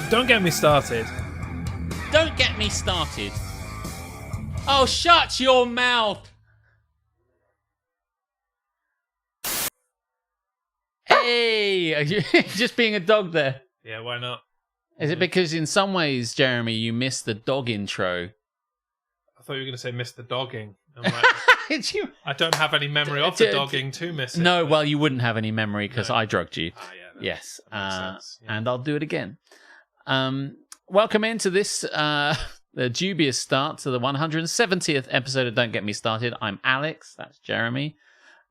Don't get me started. Don't get me started. Oh, shut your mouth. Hey, are you just being a dog there? Yeah, why not? Is it because in some ways, Jeremy, you missed the dog intro? I thought you were going to say miss the dogging. I'm like, Did you? I don't have any memory of the dogging to miss it. No, well, you wouldn't have any memory because No. I drugged you. Yeah, Yes, that makes sense. Yeah. and I'll do it again. Welcome into this the dubious start to the 170th episode of Don't Get Me Started. I'm Alex, that's Jeremy,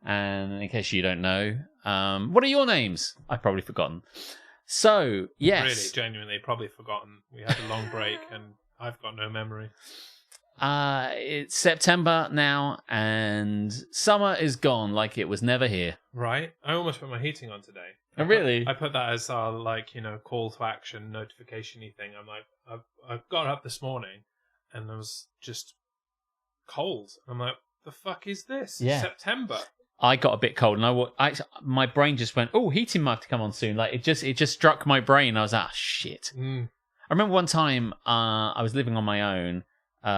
and in case you don't know, what are your names? I've probably forgotten. So, yes. Really, genuinely, probably forgotten. We had a long break and I've got no memory. It's September now, and summer is gone like it was never here. Right? I almost put my heating on today. Oh, really? I put that as our, call to action notification-y thing. I'm like, I got up this morning and it was just cold. I'm like, the fuck is this? Yeah. It's September. I got a bit cold, and my brain just went, "Oh, heating might have to come on soon." Like it just struck my brain. I was like, "Shit!" I remember one time I was living on my own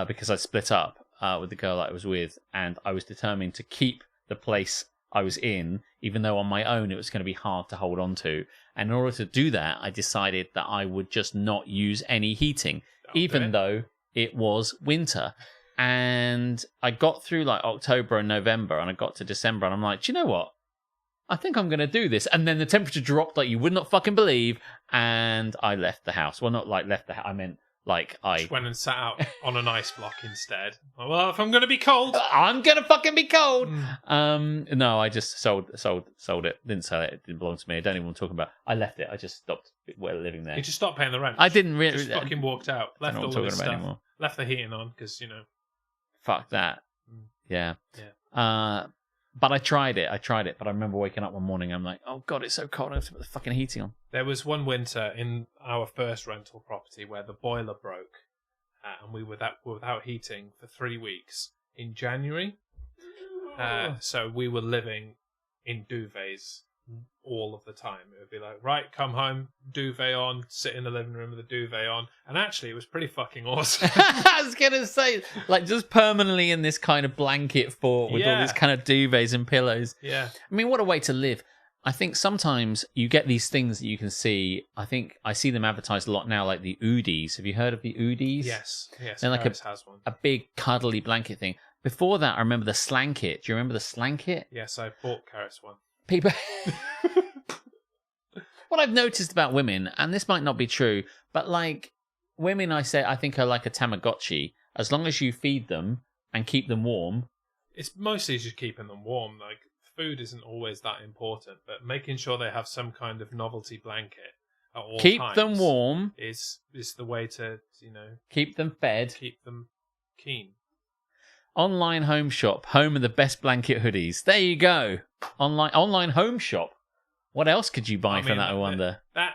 because I split up with the girl that I was with, and I was determined to keep the place I was in, even though on my own it was going to be hard to hold on to. And in order to do that, I decided that I would just not use any heating, even though it was winter. And I got through like October and November, and I got to December, and I'm like, do you know what? I think I'm going to do this. And then the temperature dropped like you would not fucking believe, and I left the house. Well, not like left the house. I meant like I just went and sat out on an ice block instead. Well, if I'm going to be cold, I'm going to fucking be cold. No, I just sold it. Didn't sell it. It didn't belong to me. I don't even want to talk about it. I left it. I just stopped living there. You just stopped paying the rent. I didn't really. Just fucking walked out. Left all of his stuff. Anymore. Left the heating on because, Fuck that. Yeah. But I tried it. But I remember waking up one morning. I'm like, oh God, it's so cold. I have to put the fucking heating on. There was one winter in our first rental property where the boiler broke and we were without heating for 3 weeks in January. So we were living in duvets all of the time. It would be like, right, come home, duvet on, sit in the living room with the duvet on. And actually, it was pretty fucking awesome. I was going to say, like, just permanently in this kind of blanket fort with all these kind of duvets and pillows. Yeah. I mean, what a way to live. I think sometimes you get these things that you can see. I think I see them advertised a lot now, like the Oodies. Have you heard of the Oodies? Yes. They're like Paris has one. a big cuddly blanket thing. Before that, I remember the Slanket. Do you remember the Slanket? Yes, I bought Karis one. People. What I've noticed about women, and this might not be true, but like women, I think are like a Tamagotchi. As long as you feed them and keep them warm, it's mostly just keeping them warm. Like food isn't always that important, but making sure they have some kind of novelty blanket at all keep times them warm is the way to keep them fed, keep them keen. Online home shop, home of the best blanket hoodies. There you go. Online home shop. What else could you buy from that, I wonder? That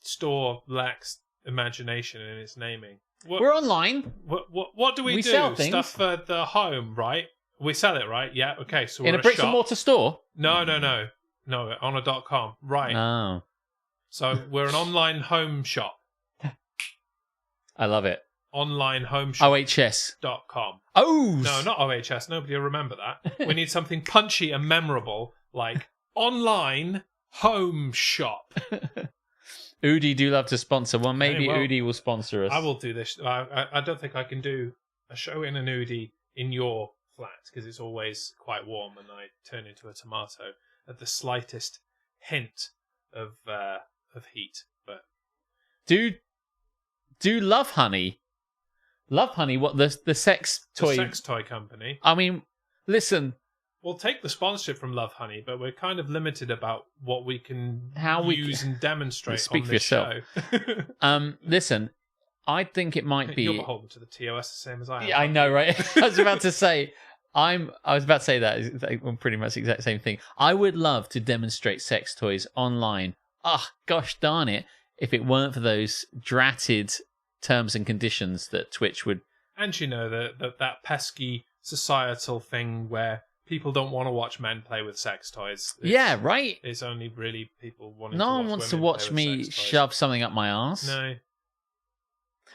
store lacks imagination in its naming. We're online. What do we do? Sell things. Stuff for the home, right? We sell it, right? Yeah, okay. So we're in a bricks and mortar store? No, on a .com. Right. Oh. So we're an online home shop. I love it. Online home shop. OHS.com. Oh! No, not OHS. Nobody will remember that. We need something punchy and memorable, like online home shop. Oodie do love to sponsor. Well, maybe Oodie will sponsor us. I will do this. I don't think I can do a show in an Oodie in your flat because it's always quite warm and I turn into a tomato at the slightest hint of heat. But do Love Honey. Love Honey, what the sex toy? The sex toy company. I mean, listen. We'll take the sponsorship from Love Honey, but we're kind of limited about what we can use and demonstrate. Speak on for this yourself. Show. Listen, I think it might be. You're beholden to the TOS the same as I am. Yeah, I know, right? I was about to say. I was about to say that. It's pretty much the exact same thing. I would love to demonstrate sex toys online. Gosh darn it! If it weren't for those dratted terms and conditions that Twitch would. And that pesky societal thing where people don't want to watch men play with sex toys. Yeah, right. It's only really people wanting. No to one watch wants to women watch play with me sex toys. shove something up my ass. No,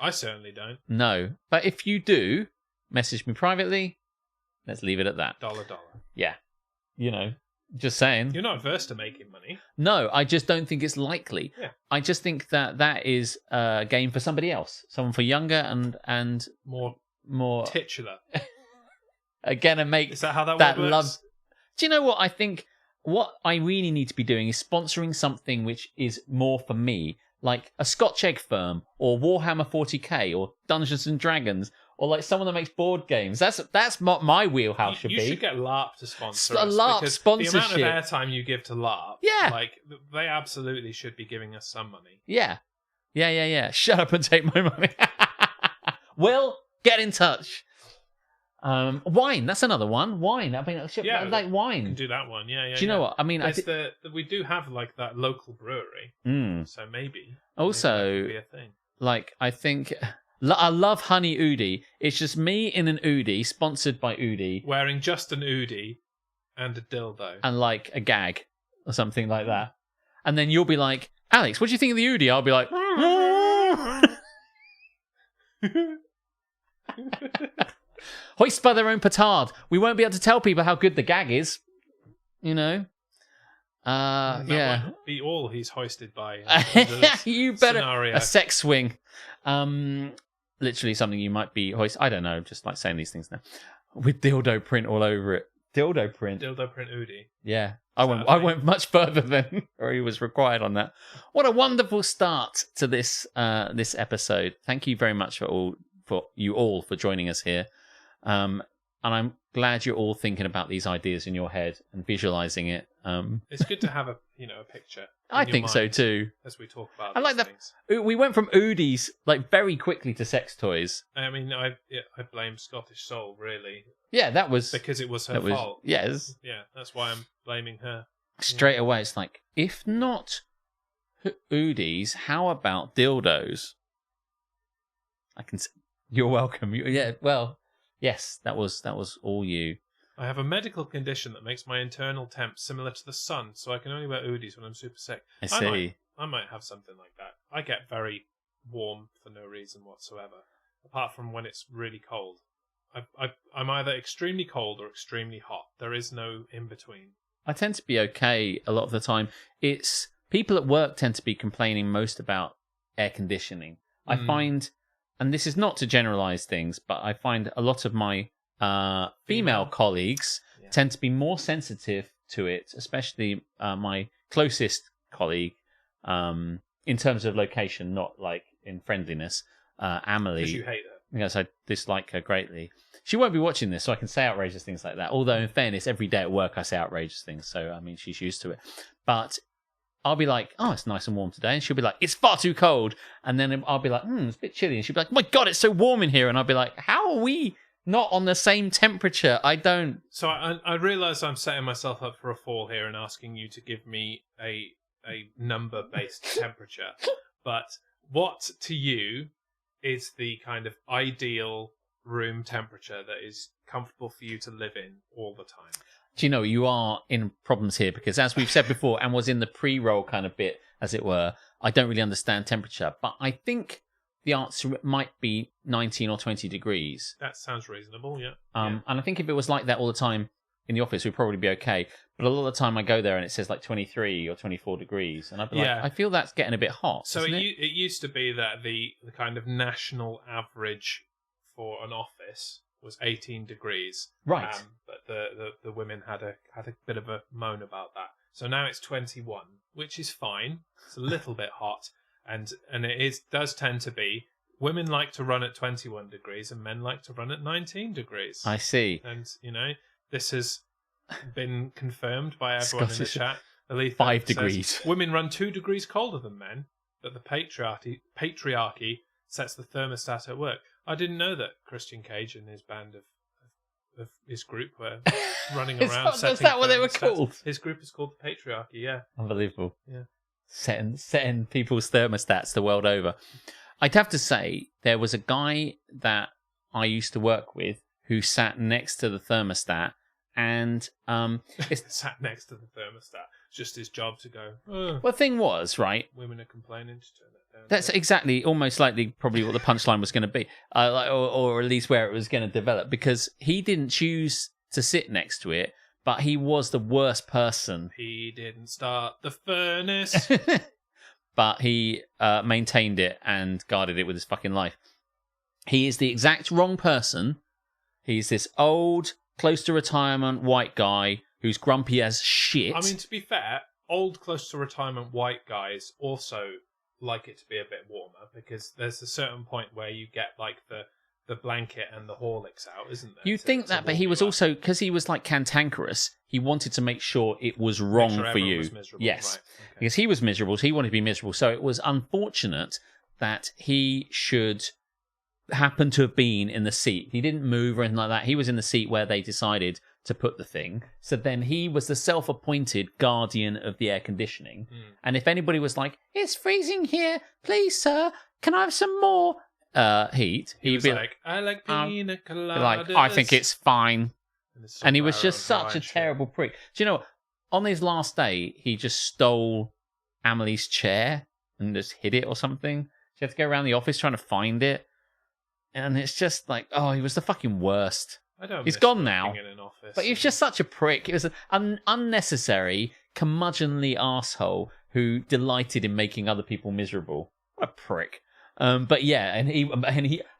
I certainly don't. No. But if you do, message me privately. Let's leave it at that. $1. Yeah. Just saying. You're not averse to making money. No, I just don't think it's likely. Yeah. I just think that is a game for somebody else. Someone for younger and more titular. Again, and make Is that how that love. works? Do you know what I think? What I really need to be doing is sponsoring something which is more for me, like a Scotch Egg Firm or Warhammer 40k or Dungeons and Dragons or like someone that makes board games. That's what my wheelhouse should be. You should get LARP to sponsor A us, LARP because sponsorship. the amount of airtime you give to LARP, Yeah. like they absolutely should be giving us some money. Yeah. Shut up and take my money. Will, get in touch. Wine, that's another one. Wine. I mean, I like wine. You can do that one. Yeah. Do you know what? I mean, we do have like that local brewery, so maybe. Also, maybe that could be a thing. Like I think I love Honey Oodie. It's just me in an Oodie, sponsored by Oodie, wearing just an Oodie and a dildo and like a gag or something like that. And then you'll be like, Alex, what do you think of the Oodie? I'll be like, hoist by their own petard. We won't be able to tell people how good the gag is. That won't be all he's hoisted by. You better scenario. a sex swing. Literally something you might be hoist. I don't know. Just like saying these things now with dildo print all over it. Dildo print Oodie. Yeah, I went much further than or he was required on that. What a wonderful start to this episode. Thank you very much for you all for joining us here. And I'm glad you're all thinking about these ideas in your head and visualizing it. It's good to have a picture. I think so too. As we talk about, I like that. We went from Oodies like very quickly to sex toys. I mean, I blame Scottish Soul really. Yeah, that was because it was her fault. Yes. Yeah, that's why I'm blaming her. Straight away, it's like, if not Oodies, how about dildos? You're welcome. Yes, that was all you. I have a medical condition that makes my internal temp similar to the sun, so I can only wear Oodies when I'm super sick. I see. I might have something like that. I get very warm for no reason whatsoever, apart from when it's really cold. I'm either extremely cold or extremely hot. There is no in between. I tend to be okay a lot of the time. It's people at work tend to be complaining most about air conditioning. I find, and this is not to generalize things, but I find a lot of my female colleagues tend to be more sensitive to it, especially my closest colleague, in terms of location, not like in friendliness. Amelie. Because you hate her. Yes, I dislike her greatly. She won't be watching this, so I can say outrageous things like that. Although, in fairness, every day at work I say outrageous things, so, I mean, she's used to it. But I'll be like, oh, it's nice and warm today. And she'll be like, it's far too cold. And then I'll be like, it's a bit chilly. And she'll be like, my God, it's so warm in here. And I'll be like, how are we not on the same temperature? I don't... So I realise I'm setting myself up for a fall here and asking you to give me a number-based temperature. But what, to you, is the kind of ideal room temperature that is comfortable for you to live in all the time? Do you know, you are in problems here because, as we've said before, and was in the pre-roll kind of bit, as it were, I don't really understand temperature, but I think the answer might be 19 or 20 degrees. That sounds reasonable, yeah. And I think if it was like that all the time in the office, we'd probably be okay. But a lot of the time I go there and it says like 23 or 24 degrees, and I'd be like, I feel that's getting a bit hot. So it used to be that the kind of national average for an office was 18 degrees. Right. But the women had a bit of a moan about that. So now it's 21, which is fine. It's a little bit hot, and it does tend to be women like to run at 21 degrees and men like to run at 19 degrees. I see. And this has been confirmed by everyone in the chat. 5 degrees. Women run 2 degrees colder than men, but the patriarchy sets the thermostat at work. I didn't know that Christian Cage and his band of his group were running around. Is that what they were called? His group is called the Patriarchy. Yeah, unbelievable. Yeah, setting people's thermostats the world over. I'd have to say there was a guy that I used to work with who sat next to the thermostat, and sat next to the thermostat. It's just his job to go. Oh. Well, the thing was, right? Women are complaining to turn it That's exactly, almost likely, probably what the punchline was going to be, or at least where it was going to develop, because he didn't choose to sit next to it, but he was the worst person. He didn't start the furnace. But he maintained it and guarded it with his fucking life. He is the exact wrong person. He's this old, close to retirement white guy who's grumpy as shit. I mean, to be fair, old, close to retirement white guys also like it to be a bit warmer, because there's a certain point where you get like the blanket and the Horlicks out, isn't there? You'd think that, but he was also, because he was like cantankerous, he wanted to make sure it was wrong for you. Was miserable. Yes, right. Okay. Because he was miserable, so he wanted to be miserable. So it was unfortunate that he should happen to have been in the seat. He didn't move or anything like that. He was in the seat where they decided to put the thing. So then he was the self-appointed guardian of the air conditioning. And if anybody was like, "It's freezing here, please, sir, can I have some more heat?" He'd be like, "I like pina coladas." Like, "I think it's fine." And he was just such a shit. terrible prick. Do you know what? On his last day, he just stole Amelie's chair and just hid it or something. She had to go around the office trying to find it. And it's just like, oh, he was the fucking worst. He's gone now. In an office, but he was just such a prick. It was an unnecessary, curmudgeonly arsehole who delighted in making other people miserable. What a prick. But yeah,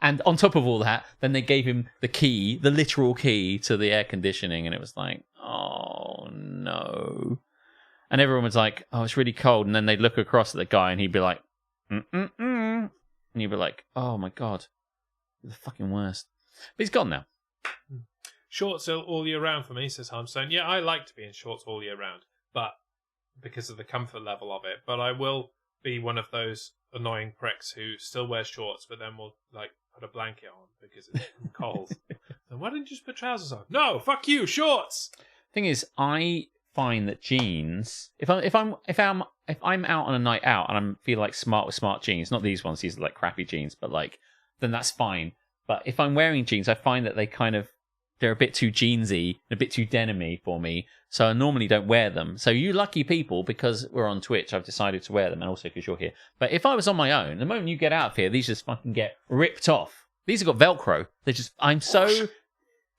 and on top of all that, then they gave him the key, the literal key to the air conditioning, and it was like, oh no. And everyone was like, oh, it's really cold. And then they'd look across at the guy and he'd be like, And you'd be like, oh my God, you're the fucking worst. But he's gone now. Shorts all year round for me, says Harmstone. Yeah, I like to be in shorts all year round, but because of the comfort level of it. But I will be one of those annoying pricks who still wears shorts, but then will like put a blanket on because it's cold. Then why didn't you just put trousers on? No, fuck you, shorts. Thing is, I find that jeans. If I'm out on a night out and I feel like smart with smart jeans, not these ones, these are like crappy jeans, but like then that's fine. But if I'm wearing jeans, I find that they're a bit too jeansy, a bit too denim-y for me, so I normally don't wear them. So you lucky people, because we're on Twitch, I've decided to wear them, and also because you're here. But if I was on my own, the moment you get out of here, these just fucking get ripped off. These have got Velcro. I'm so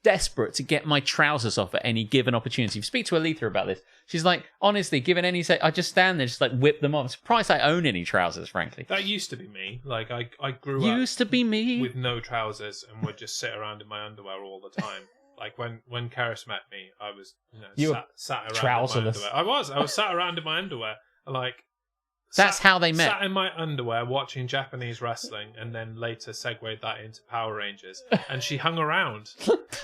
desperate to get my trousers off at any given opportunity. If you speak to Aletha about this, she's like, honestly, given any I just stand there, just like whip them off. I'm surprised I own any trousers, frankly. That used to be me. Like I grew up used to be me with no trousers and would just sit around in my underwear all the time. Like when Karis met me, I was sat around trouserless. in my underwear. I was sat around in my underwear, like that's how they met. Sat in my underwear watching Japanese wrestling, and then later segued that into Power Rangers. And she hung around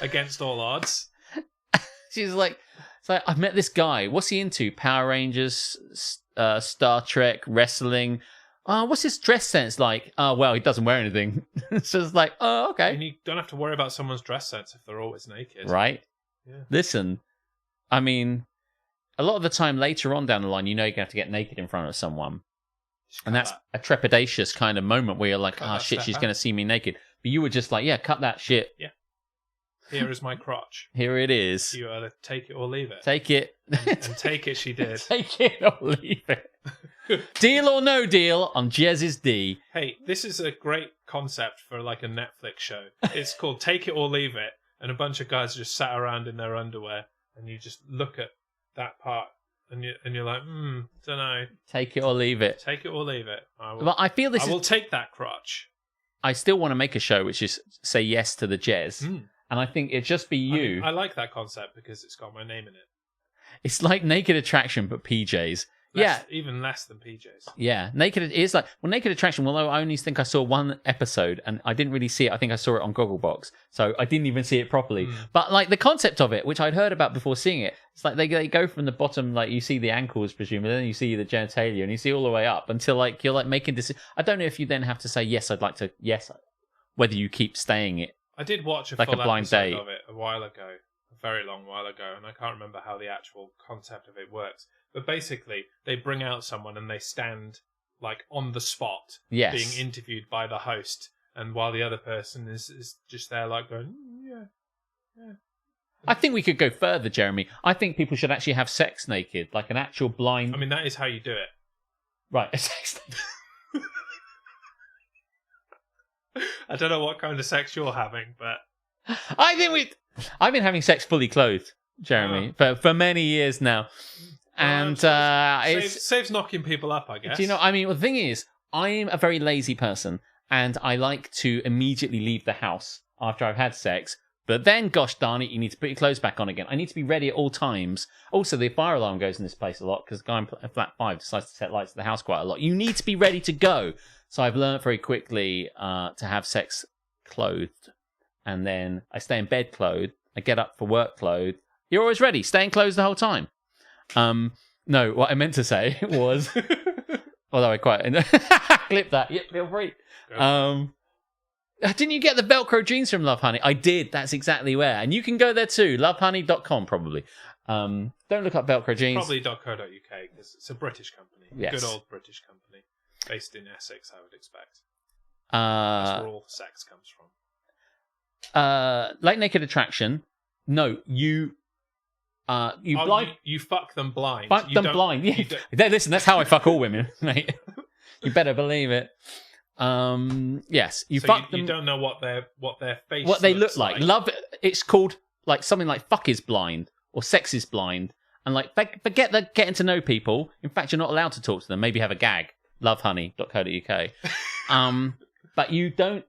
against all odds. She's like, I've met this guy. What's he into? Power Rangers, Star Trek, wrestling. What's his dress sense like? Oh, well, he doesn't wear anything. So it's like, oh, okay. And you don't have to worry about someone's dress sense if they're always naked. Right? Yeah. Listen, I mean, a lot of the time later on down the line, you know you're going to have to get naked in front of someone. And that's a trepidatious kind of moment where you're like, shit, she's going to see me naked. But you were just like, yeah, cut that shit. Yeah. Here is my crotch. Here it is. You either take it or leave it. Take it. And take it she did. Take it or leave it. Deal or no deal on Jez's D. Hey, this is a great concept for like a Netflix show. It's called Take It or Leave It, and a bunch of guys just sat around in their underwear, and you just look at that part, and you're like, don't know. Take it or leave it. Take it or leave it. I will take that crotch. I still want to make a show which is say yes to the Jez, and I think it'd just be you. I like that concept because it's got my name in it. It's like Naked Attraction, but PJs. Even less than PJs. Yeah, Naked Attraction. Although I only think I saw one episode and I didn't really see it. I think I saw it on Gogglebox, so I didn't even see it properly. But like the concept of it, which I'd heard about before seeing it, it's like they go from the bottom, like you see the ankles, presumably, then you see the genitalia, and you see all the way up until like you're like making decisions. I don't know if you then have to say yes. I'd like to whether you keep staying it. I did watch a like full a blind episode date of it a while ago, a very long while ago, and I can't remember how the actual concept of it works. But basically, they bring out someone and they stand like on the spot, being interviewed by the host, and while the other person is just there, like going, yeah. I think we could go further, Jeremy. I think people should actually have sex naked, like an actual blind. I mean, that is how you do it, right? A sex. I don't know what kind of sex you're having, but I've been having sex fully clothed, Jeremy, for many years now. And saves knocking people up, I guess. Do you know? I mean, well, the thing is, I'm a very lazy person, and I like to immediately leave the house after I've had sex. But then, gosh darn it, you need to put your clothes back on again. I need to be ready at all times. Also, the fire alarm goes in this place a lot because the guy in flat 5 decides to set lights to the house quite a lot. You need to be ready to go. So I've learned very quickly to have sex clothed, and then I stay in bed clothed. I get up for work clothed. You're always ready, staying clothed the whole time. No, what I meant to say was, although I quite clip that. Yep, feel free. Didn't you get the Velcro jeans from Love Honey? I did. That's exactly where. And you can go there too. lovehoney.com probably. Don't look up Velcro jeans. Probably .co.uk because it's a British company. Yes. Good old British company. Based in Essex, I would expect. That's where all the sex comes from. Like Naked Attraction. No, you fuck them blind. Fuck them blind. Yeah. Listen, that's how I fuck all women, mate. You better believe it. Yes, you fuck them. You don't know what their face, what they look like. Love. It's called like something like fuck is blind or sex is blind, and like forget the getting to know people. In fact, you're not allowed to talk to them. Maybe have a gag. Lovehoney.co.uk. But you don't.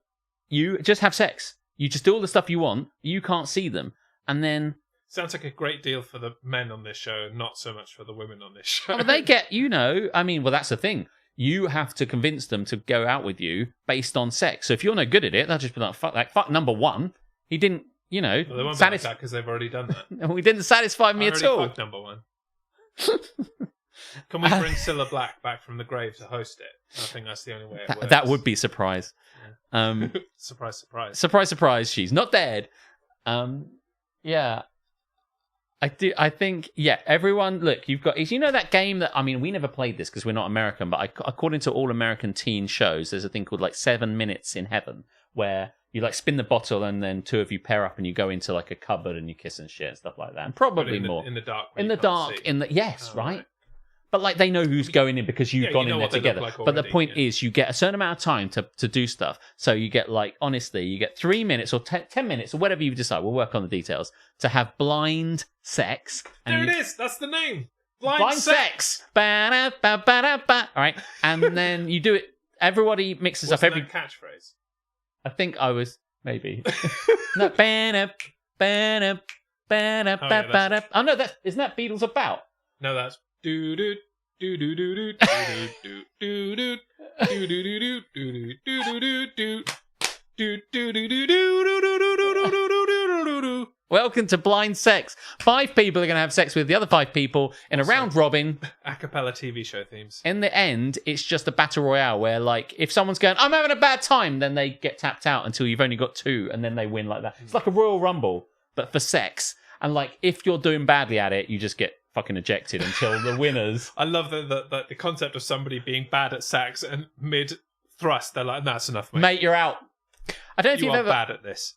You just have sex. You just do all the stuff you want. You can't see them, and then. Sounds like a great deal for the men on this show, not so much for the women on this show. But they get, I mean, well, that's the thing. You have to convince them to go out with you based on sex. So if you're no good at it, they'll just be like, fuck number one. He didn't, well, they won't be like that because they've already done that. We didn't satisfy me at all. Fucked number one. Can we bring Cilla Black back from the grave to host it? I think that's the only way it works. That would be a surprise. Yeah. Surprise, surprise. Surprise, surprise, she's not dead. Yeah. I think, everyone, look, you've got, that game that, I mean, we never played this because we're not American, but according to all American teen shows, there's a thing called like 7 Minutes in Heaven, where you like spin the bottle and then two of you pair up and you go into like a cupboard and you kiss and shit and stuff like that. And probably more. In the dark. Yes, right? But like they know who's going in because you've gone in there together. Like but the point is you get a certain amount of time to do stuff. So you get like, honestly, you get 3 minutes or 10 minutes or whatever you decide. We'll work on the details to have blind sex. And there it is. That's the name. Blind sex. All right. And then you do it. Everybody mixes up every catchphrase. I think I was maybe. No. Oh no, isn't that Beatles About? No, that's do do do do do do do do do do do do do do do do. Welcome to Blind Sex. 5 people are going to have sex with the other 5 people in a round robin. A cappella TV show themes. In the end, it's just a battle royale where, like, if someone's going, I'm having a bad time, then they get tapped out until you've only got 2, and then they win like that. It's like a Royal Rumble, but for sex. And, like, if you're doing badly at it, you just get fucking ejected until the winners. I love the concept of somebody being bad at sex and mid-thrust, they're like, that's enough, mate. Mate, you're out. I don't know if you've ever bad at this.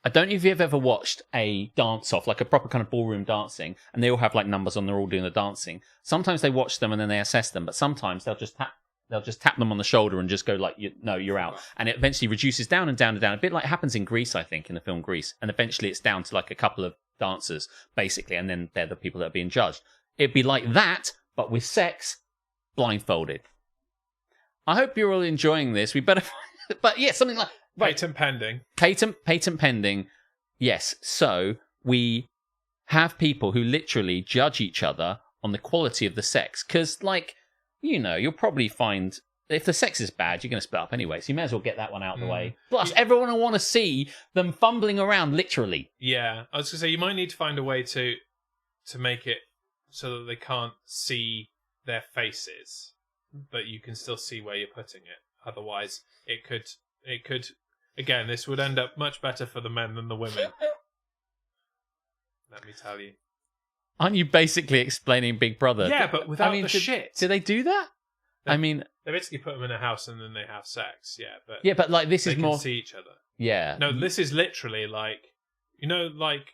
I don't know if you've ever watched a dance-off, like a proper kind of ballroom dancing, and they all have like numbers on, they're all doing the dancing. Sometimes they watch them and then they assess them, but sometimes they'll just tap them on the shoulder and just go like, you're out. And it eventually reduces down and down and down. A bit like it happens in Grease, I think, in the film Grease. And eventually it's down to like a couple of dancers, basically, and then they're the people that are being judged. It'd be like that, but with sex, blindfolded. I hope you're all enjoying this. We better... But yeah, something like... Right. Patent pending. Patent pending. Yes. So we have people who literally judge each other on the quality of the sex. Because, like, you'll probably find if the sex is bad, you're going to split up anyway. So you may as well get that one out of the way. Plus, everyone will want to see them fumbling around, literally. Yeah. I was going to say, you might need to find a way to make it so that they can't see their faces, but you can still see where you're putting it. Otherwise, it could... Again, this would end up much better for the men than the women. Let me tell you. Aren't you basically explaining Big Brother? Yeah, but without the shit. Do they do that? They basically put them in a house and then they have sex. Yeah, but like this is more... They can see each other. Yeah. No, this is literally like, like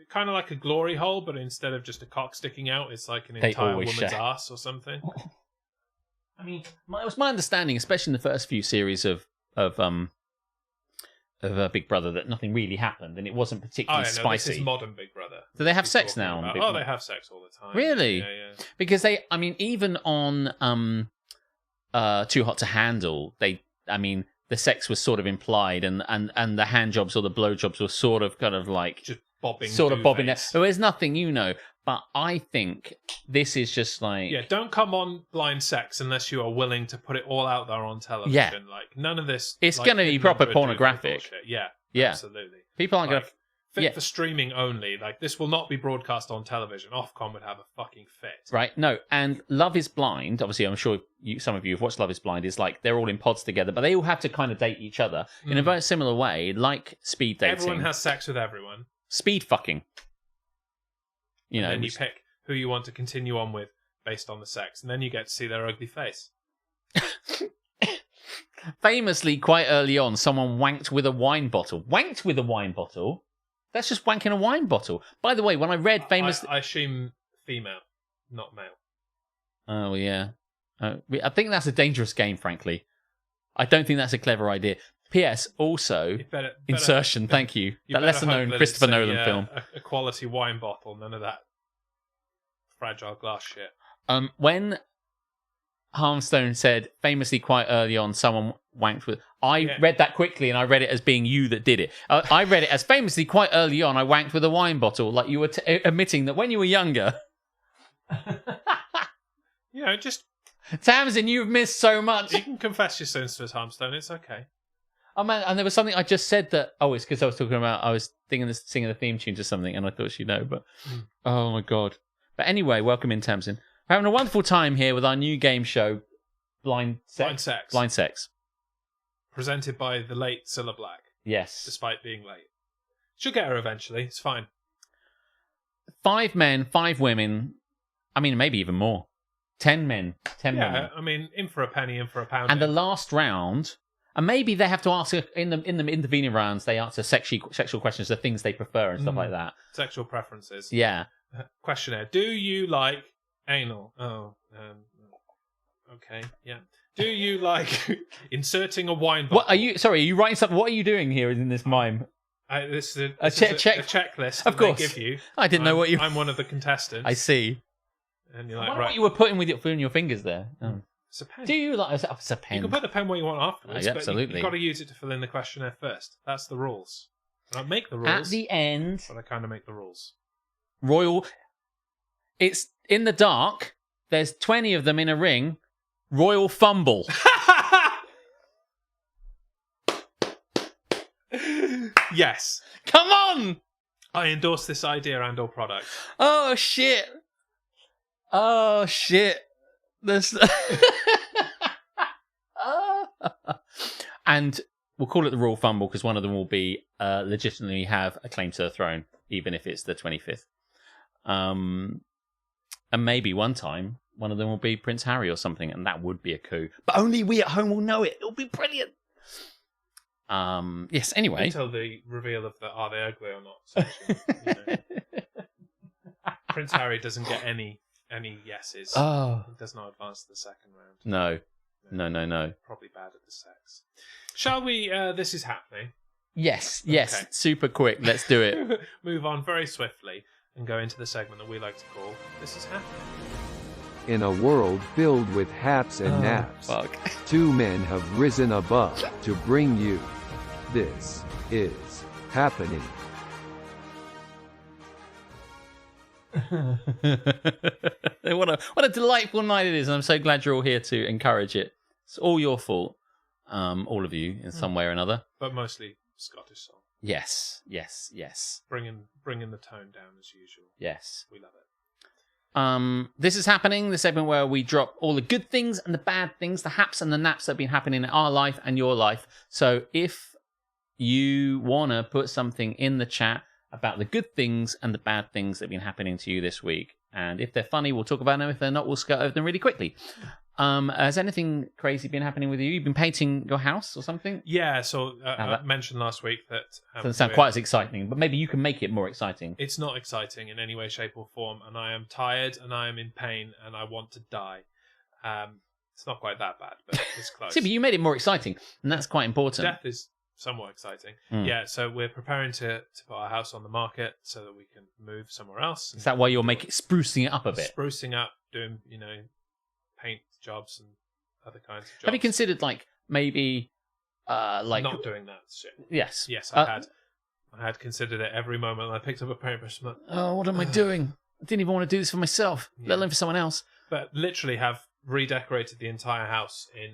kind of like a glory hole, but instead of just a cock sticking out, it's like an entire woman's ass or something. I mean, it was my understanding, especially in the first few series of Big Brother that nothing really happened and it wasn't particularly spicy. This is modern Big Brother. Do they have sex now on Big Brother? They have sex all the time. Really? Yeah. Because even on Too Hot to Handle, the sex was sort of implied, and the hand jobs or the blow jobs were sort of kind of like just bobbing, bobbing there. There was nothing, but I think this is just like don't come on Blind Sex unless you are willing to put it all out there on television. Yeah. Like none of this. It's going to be proper pornographic. Yeah, absolutely. People aren't going to. Fit for streaming only. Like, this will not be broadcast on television. Ofcom would have a fucking fit. Right, no. And Love is Blind, obviously, I'm sure some of you have watched Love is Blind, is like they're all in pods together, but they all have to kind of date each other in a very similar way, like speed dating. Everyone has sex with everyone. Speed fucking. And then you pick who you want to continue on with based on the sex, and then you get to see their ugly face. Famously, quite early on, someone wanked with a wine bottle. Wanked with a wine bottle? That's just wanking a wine bottle. By the way, when I read famously... I assume female, not male. Oh, yeah. I think that's a dangerous game, frankly. I don't think that's a clever idea. P.S. Also, insertion, thank you. That lesser-known Christopher Nolan film. A quality wine bottle, none of that fragile glass shit. When Harmstone said, famously quite early on, someone wanked with... I read that quickly and I read it as being you that did it. I read it as famously quite early on, I wanked with a wine bottle, like you were admitting that when you were younger... just... Tamsin, you've missed so much. You can confess your sins to us, Harmstone, it's okay. Oh man, and there was something I just said that... Oh, it's because I was singing the theme tune to something and I thought she'd know, but... Oh my God. But anyway, welcome in, Tamsin. We're having a wonderful time here with our new game show, Blind Sex. Presented by the late Cilla Black. Yes. Despite being late. She'll get her eventually. It's fine. 5 men, 5 women. I mean, maybe even more. 10 men, 10 women. Yeah, I mean, in for a penny, in for a pound. And the last round, and maybe they have to answer, in the intervening rounds, they answer sexual questions, the things they prefer and stuff like that. Sexual preferences. Yeah. Questionnaire. Do you like anal? Okay, yeah. Do you like inserting a wine bottle? What are you writing something? What are you doing here in this mime? This is a checklist of course. they give you. I didn't know what you... I'm one of the contestants. I see. And you're like, what you were putting with your fingers there. Oh. It's a pen. Do you like... It's a pen. You can put the pen where you want afterwards, absolutely. But you've got to use it to fill in the questionnaire first. That's the rules. I don't make the rules. At the end... But I kind of make the rules. Royal... It's in the dark. There's 20 of them in a ring. Royal Fumble. Yes. Come on! I endorse this idea and/or product. Oh, shit. This... And we'll call it the Royal Fumble because one of them will be legitimately have a claim to the throne, even if it's the 25th. And maybe one time, one of them will be Prince Harry or something, and that would be a coup. But only we at home will know it. It'll be brilliant. Yes, anyway. Until the reveal of are they ugly or not section, Prince Harry doesn't get any yeses. Oh. He does not advance to the second round. No. Probably bad at the sex. Shall we, this is happening. Yes, Okay. super quick. Let's do it. Move on very swiftly and go into the segment that we like to call This Is Happening. In a world filled with haps and naps, Fuck. 2 men have risen above to bring you This Is Happening. What a delightful night it is, and I'm so glad you're all here to encourage it. It's all your fault, all of you, in some way or another. But mostly Scottish song. Yes. Bringing the tone down as usual. Yes. We love it. This is happening, the segment where we drop all the good things and the bad things, the haps and the naps that have been happening in our life and your life. So if you want to put something in the chat about the good things and the bad things that have been happening to you this week, and if they're funny, we'll talk about them. If they're not, we'll skirt over them really quickly. Has anything crazy been happening with you? You've been painting your house or something? Yeah, so I mentioned last week that... doesn't sound quite as exciting, but maybe you can make it more exciting. It's not exciting in any way, shape or form, and I am tired and I am in pain and I want to die. It's not quite that bad, but it's close. See, but you made it more exciting, and that's quite important. Death is somewhat exciting. Mm. Yeah, so we're preparing to put our house on the market so that we can move somewhere else. Is that why you're sprucing it up a bit? Sprucing up, doing, paint jobs and other kinds of jobs. Have you considered maybe not doing that shit? Yes. Yes, I had considered it every moment. I picked up a paintbrush. Oh, what am I doing? I didn't even want to do this for myself, let alone for someone else. But literally have redecorated the entire house in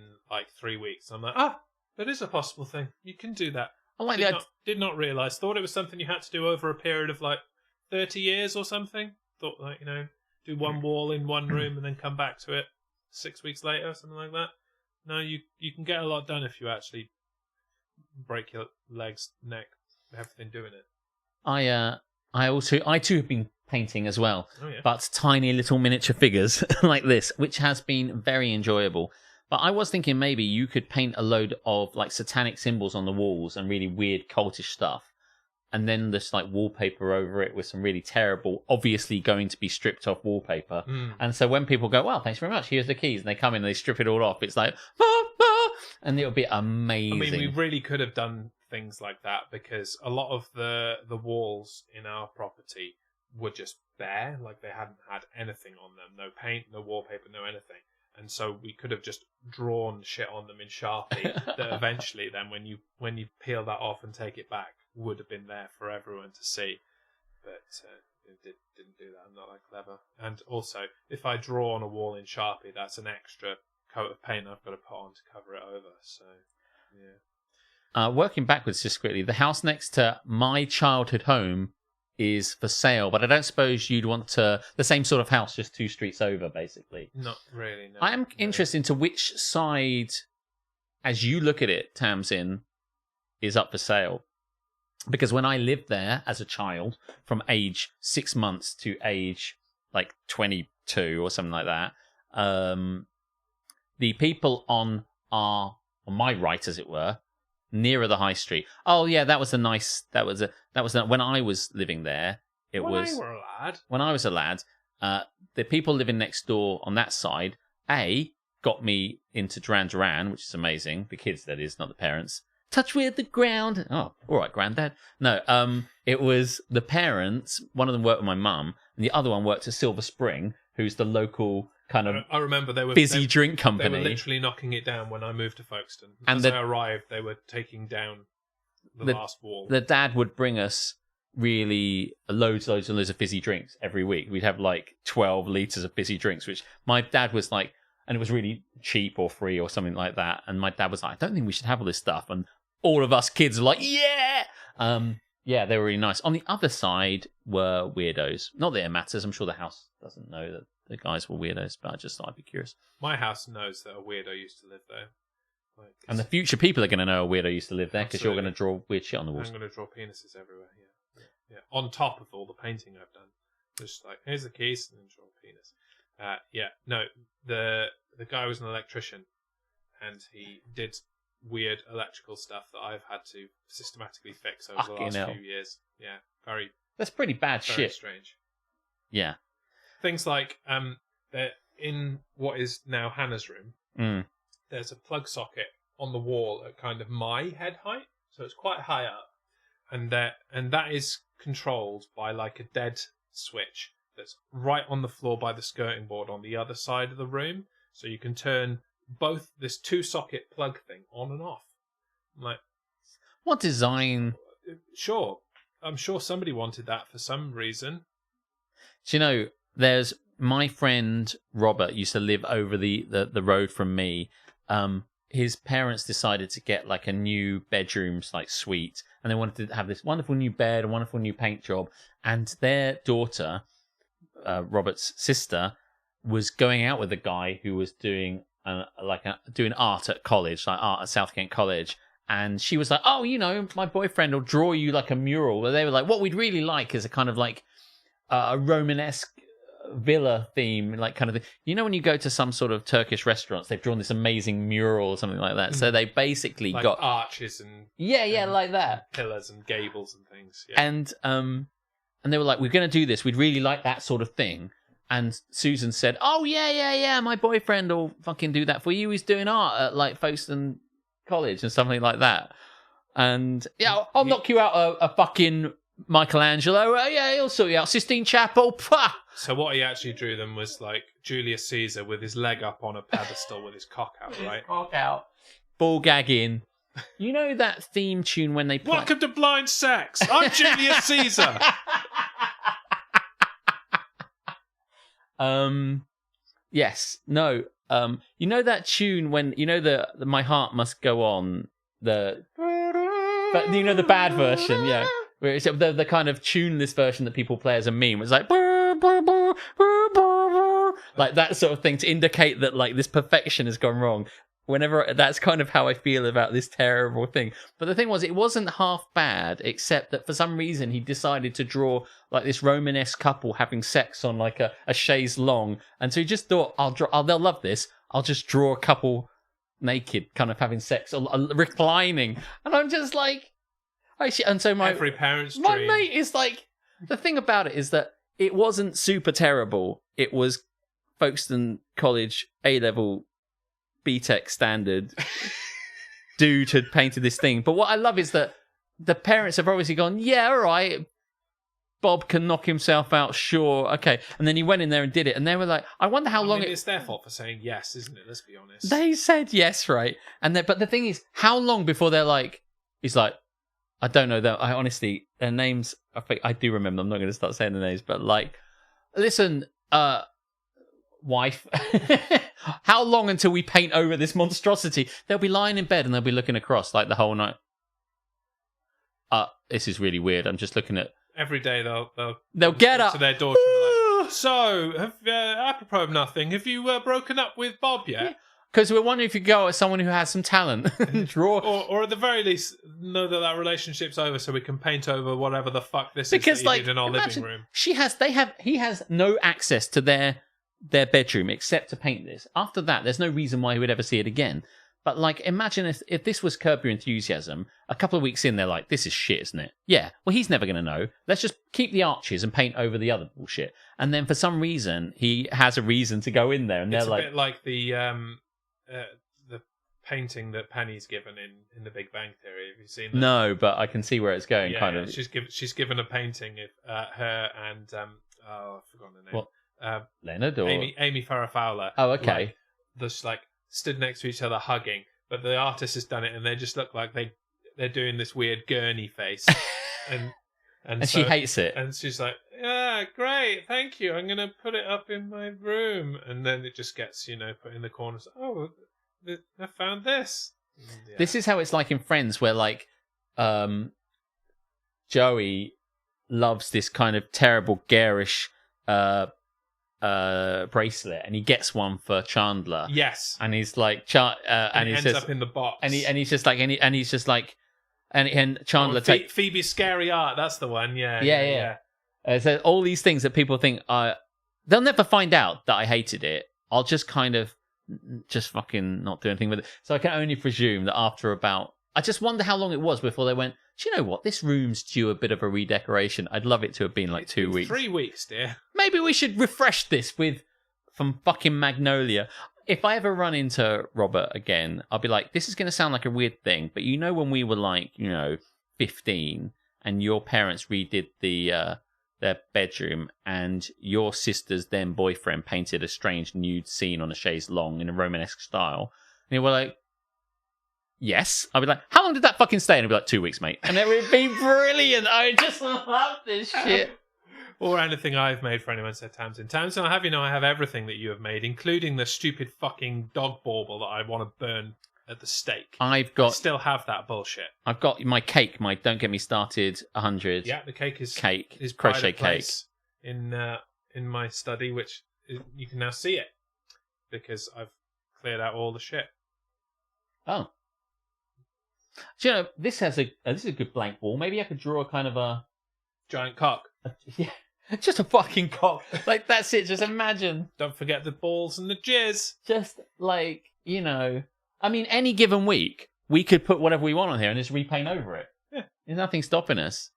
3 weeks. I'm like, that is a possible thing. You can do that. I like Did not realise. Thought it was something you had to do over a period of 30 years or something. Thought do one wall in one room and then come back to it 6 weeks later or something like that. No, you can get a lot done if you actually break your legs, neck, everything doing it. I too have been painting as well, yeah. but tiny little miniature figures like this, which has been very enjoyable. But I was thinking maybe you could paint a load of satanic symbols on the walls and really weird cultish stuff, and then just wallpaper over it with some really terrible, obviously going to be stripped off wallpaper. And so when people go, "Well, thanks very much, here's the keys," and they come in and they strip it all off, it's like, and it'll be amazing. I mean, we really could have done things like that because a lot of the walls in our property were just bare, they hadn't had anything on them, no paint, no wallpaper, no anything. And so we could have just drawn shit on them in Sharpie that eventually then when you peel that off and take it back would have been there for everyone to see. But didn't do that. I'm not that clever. And also, if I draw on a wall in Sharpie, that's an extra coat of paint I've got to put on to cover it over. So, yeah. Working backwards just quickly, the house next to my childhood home is for sale, but I don't suppose you'd want the same sort of house just 2 streets over, basically. Not really, no. I am interested into which side, as you look at it, Tamsin, is up for sale. Because when I lived there as a child, from age 6 months to age 22 or something like that, the people on my right, as it were, nearer the high street. Oh yeah, that was when I was living there. When I was a lad, the people living next door on that side, got me into Duran Duran, which is amazing. The kids, that is, not the parents. Touch with the ground. Oh, all right, granddad. No, it was the parents. One of them worked with my mum, and the other one worked at Silver Spring, who's the local kind of I remember they were busy drink company. They were literally knocking it down when I moved to Folkestone. As I arrived, they were taking down the last wall. The dad would bring us really loads and loads of fizzy drinks every week. We'd have 12 litres of fizzy drinks, which my dad was and it was really cheap or free or something like that. And my dad was like, I don't think we should have all this stuff. And all of us kids were like, yeah! Yeah, they were really nice. On the other side were weirdos. Not that it matters. I'm sure the house doesn't know that the guys were weirdos, but I just thought I'd be curious. My house knows that a weirdo used to live there. And the future people are going to know a weirdo used to live there because you're going to draw weird shit on the walls. I'm going to draw penises everywhere, yeah. On top of all the painting I've done. Just here's the keys, and then draw a penis. The guy was an electrician, and he did weird electrical stuff that I've had to systematically fix over the last few years. Yeah, that's pretty bad very shit. Strange. Yeah. Things like in what is now Hannah's room, there's a plug socket on the wall at kind of my head height, so it's quite high up, and that is controlled by a dead switch that's right on the floor by the skirting board on the other side of the room, so you can turn both this 2-socket plug thing on and off. What design? Sure, I'm sure somebody wanted that for some reason. Do you know? There's my friend Robert used to live over the road from me. His parents decided to get a new bedroom suite, and they wanted to have this wonderful new bed, a wonderful new paint job. And their daughter, Robert's sister, was going out with a guy who was doing doing art at college, art at South Kent College. And she was like, "Oh, my boyfriend will draw you a mural." But they were like, "What we'd really like is a kind of a Romanesque villa theme, kind of thing. When you go to some sort of Turkish restaurants, they've drawn this amazing mural or something like that. So they basically got arches and like that, pillars and gables and things. Yeah. And they were like, "We're going to do this. We'd really like that sort of thing." And Susan said, "Oh yeah, my boyfriend will fucking do that for you. He's doing art at Folkestone College and something like that." And yeah, I'll knock you out a fucking Michelangelo. Yeah, he'll sort you out. Sistine Chapel. Pah! So what he actually drew them was like Julius Caesar with his leg up on a pedestal with his cock out, right? Cock out. Ball gagging. You know that theme tune when they play... Welcome to Blind Sex. I'm Julius Caesar. Yes. No. You know that tune when you know the My Heart Must Go On, but you know the bad version, yeah. Where it's the kind of tuneless version that people play as a meme. It's like like that sort of thing to indicate that like this perfection has gone wrong. Whenever that's kind of how I feel about this terrible thing. But the thing was, it wasn't half bad, except that for some reason he decided to draw like this Romanesque couple having sex on like a chaise longue, and so he just thought, they'll love this. I'll just draw a couple naked, kind of having sex, reclining, and I'm just like, and so every parent's my dream. mate is like, the thing about it is that it wasn't super terrible. It was Folkestone College A-level BTEC standard dude had painted this thing. But what I love is that the parents have obviously gone, yeah, all right, Bob can knock himself out, sure, okay. And then he went in there and did it, and they were like, I wonder how long it's their fault for saying yes, isn't it? Let's be honest. They said yes, right? But the thing is, how long before they're like, he's like, I don't know, I honestly, their names, I do remember, I'm not going to start saying the names, but like, listen, wife, how long until we paint over this monstrosity? They'll be lying in bed and they'll be looking across like the whole night. This is really weird. I'm just looking at... Every day they'll get up to their daughter and be like, so, apropos of nothing, have you broken up with Bob yet? Because we're wondering if you go as someone who has some talent and draw... Or at the very least, know that relationship's over so we can paint over whatever the fuck this is that you did in our living room. He has no access to their bedroom except to paint this. After that, there's no reason why he would ever see it again. But like, imagine if this was Curb Your Enthusiasm, a couple of weeks in, they're like, this is shit, isn't it? Yeah, well, he's never going to know. Let's just keep the arches and paint over the other bullshit. And then for some reason, he has a reason to go in there, and it's they're like... It's a bit like the painting that Penny's given in The Big Bang Theory. Have you seen that? No, but I can see where it's going, kind of. She's given a painting of her and... I've forgotten the name. What? Leonard or... Amy Farrah Fowler. Oh, okay. Just like stood next to each other hugging, but the artist has done it and they just look like they're doing this weird gurney face. and so, she hates it. And she's like, yeah, great, thank you, I'm going to put it up in my room. And then it just gets, put in the corner. So, oh, I found this. Yeah. This is how it's like in Friends, where like Joey loves this kind of terrible garish bracelet, and he gets one for Chandler. Yes, and he's like, and he ends up in the box, and he's just like, and Chandler takes Phoebe's scary art. That's the one. Yeah. So all these things that people think they'll never find out that I hated it. I'll just kind of just fucking not do anything with it. So I can only presume that after about, I just wonder how long it was before they went, do you know what? This room's due a bit of a redecoration. I'd love it to have been like 2 weeks. 3 weeks, dear. Maybe we should refresh this with from fucking Magnolia. If I ever run into Robert again, I'll be like, this is going to sound like a weird thing, but when we were like, 15 and your parents redid their bedroom and your sister's then boyfriend painted a strange nude scene on a chaise longue in a Romanesque style. And you were like, yes. I'd be like, how long did that fucking stay? And I'd be like, 2 weeks, mate. And it would be brilliant. I just love this shit. Or anything I've made for anyone, said Tamsin. Tamsin, I have everything that you have made, including the stupid fucking dog bauble that I want to burn at the stake. I still have that bullshit. I've got my cake, my Don't Get Me Started 100. Yeah, the cake is crochet cake in my study, which you can now see it because I've cleared out all the shit. Oh. Do this is a good blank wall. Maybe I could draw a kind of a giant cock. Yeah, just a fucking cock. Like that's it. Just imagine. Don't forget the balls and the jizz. Just like I mean, any given week we could put whatever we want on here and just repaint over it. Yeah, there's nothing stopping us.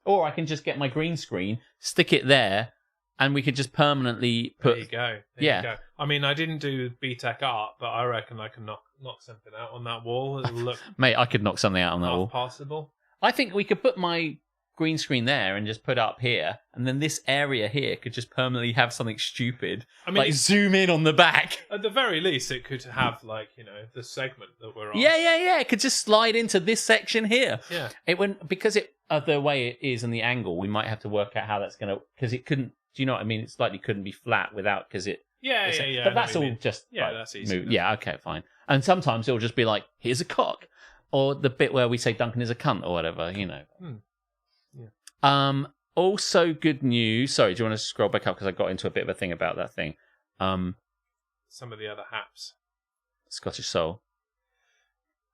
Or I can just get my green screen, stick it there, and we could just permanently put. There you go. Yeah. You go. I mean, I didn't do BTEC art, but I reckon I can knock something out on that wall. It'll look Mate, I could knock something out on that wall. passable. I think we could put my green screen there and just put it up here, and then this area here could just permanently have something stupid. I mean, like zoom in on the back. At the very least, it could have the segment that we're on. Yeah. It could just slide into this section here. Yeah. It went because it the way it is and the angle. We might have to work out how that's gonna because it couldn't. Do you know what I mean? It slightly couldn't be flat without because it. Yeah. But that's all just that's easy. Yeah. Okay. Fine. And sometimes it'll just be like, here's a cock, or the bit where we say Duncan is a cunt or whatever. Also good news. Sorry, do you want to scroll back up because I got into a bit of a thing about that thing. Some of the other haps. Scottish Soul.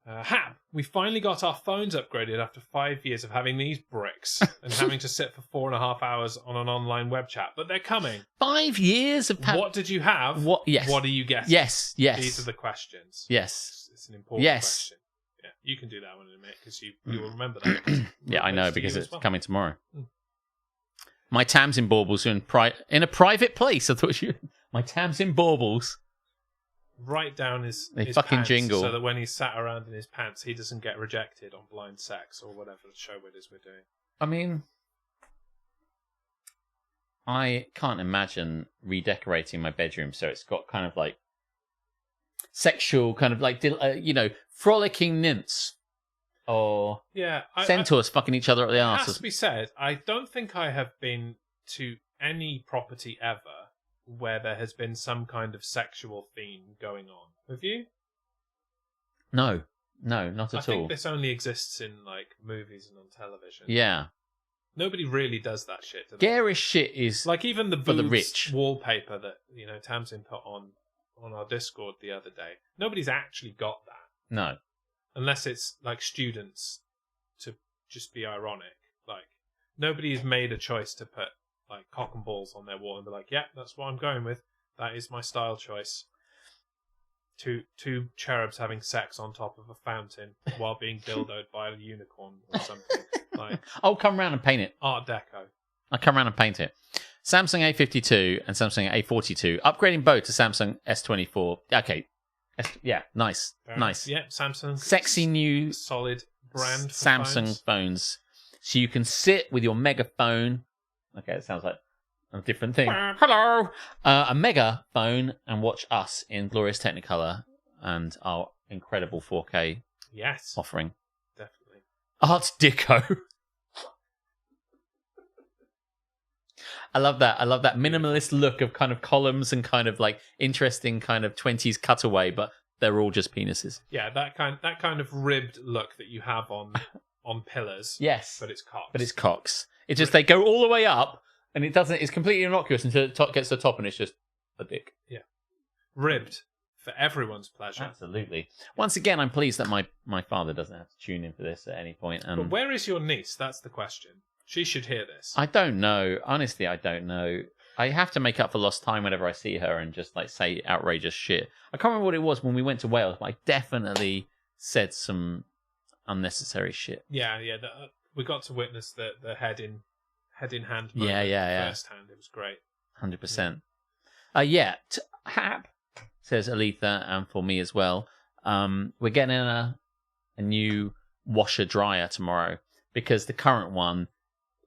Hap, we finally got our phones upgraded after 5 years of having these bricks and having to sit for 4.5 hours on an online web chat. But they're coming. 5 years of what did you have? What? Yes. What are you guessing? Yes. These are the questions. Yes. It's an important question. Yeah, you can do that one in a minute because you will remember that. Yeah, I know because it's coming tomorrow. Mm. My Tamsin baubles are in a private place. I thought my Tamsin baubles. Write down his fucking pants jingle so that when he's sat around in his pants, he doesn't get rejected on Blind Sex or whatever show it is we're doing. I mean, I can't imagine redecorating my bedroom so it's got kind of like sexual, kind of like frolicking nymphs or centaurs fucking each other up the arse. It has to be said, I don't think I have been to any property ever where there has been some kind of sexual theme going on. Have you? No, not at all. I think this only exists in like movies and on television. Yeah. Nobody really does that shit. Do they? Garish shit is like even the for the boobs rich wallpaper that Tamsin put on our Discord the other day. Nobody's actually got that. No. Unless it's like students to just be ironic. Like nobody has made a choice to put like cock and balls on their wall and be like, yeah, that's what I'm going with. That is my style choice. Two cherubs having sex on top of a fountain while being dildoed by a unicorn or something. Like I'll come round and paint it. Art Deco. I'll come round and paint it. Samsung A52 and Samsung A42. Upgrading both to Samsung S24. Okay. Nice. Nice. Yeah, Samsung. Sexy new solid brand for Samsung phones. So you can sit with your megaphone. Okay, it sounds like a different thing. Hello! A mega phone and watch us in glorious Technicolor and our incredible 4K offering. Definitely. Art Deco. I love that minimalist look of kind of columns and kind of like interesting kind of 20s cutaway, but they're all just penises. Yeah, that kind of ribbed look that you have on pillars. Yes. But it's cocks. It's just they go all the way up, and it's completely innocuous until it gets to the top, and it's just a dick. Yeah. Ribbed for everyone's pleasure. Absolutely. Once again, I'm pleased that my father doesn't have to tune in for this at any point. But where is your niece? That's the question. She should hear this. I don't know. Honestly, I don't know. I have to make up for lost time whenever I see her and just like say outrageous shit. I can't remember what it was when we went to Wales, but I definitely said some unnecessary shit. Yeah. We got to witness the head in hand moment first hand. It was great. 100%. Hap, says Aletha, and for me as well. We're getting a new washer dryer tomorrow because the current one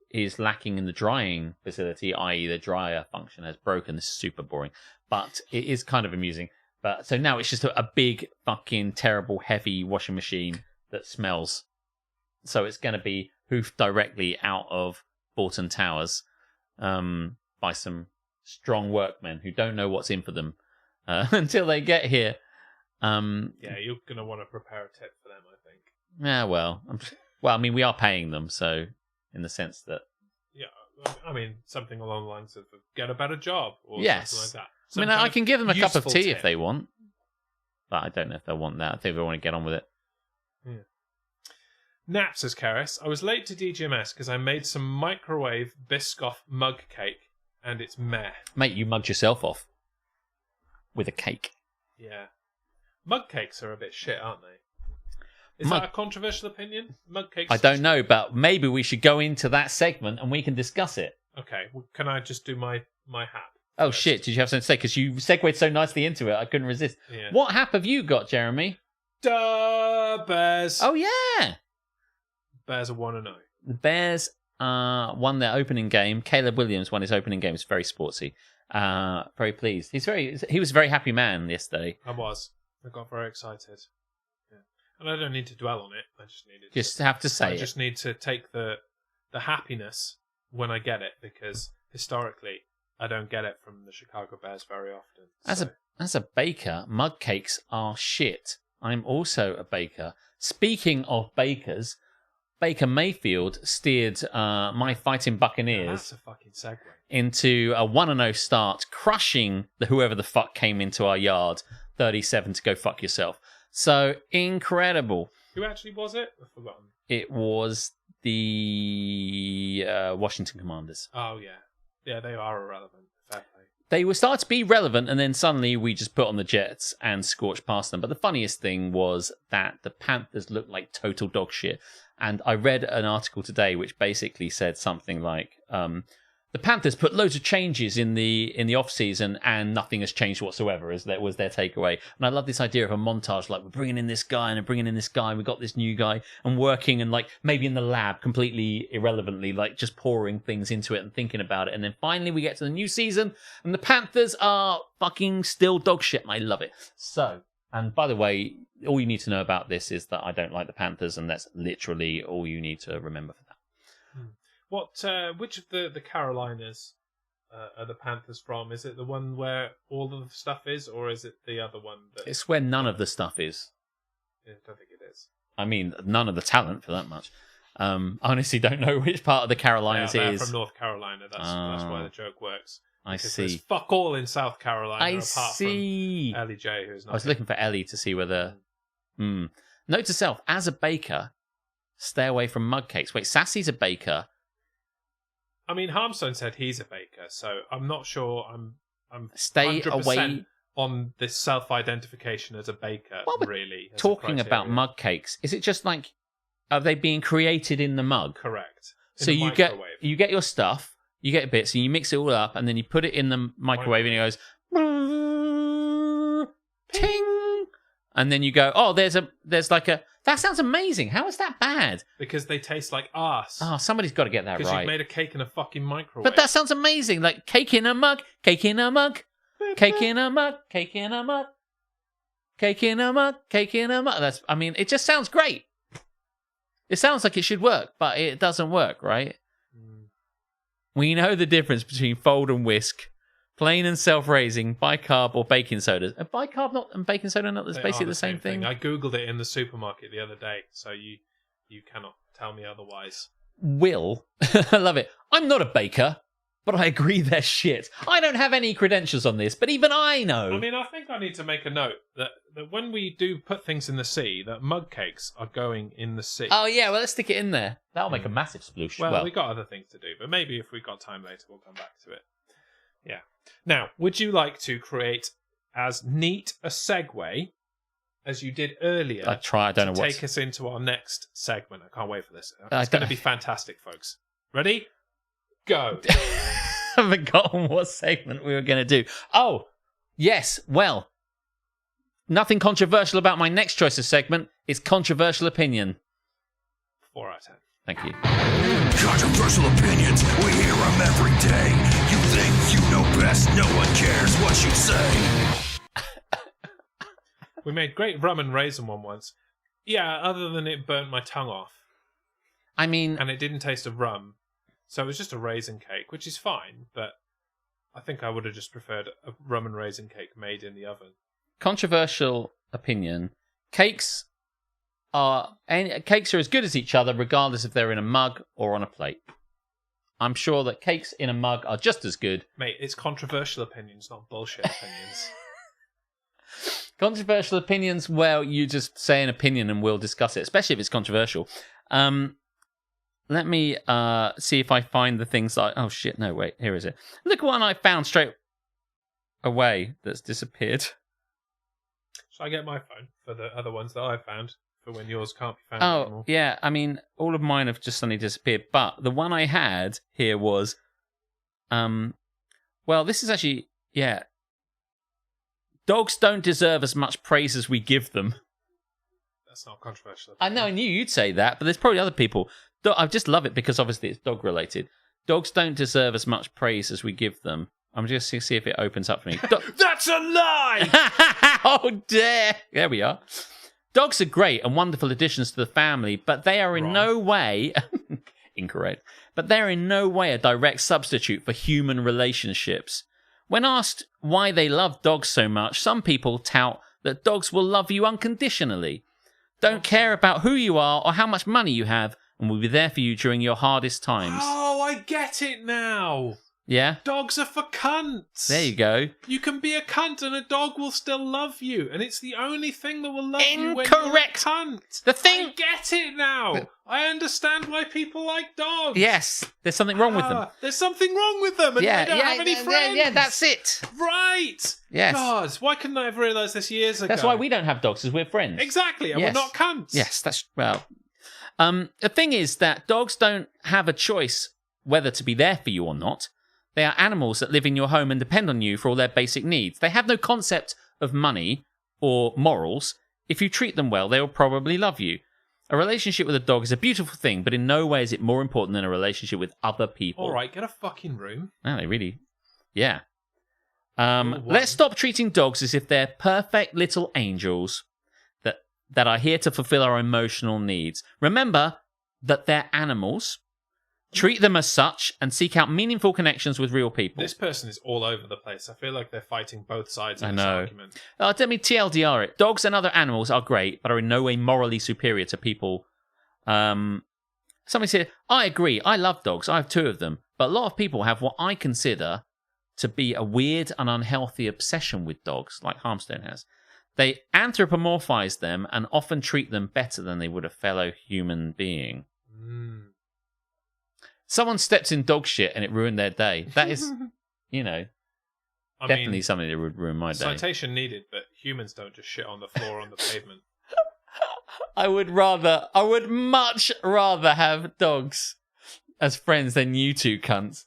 is lacking in the drying facility, i.e. the dryer function has broken. This is super boring, but it is kind of amusing. But so now it's just a big fucking terrible heavy washing machine that smells. So it's going to be hoofed directly out of Bolton Towers by some strong workmen who don't know what's in for them until they get here. You're going to want to prepare a tip for them, I think. Yeah, well, I mean, we are paying them, so in the sense that... Yeah, I mean, something along the lines of get a better job or something like that. I mean, I can give them a cup of tea if they want, but I don't know if they'll want that. I think they want to get on with it. Yeah. Nap, says Karis, I was late to DGMS because I made some microwave Biscoff mug cake and it's meh. Mate, you mugged yourself off with a cake. Yeah. Mug cakes are a bit shit, aren't they? Is that a controversial opinion? Mug cakes? I don't know, but maybe we should go into that segment and we can discuss it. Okay, can I just do my hap? Oh, first? shit. Did you have something to say? Because you segued so nicely into it, I couldn't resist. Yeah. What hap have you got, Jeremy? Duh, Bears. Oh, yeah. Bears are 1-0. The Bears won their opening game. Caleb Williams won his opening game. It's very sportsy. Very pleased. He was a very happy man yesterday. I got very excited. Yeah. And I don't need to dwell on it. I just Have to say I just need to take the happiness when I get it, because historically I don't get it from the Chicago Bears very often. As a baker, mug cakes are shit. I'm also a baker. Speaking of bakers, Baker Mayfield steered my Fighting Buccaneers That's a fucking segue. into a 1-0 start, crushing whoever the fuck came into our yard, 37 to go fuck yourself. So incredible. Who actually was it? I've forgotten. It was the Washington Commanders. Oh, yeah. Yeah, they are irrelevant. Fair play. They were starting to be relevant, and then suddenly we just put on the Jets and scorched past them. But the funniest thing was that the Panthers looked like total dog shit. And I read an article today which basically said something like, the Panthers put loads of changes in the off season and nothing has changed whatsoever. That was their takeaway. And I love this idea of a montage, like we're bringing in this guy and bringing in this guy. And we got this new guy and working and like maybe in the lab completely irrelevantly, like just pouring things into it and thinking about it. And then finally we get to the new season and the Panthers are fucking still dog shit. And I love it. So, and by the way, all you need to know about this is that I don't like the Panthers, and that's literally all you need to remember for that. Which of the Carolinas are the Panthers from? Is it the one where all of the stuff is, or is it the other one? It's where none of the stuff is. I don't think it is. I mean, none of the talent for that much. I honestly don't know which part of the Carolinas it is. From North Carolina. That's why the joke works. I Because see. There's fuck all in South Carolina I apart see. from Ellie J, who's not. I was looking for Ellie to see whether. Note to self: as a baker, stay away from mug cakes. Wait, Sassy's a baker. I mean, Harmstone said he's a baker, so I'm not sure. I'm Stay 100% away on this self-identification as a baker. Well, we're really, as a talking about criteria. mug cakes. Is it just like, are they being created in the mug? Correct. In So the you microwave. get your stuff, you get bits, and you mix it all up, and then you put it in the microwave, and it goes ting, and then you go, oh, there's like a. That sounds amazing. How is that bad? Because they taste like arse. Oh, somebody's got to get that Because right. you've made a cake in a fucking microwave. But that sounds amazing. Like cake in a mug, cake in a mug, cake in a mug, cake in a mug, cake in a mug, cake in a mug. I mean, it just sounds great. It sounds like it should work, but it doesn't work, right? We know the difference between fold and whisk, plain and self-raising, bicarb or baking sodas. Are bicarb not and baking soda not They basically are the same thing? I googled it in the supermarket the other day, so you cannot tell me otherwise. Will, I love it. I'm not a baker, but I agree they're shit. I don't have any credentials on this, but even I know. I mean, I think I need to make a note that when we do put things in the sea, that mug cakes are going in the sea. Oh yeah, well let's stick it in there. That'll make a massive sploosh. Well, we got other things to do, but maybe if we got time later, we'll come back to it. Yeah. Now, would you like to create as neat a segue as you did earlier? I don't know what. Take us into our next segment. I can't wait for this. I It's going to be fantastic, folks. Ready? Go. I've forgotten what segment we were going to do. Oh, yes. Well, nothing controversial about my next choice of segment. It's controversial opinion. 4 out of 10. Thank you. Controversial opinions, we hear them every day. You think you know best, no one cares what you say. We made great rum and raisin one once. Yeah, other than it burnt my tongue off. I mean, And it didn't taste of rum. So it was just a raisin cake, which is fine, but I think I would have just preferred a rum and raisin cake made in the oven. controversial opinion. Cakes are as good as each other, regardless if they're in a mug or on a plate. I'm sure that cakes in a mug are just as good. Mate, it's controversial opinions, not bullshit opinions. Controversial opinions, well, you just say an opinion and we'll discuss it, especially if it's controversial. Let me see if I find the things that oh shit, no, wait, here is it. Look what I found straight away that's disappeared. Shall I get my phone for the other ones that I found, for when yours can't be found Oh, anymore? yeah, I mean, all of mine have just suddenly disappeared, but the one I had here was Well, this is actually, yeah. Dogs don't deserve as much praise as we give them. That's not controversial. I know, I knew you'd say that, but there's probably other people. I just love it because obviously it's dog related. Dogs don't deserve as much praise as we give them. I'm just going to see if it opens up for me. That's a lie! Oh, dare. There we are. Dogs are great and wonderful additions to the family, but they are in no way... Incorrect. But they're in no way a direct substitute for human relationships. When asked why they love dogs so much, some people tout that dogs will love you unconditionally, don't care about who you are or how much money you have, and will be there for you during your hardest times. Oh, I get it now. Yeah? Dogs are for cunts. There you go. You can be a cunt and a dog will still love you. And it's the only thing that will love you when Incorrect. you're a cunt. The thing... I get it now. I understand why people like dogs. Yes, there's something wrong with them. There's something wrong with them and they don't have any friends. Yeah, that's it. Right. Yes. God, why couldn't I have realised this years ago? That's why we don't have dogs, because we're friends. Exactly, and Yes. we're not cunts. Yes, that's... Well... the thing is that dogs don't have a choice whether to be there for you or not. They are animals that live in your home and depend on you for all their basic needs. They have no concept of money or morals. If you treat them well, they will probably love you. A relationship with a dog is a beautiful thing, but in no way is it more important than a relationship with other people. All right, get a fucking room. No, they really... Yeah. Let's stop treating dogs as if they're perfect little angels that are here to fulfill our emotional needs. Remember that they're animals. Treat them as such and seek out meaningful connections with real people. This person is all over the place. I feel like they're fighting both sides of this argument. Let me TLDR it. Dogs and other animals are great, but are in no way morally superior to people. Somebody said, I agree. I love dogs. I have 2 of them. But a lot of people have what I consider to be a weird and unhealthy obsession with dogs, like Harmstone has. They anthropomorphize them and often treat them better than they would a fellow human being. Someone stepped in dog shit and it ruined their day. That is, definitely something that would ruin my day. Citation needed, but humans don't just shit on the floor on the pavement. I would much rather have dogs as friends than you two cunts.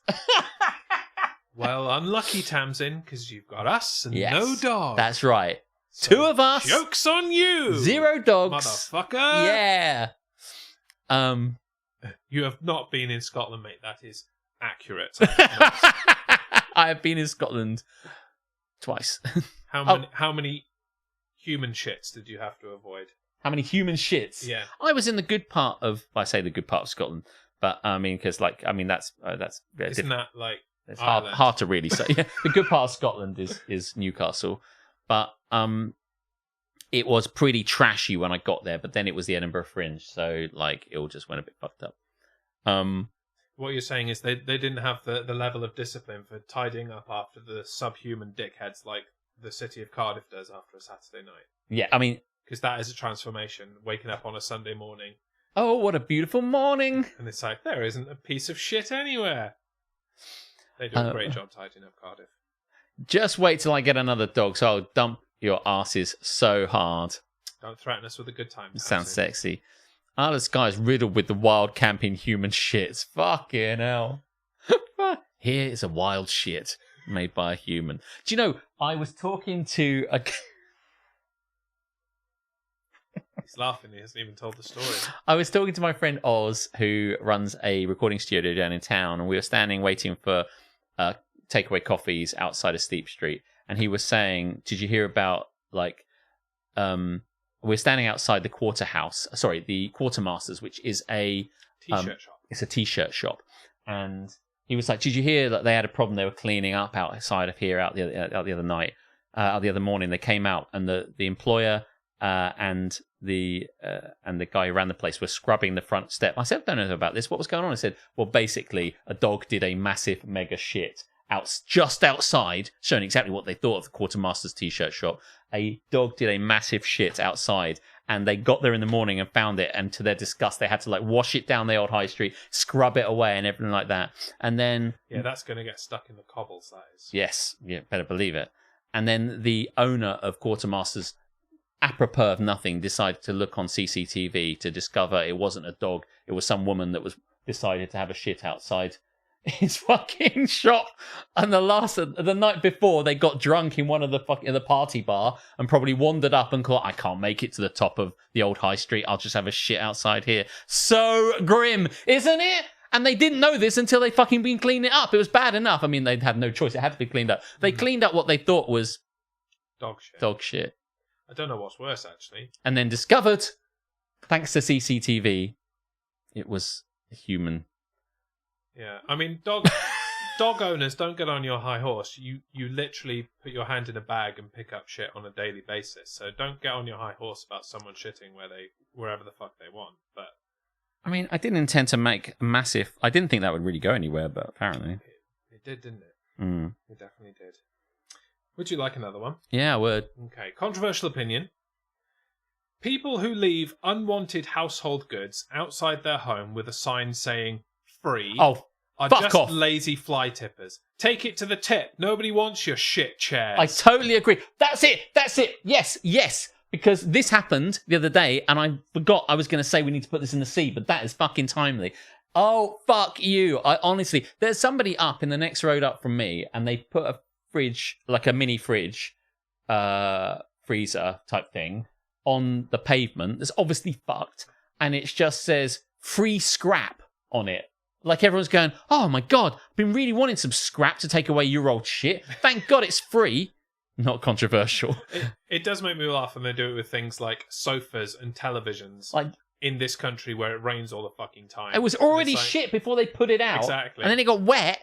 Well, unlucky, Tamsin, because you've got us and no dogs. That's right. So 2 of us. Joke's on you. 0 dogs. Motherfucker. Yeah. You have not been in Scotland, mate. That is accurate. I have been in Scotland twice. How many human shits did you have to avoid? How many human shits? Yeah. I was in the good part of... I say the good part of Scotland, but I mean, because that's... Isn't that like... It's hard to really say. Yeah, the good part of Scotland is Newcastle, but it was pretty trashy when I got there. But then it was the Edinburgh Fringe, so like it all just went a bit fucked up. What you're saying is they didn't have the level of discipline for tidying up after the subhuman dickheads like the city of Cardiff does after a Saturday night. Yeah, I mean, because that is a transformation. Waking up on a Sunday morning. Oh, what a beautiful morning! And it's like there isn't a piece of shit anywhere. They do a great job tidying up Cardiff. Just wait till I get another dog, so I'll dump your asses so hard. Don't threaten us with a good time. Sounds sexy. The sky's riddled with the wild camping human shits. Fucking hell. Here is a wild shit made by a human. Do you know, I was talking to a... He's laughing, he hasn't even told the story. I was talking to my friend Oz, who runs a recording studio down in town, and we were standing waiting for takeaway coffees outside of Steep Street, and he was saying, did you hear about, like, we're standing outside the the Quartermasters, which is a t-shirt shop. It's a t-shirt shop, and he was like, did you hear that they had a problem? They were cleaning up outside of here out the other morning. They came out, and the employer and the guy who ran the place were scrubbing the front step. I said, I don't know about this. What was going on? I said, well, basically, a dog did a massive mega shit just outside, showing exactly what they thought of the Quartermasters t-shirt shop. A dog did a massive shit outside, and they got there in the morning and found it, and to their disgust, they had to like wash it down the old high street, scrub it away, and everything like that. And then that's going to get stuck in the cobbles. That is. Yes, better believe it. And then the owner of Quartermasters, apropos of nothing, decided to look on CCTV to discover it wasn't a dog, it was some woman that was decided to have a shit outside is fucking shot. And the night before, they got drunk in one of the party bar and probably wandered up and thought, I can't make it to the top of the old high street. I'll just have a shit outside here. So grim, isn't it? And they didn't know this until they fucking been cleaning it up. It was bad enough. I mean, they had no choice. It had to be cleaned up. They cleaned up what they thought was dog shit. I don't know what's worse, actually. And then discovered, thanks to CCTV, it was a human. Yeah, I mean, dog owners, don't get on your high horse. You literally put your hand in a bag and pick up shit on a daily basis. So don't get on your high horse about someone shitting wherever the fuck they want. But I mean, I didn't intend to make a massive... I didn't think that would really go anywhere, but apparently... It did, didn't it? Mm. It definitely did. Would you like another one? Yeah, I would. Okay, controversial opinion. People who leave unwanted household goods outside their home with a sign saying free are just off. Lazy fly tippers. Take it to the tip. Nobody wants your shit chairs. I totally agree. That's it. Yes. Because this happened the other day, and I forgot I was going to say we need to put this in the sea, but that is fucking timely. Oh, fuck you. Honestly, there's somebody up in the next road up from me, and they put a fridge, like a mini fridge, freezer type thing, on the pavement. That's obviously fucked, and it just says free scrap on it. Like everyone's going, oh my God, I've been really wanting some scrap to take away your old shit. Thank God it's free. Not controversial. It does make me laugh when they do it with things like sofas and televisions. Like in this country where it rains all the fucking time. It was already shit before they put it out. Exactly. And then it got wet.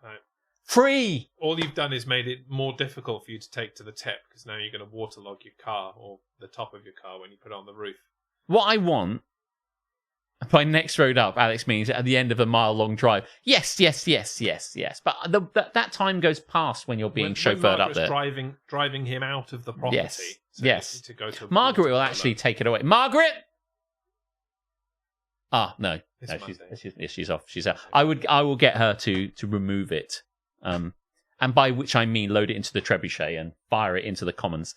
Right. Free. All you've done is made it more difficult for you to take to the tip because now you're going to waterlog your car or the top of your car when you put it on the roof. What I want by next road up, Alex, means at the end of a mile-long drive. Yes. But that time goes past when you're being chauffeured up there. Driving him out of the property. Yes. To go to Margaret will actually take it away. Margaret! No, she's off. She's out. I will get her to remove it, and by which I mean load it into the trebuchet and fire it into the commons.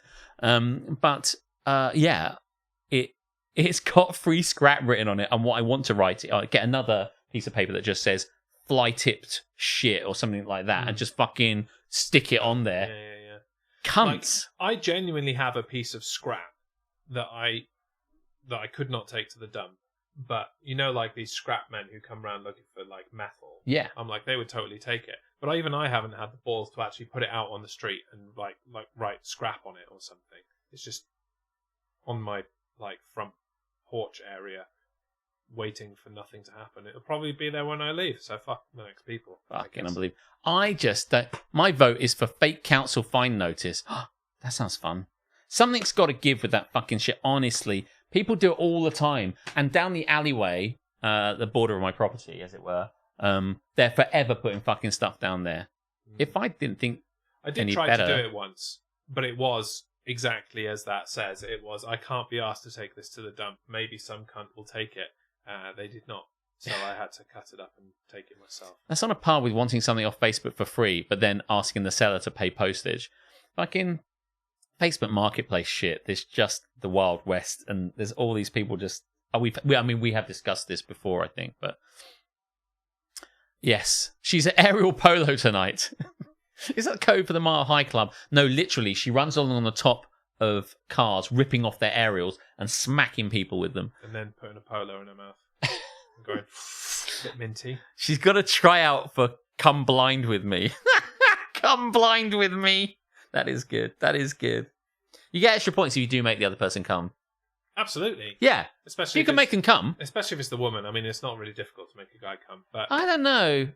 It's got free scrap written on it, and what I want to write, get another piece of paper that just says fly tipped shit or something like that, and just fucking stick it on there. Yeah. Cunts. Like, I genuinely have a piece of scrap that I could not take to the dump. But you know, like these scrap men who come around looking for like metal. Yeah. I'm like, they would totally take it. But I haven't had the balls to actually put it out on the street and like write scrap on it or something. It's just on my like front porch area, waiting for nothing to happen. It'll probably be there when I leave. So fuck the next people. Fucking unbelievable. My vote is for fake council fine notice. That sounds fun. Something's got to give with that fucking shit. Honestly, people do it all the time. And down the alleyway, the border of my property, as it were, they're forever putting fucking stuff down there. If I didn't think I did try to do it once, but it was exactly as that says. It was, I can't be asked to take this to the dump. Maybe some cunt will take it. They did not. So I had to cut it up and take it myself. That's on a par with wanting something off Facebook for free, but then asking the seller to pay postage. Fucking Facebook Marketplace shit. There's just the Wild West, and there's all these people just... we have discussed this before, I think, but... Yes, she's at Aerial Polo tonight. Is that code for the Mile High Club? No, literally, she runs along on the top of cars, ripping off their aerials and smacking people with them. And then putting a polo in her mouth. And going, bit minty. She's got to try out for Come Blind With Me. Come Blind With Me. That is good. You get extra points if you do make the other person come. Absolutely. Yeah. Especially you can make them come. Especially if it's the woman. I mean, it's not really difficult to make a guy come. But I don't know.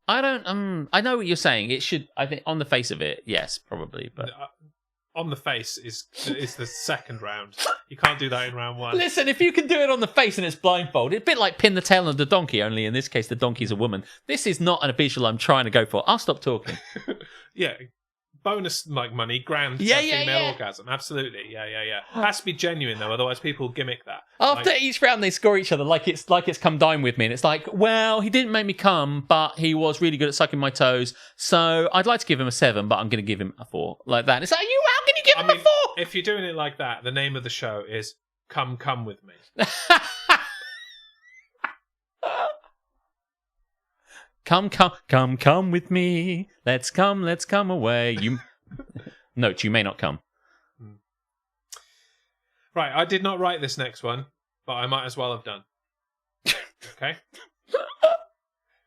I know what you're saying. It should, I think, on the face of it, yes, probably. But on the face is the second round. You can't do that in round one. Listen, if you can do it on the face and it's blindfold, it's a bit like pin the tail on the donkey, only in this case the donkey's a woman. This is not a visual I'm trying to go for. I'll stop talking. Yeah. Bonus like money, grand female orgasm. Absolutely. Yeah. It has to be genuine though, otherwise people gimmick that. After each round they score each other like it's come dine with me, and it's like, well, he didn't make me come, but he was really good at sucking my toes, so I'd like to give him a 7, but I'm going to give him a 4. Like that. It's like, how can you give him a 4? If you're doing it like that, the name of the show is Come With Me. Come with me. Let's come away. Note, you may not come. Right, I did not write this next one, but I might as well have done. Okay?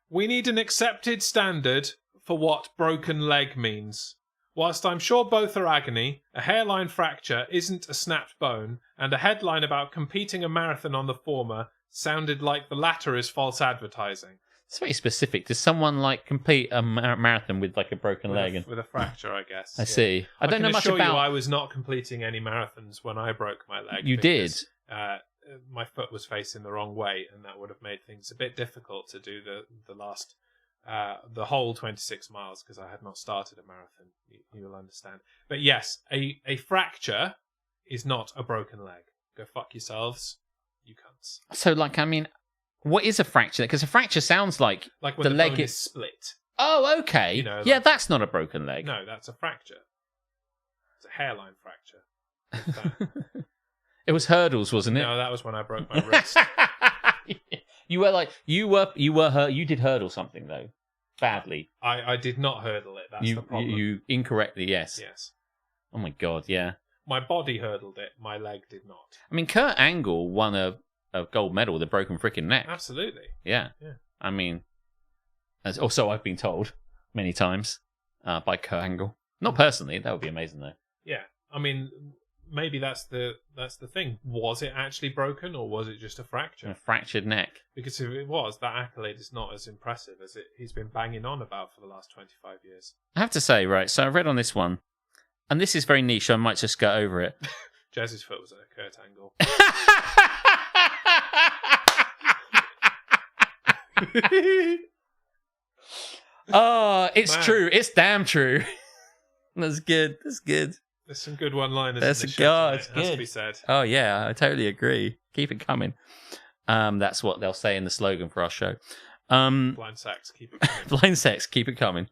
We need an accepted standard for what broken leg means. Whilst I'm sure both are agony, a hairline fracture isn't a snapped bone, and a headline about competing a marathon on the former sounded like the latter is false advertising. It's very specific. Does someone like complete a marathon with like a broken leg? With a fracture, I guess. I see. I don't know much about... about... I was not completing any marathons when I broke my leg. You did? My foot was facing the wrong way, and that would have made things a bit difficult to do the whole 26 miles because I had not started a marathon. You will understand. But yes, a fracture is not a broken leg. Go fuck yourselves, you cunts. So, like, I mean, what is a fracture? Because a fracture sounds like when the leg bone is split. Oh, okay. Yeah, that's not a broken leg. No, that's a fracture. It's a hairline fracture. It was hurdles, wasn't it? No, that was when I broke my wrist. You were hurt. You did hurdle something though, badly. I did not hurdle it. That's the problem. You incorrectly, yes. Yes. Oh my god, yeah. My body hurdled it. My leg did not. I mean, Kurt Angle won a gold medal with a broken freaking neck. Absolutely. Yeah. I mean, also I've been told many times by Kurt Angle. Not personally. That would be amazing though. Yeah. I mean, maybe that's the thing. Was it actually broken, or was it just a fracture? A fractured neck. Because if it was, that accolade is not as impressive as he's been banging on about for the last 25 years. I have to say, right, so I read on this one, and this is very niche, so I might just go over it. Jez's foot was at a Kurt Angle. Oh, it's true. It's damn true. That's good. That's good. There's some good one-liners. That's in a this god. show, has to be said. Oh yeah, I totally agree. Keep it coming. That's what they'll say in the slogan for our show. Blind sex, keep it coming. Blind sex, keep it coming.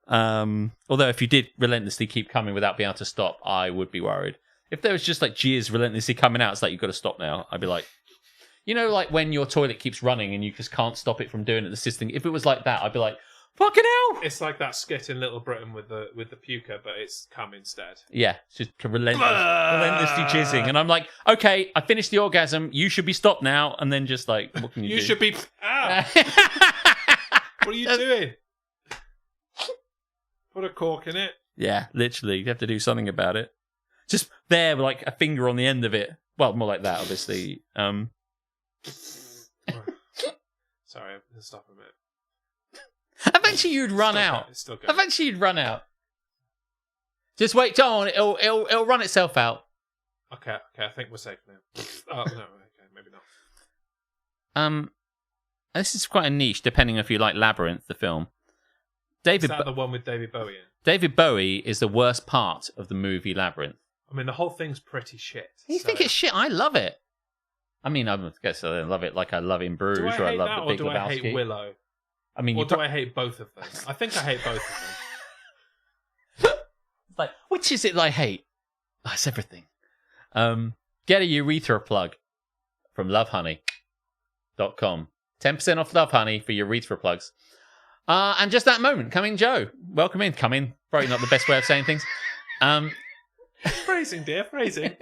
Although if you did relentlessly keep coming without being able to stop, I would be worried. If there was just like jizz relentlessly coming out, it's like you've got to stop now. I'd be like, you know, like when your toilet keeps running and you just can't stop it from doing it. The system. If it was like that, I'd be like, fucking hell! It's like that skit in Little Britain with the puker, but it's cum instead. Yeah, it's just relentlessly jizzing, and I'm like, okay, I finished the orgasm. You should be stopped now. And then just like, what can you do? You should be. Ah! What are you doing? Put a cork in it. Yeah, literally, you have to do something about it. Just there, with like a finger on the end of it. Well, more like that, obviously. Sorry, I'll stop a minute. Eventually, you'd run out. It's still going. Eventually, you'd run out. Just wait, John. It'll run itself out. Okay. I think we're safe now. Oh no, okay, maybe not. This is quite a niche, depending if you like Labyrinth, the film. Is that the one with David Bowie in? David Bowie is the worst part of the movie Labyrinth. I mean, the whole thing's pretty shit. You think it's shit? I love it. I mean, I guess I love it like I love In Bruges, or I love The Big Lebowski. Or do I hate Willow? I mean, do I hate both of them? I think I hate both of them. Like, which is it that I hate? Oh, it's everything. Get a urethra plug from lovehoney.com. 10% off Lovehoney for urethra plugs. And just that moment, come in, Joe. Welcome in. Come in. Probably not the best way of saying things. Phrasing, dear, phrasing.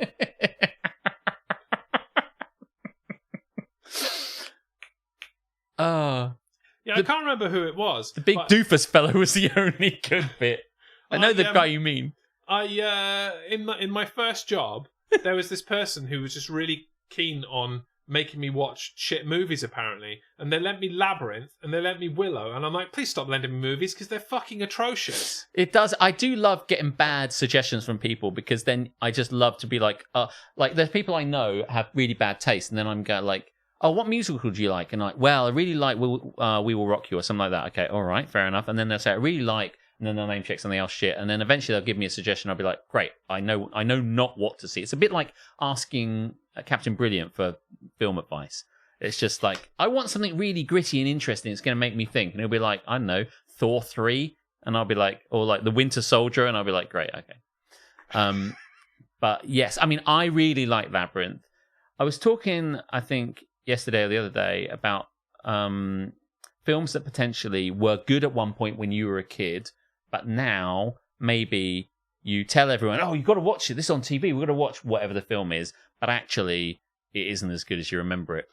Yeah, I can't remember who it was. The big doofus fellow was the only good bit. I know the guy you mean. In my first job, there was this person who was just really keen on making me watch shit movies, apparently. And they lent me Labyrinth, and they lent me Willow, and I'm like, please stop lending me movies, because they're fucking atrocious. It does. I do love getting bad suggestions from people, because then I just love to be like there's people I know have really bad taste, and then I'm going like, oh, what musical do you like? And like, well, I really like We Will Rock You, or something like that. Okay, all right, fair enough. And then they'll say, I really like, and then they'll name check something else shit, and then eventually they'll give me a suggestion. I'll be like, great, I know not what to see. It's a bit like asking Captain Brilliant for film advice. It's just like, I want something really gritty and interesting. It's going to make me think. And he'll be like, I don't know, Thor 3, and I'll be like, or like The Winter Soldier, and I'll be like, great, okay. But yes, I mean, I really like films that potentially were good at one point when you were a kid, but now maybe you tell everyone, oh, you've got to watch it. This is on TV. We've got to watch whatever the film is, but actually it isn't as good as you remember it.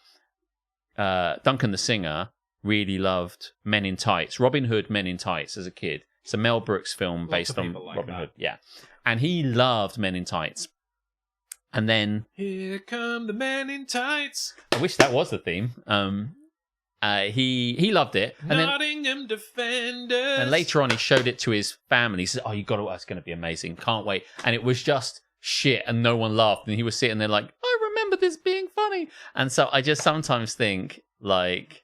Duncan the Singer really loved Men in Tights, Robin Hood Men in Tights as a kid. It's a Mel Brooks film based on Robin Hood. Yeah. And he loved Men in Tights. And then... Here come the men in tights. I wish that was the theme. He loved it. And Nottingham Defenders. And later on, he showed it to his family. He said, oh, you got to... It's going to be amazing. Can't wait. And it was just shit and no one laughed. And he was sitting there like, I remember this being funny. And so I just sometimes think, like,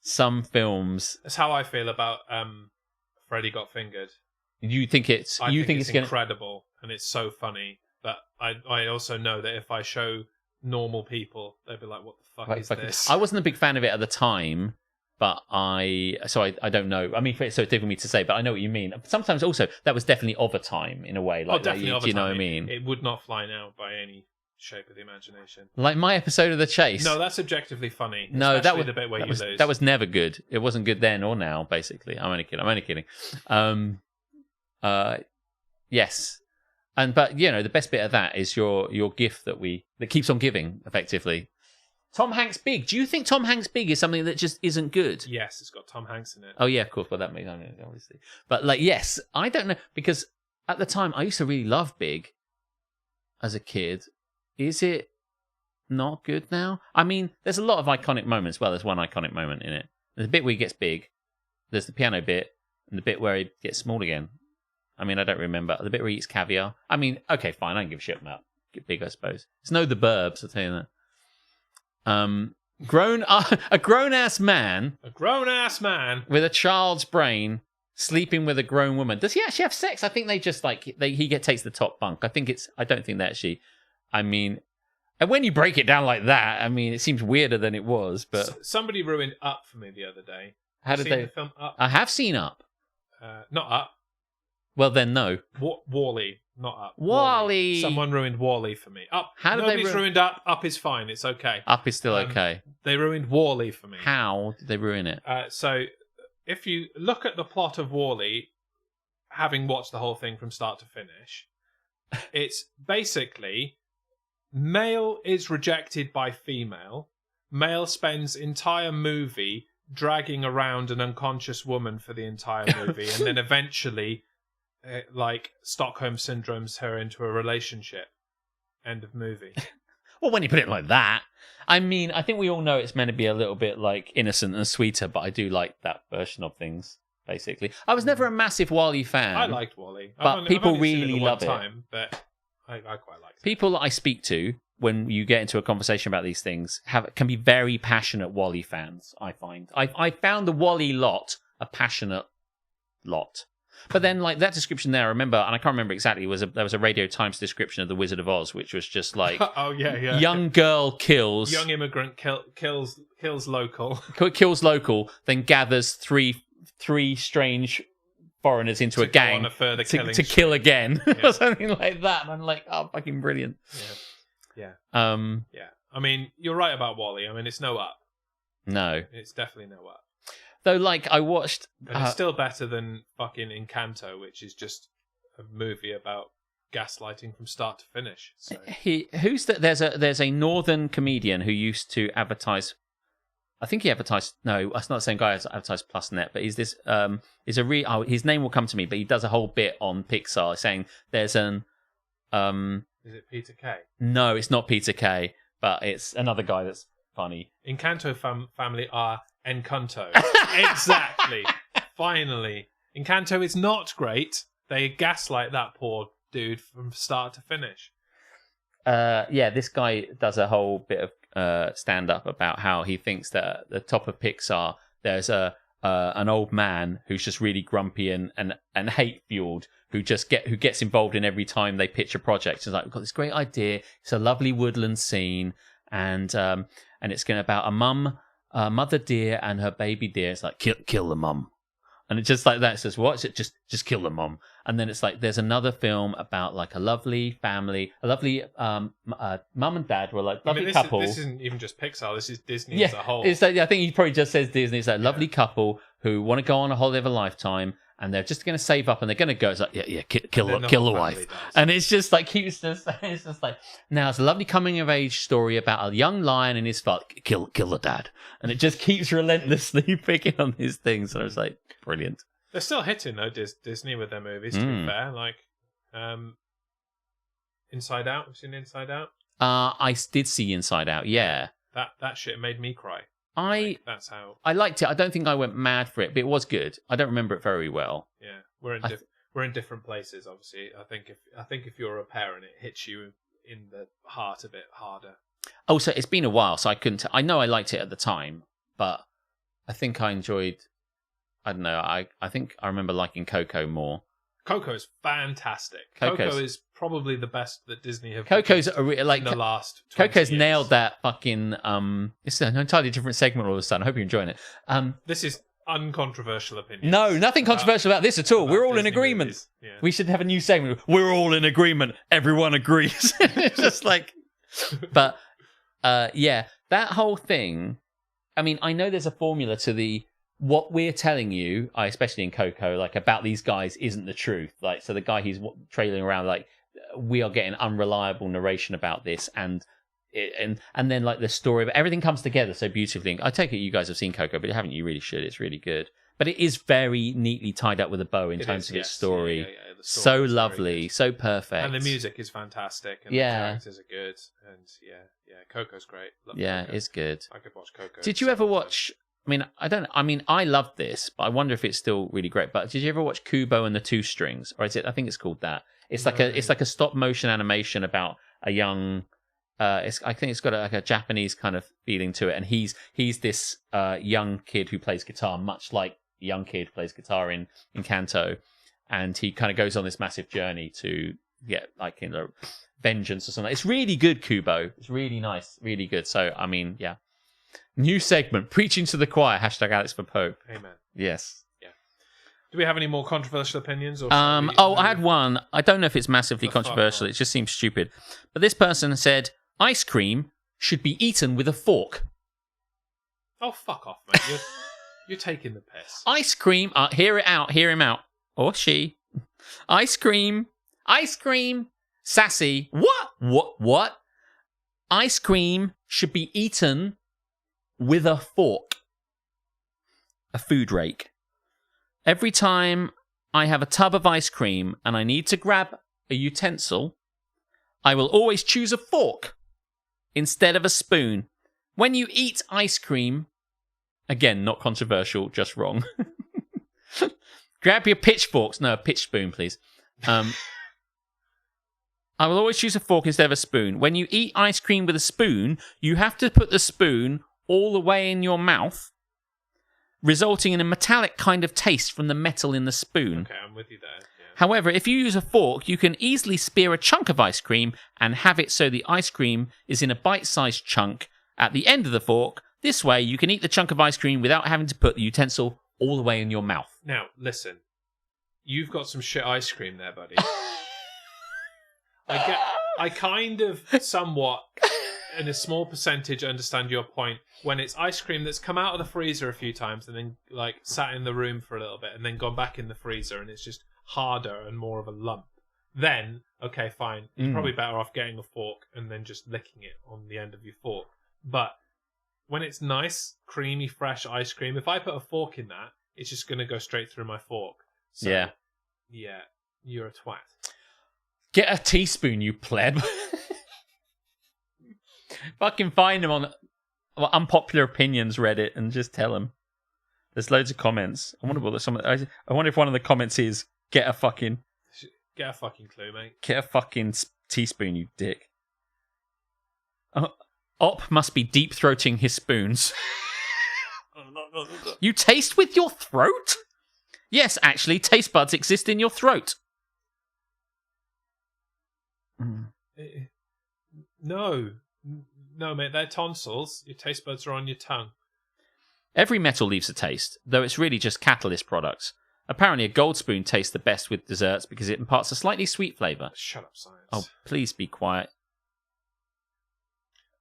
some films... That's how I feel about Freddy Got Fingered. You think it's... I think it's incredible and it's so funny. But I also know that if I show normal people, they'd be like, what the fuck is this? I wasn't a big fan of it at the time, but I don't know. I mean, so it's difficult for me to say, but I know what you mean. Sometimes also, that was definitely of a time in a way. Like, definitely of a time. Do you know what I mean? It would not fly now by any shape of the imagination. Like my episode of The Chase. No, that's objectively funny. No, that was the bit where you lose. That was never good. It wasn't good then or now, basically. I'm only kidding. Yes. But you know, the best bit of that is your gift that keeps on giving, effectively. Tom Hanks Big. Do you think Tom Hanks Big is something that just isn't good? Yes, it's got Tom Hanks in it. Oh yeah, of course. Well, that makes sense, obviously. But like, yes, I don't know, because at the time I used to really love Big as a kid. Is it not good now? I mean, there's a lot of iconic moments. Well, there's one iconic moment in it. There's a bit where he gets big. There's the piano bit and the bit where he gets small again. I mean, I don't remember. The bit where he eats caviar. I mean, okay, fine. I don't give a shit about get big, I suppose. It's no The Burbs, I'll tell you that. A grown-ass man. A grown-ass man. With a child's brain sleeping with a grown woman. Does he actually have sex? I think they just, like, he takes the top bunk. I don't think they actually... I mean... And when you break it down like that, I mean, it seems weirder than it was, but... Somebody ruined Up for me the other day. How did they... The film Up? I have seen Up. Not Up. Well, then no. Wall-E, not Up. Wall-E. Someone ruined Wall-E for me. Up. How did Nobody's ruined Up. Up is fine. It's okay. Up is still okay. They ruined Wall-E for me. How did they ruin it? So, if you look at the plot of Wall-E, having watched the whole thing from start to finish, it's basically male is rejected by female. Male spends entire movie dragging around an unconscious woman for the entire movie, and then eventually... like Stockholm syndromes her into a relationship. End of movie. Well, when you put it like that, I mean, I think we all know it's meant to be a little bit like innocent and sweeter, but I do like that version of things. Basically, I was never a massive Wall-E fan. I liked Wall-E, but people really love it. But I quite liked it. People that I speak to when you get into a conversation about these things can be very passionate Wall-E fans. I find I found the Wall-E lot a passionate lot. But then, like, that description there, I remember, and I can't remember exactly, there was a Radio Times description of The Wizard of Oz, which was just like, oh yeah, young girl kills, young immigrant kills local, kills local, then gathers three strange foreigners into a gang to kill again, or something like that. And I'm like, oh, fucking brilliant. Yeah. Yeah. I mean, you're right about Wall-E. I mean, it's no Up. No, it's definitely no Up. Though, like, I watched... And it's still better than fucking Encanto, which is just a movie about gaslighting from start to finish. So. There's a northern comedian who used to advertise... I think he advertised... No, that's not the same guy as advertised PlusNet, but he's this... his name will come to me, but he does a whole bit on Pixar saying there's an... Is it Peter Kay? No, it's not Peter Kay, but it's another guy that's funny. Encanto family are... Encanto. Exactly. Finally. Encanto is not great. They gaslight that poor dude from start to finish. Yeah, this guy does a whole bit of stand-up about how he thinks that at the top of Pixar there's an old man who's just really grumpy and hate-fueled, who gets involved in every time they pitch a project. It's like, we've got this great idea. It's a lovely woodland scene, and it's going about a mother deer and her baby deer. It's like, kill the mum. And it's just like that. It says, what? It just kill the mom. And then it's like, there's another film about like a lovely family, a lovely mum and dad were like lovely couple. This isn't even just Pixar. This is Disney as a whole. It's like, I think he probably just says Disney. It's like a lovely couple who want to go on a holiday of a lifetime, and they're just going to save up, and they're going to go. It's like, kill the wife. And it's just like, it's just like, now it's a lovely coming of age story about a young lion and his father. Kill the dad. And it just keeps relentlessly picking on these things. So it's like, brilliant. They're still hitting though, Disney with their movies. To be fair, like Inside Out. Have you seen Inside Out? I did see Inside Out. Yeah, that shit made me cry. That's how I liked it. I don't think I went mad for it, but it was good. I don't remember it very well. Yeah, we're in different places. Obviously, I think if you're a parent, it hits you in the heart a bit harder. Also, it's been a while, so I couldn't. I know I liked it at the time, but I think I enjoyed. I don't know. I think I remember liking Coco more. Coco's fantastic. Coco is probably the best that Disney have. Coco's like in the last. Coco's years. Nailed that fucking. It's an entirely different segment all of a sudden. I hope you're enjoying it. This is uncontroversial opinion. No, nothing controversial about this at all. We're all Disney in agreement. Yeah. We should have a new segment. We're all in agreement. Everyone agrees. It's just like, but yeah, that whole thing. I mean, I know there's a formula to what we're telling you, especially in Coco, like about these guys isn't the truth. Like, so the guy he's trailing around, like, we are getting unreliable narration about this, and then like the story of everything comes together so beautifully. I take it you guys have seen Coco, but haven't you? Really should. It's really good, but it is very neatly tied up with a bow in terms of its story. So lovely, so perfect, and the music is fantastic. And the characters are good, and Coco's great. Love Coco. It's good. I could watch Coco. Did you ever watch? I mean, I loved this, but I wonder if it's still really great. But did you ever watch Kubo and the Two Strings? Or is it? I think it's called that. It's like a stop motion animation about a young. I think it's got a Japanese kind of feeling to it, and he's this young kid who plays guitar, much like the young kid who plays guitar in Kanto, and he kind of goes on this massive journey to get vengeance or something. It's really good, Kubo. It's really nice, really good. So I mean, yeah. New segment, preaching to the choir. #Alex for Pope. Amen. Yes. Yeah. Do we have any more controversial opinions? Or I had one. I don't know if it's massively controversial. It just seems stupid. But this person said, ice cream should be eaten with a fork. Oh, fuck off, mate. You're taking the piss. Ice cream. Hear him out. Or she. Ice cream. Sassy. What? Ice cream should be eaten with a fork. A food rake. Every time I have a tub of ice cream and I need to grab a utensil, I will always choose a fork instead of a spoon. When you eat ice cream, again, not controversial, just wrong. Grab your pitchforks. No, a pitch spoon, please. I will always choose a fork instead of a spoon. When you eat ice cream with a spoon, you have to put the spoon all the way in your mouth, resulting in a metallic kind of taste from the metal in the spoon. Okay, I'm with you there. Yeah. However, if you use a fork, you can easily spear a chunk of ice cream and have it so the ice cream is in a bite-sized chunk at the end of the fork. This way, you can eat the chunk of ice cream without having to put the utensil all the way in your mouth. Now, listen. You've got some shit ice cream there, buddy. I kind of somewhat, in a small percentage, understand your point when it's ice cream that's come out of the freezer a few times and then like sat in the room for a little bit and then gone back in the freezer and it's just harder and more of a lump. Then, okay, fine. You're probably better off getting a fork and then just licking it on the end of your fork. But when it's nice, creamy, fresh ice cream, if I put a fork in that, it's just going to go straight through my fork. So, yeah, you're a twat. Get a teaspoon, you pleb. Fucking find them on Unpopular Opinions Reddit and just tell them. There's loads of comments. I wonder if one of the comments is get a fucking clue, mate. Get a fucking teaspoon, you dick. Op must be deep throating his spoons. You taste with your throat? Yes, actually, taste buds exist in your throat. No, mate, they're tonsils. Your taste buds are on your tongue. Every metal leaves a taste, though it's really just catalyst products. Apparently, a gold spoon tastes the best with desserts because it imparts a slightly sweet flavour. Shut up, science. Oh, please be quiet.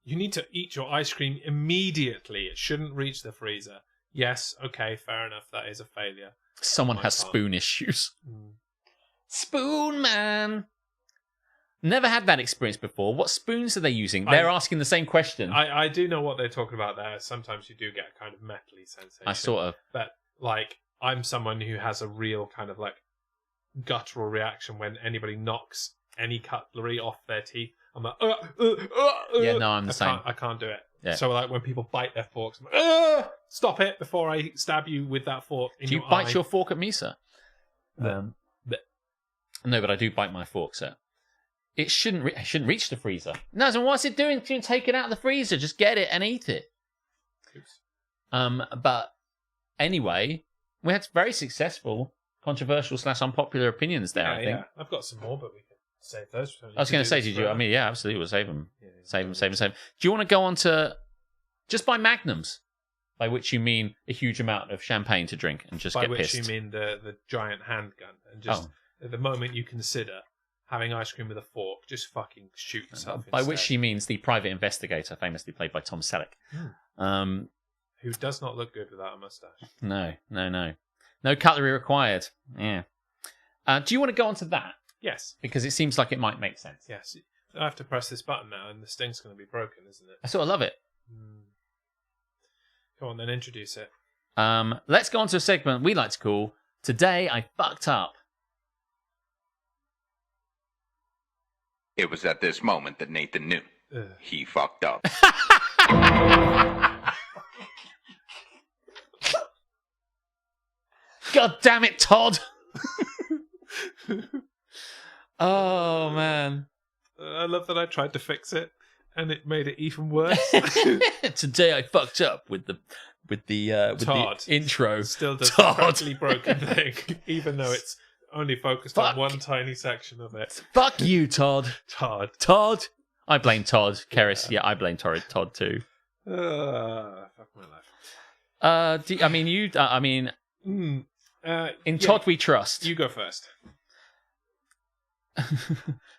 You need to eat your ice cream immediately. It shouldn't reach the freezer. Yes, okay, fair enough. That is a failure. Someone I has can't. spoon issues. Mm. Spoon man. Never had that experience before. What spoons are they using? They're asking the same question. I do know what they're talking about there. Sometimes you do get a kind of metally sensation. I sort of. But, like, I'm someone who has a real kind of, like, guttural reaction when anybody knocks any cutlery off their teeth. I'm like, Yeah, no, I'm the same. I can't do it. Yeah. So, like, when people bite their forks, I'm like, stop it before I stab you with that fork in Do you your bite eye. your fork at me, sir? No, but I do bite my fork, sir. It shouldn't reach the freezer. No, so what's it doing? You take it out of the freezer. Just get it and eat it. Oops. But anyway, we had very successful, controversial / unpopular opinions there. I think. Yeah. I've got some more, but we can save those. I was going to say, did you? I mean, yeah, absolutely. We'll save them. Save them. Do you want to go on to just buy magnums? By which you mean a huge amount of champagne to drink and just get pissed. By which you mean the giant handgun. And just at the moment you consider having ice cream with a fork, just fucking shoot yourself By instead. which she means the private investigator, famously played by Tom Selleck. Who does not look good without a mustache. No. No cutlery required. Yeah. Do you want to go on to that? Yes. Because it seems like it might make sense. Yes. I have to press this button now and the sting's going to be broken, isn't it? I sort of love it. Go on then, introduce it. Let's go on to a segment we like to call Today I Fucked Up. It was at this moment that Nathan knew. He fucked up. God damn it, Todd! Oh, man. I love that I tried to fix it and it made it even worse. Today I fucked up with the Todd. intro. Still does Todd. the practically broken thing, even though it's only focused on one tiny section of it. Fuck you, Todd. Todd. I blame Todd. Keris, yeah, I blame Todd too. Fuck my life. In Todd we trust. You go first.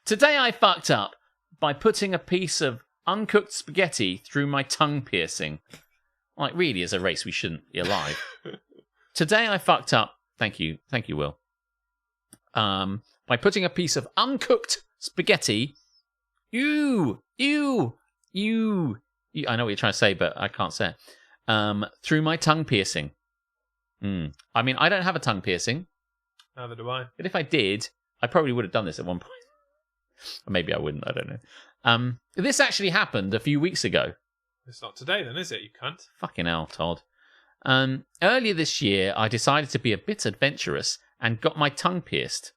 Today I fucked up by putting a piece of uncooked spaghetti through my tongue piercing. Like, really, as a race, we shouldn't be alive. Today I fucked up. Thank you, Will. By putting a piece of uncooked spaghetti. I know what you're trying to say, but I can't say it. Through my tongue piercing. I mean, I don't have a tongue piercing. Neither do I. But if I did, I probably would have done this at one point. Or maybe I wouldn't, I don't know. This actually happened a few weeks ago. It's not today then, is it, you cunt? Fucking hell, Todd. Earlier this year, I decided to be a bit adventurous and got my tongue pierced.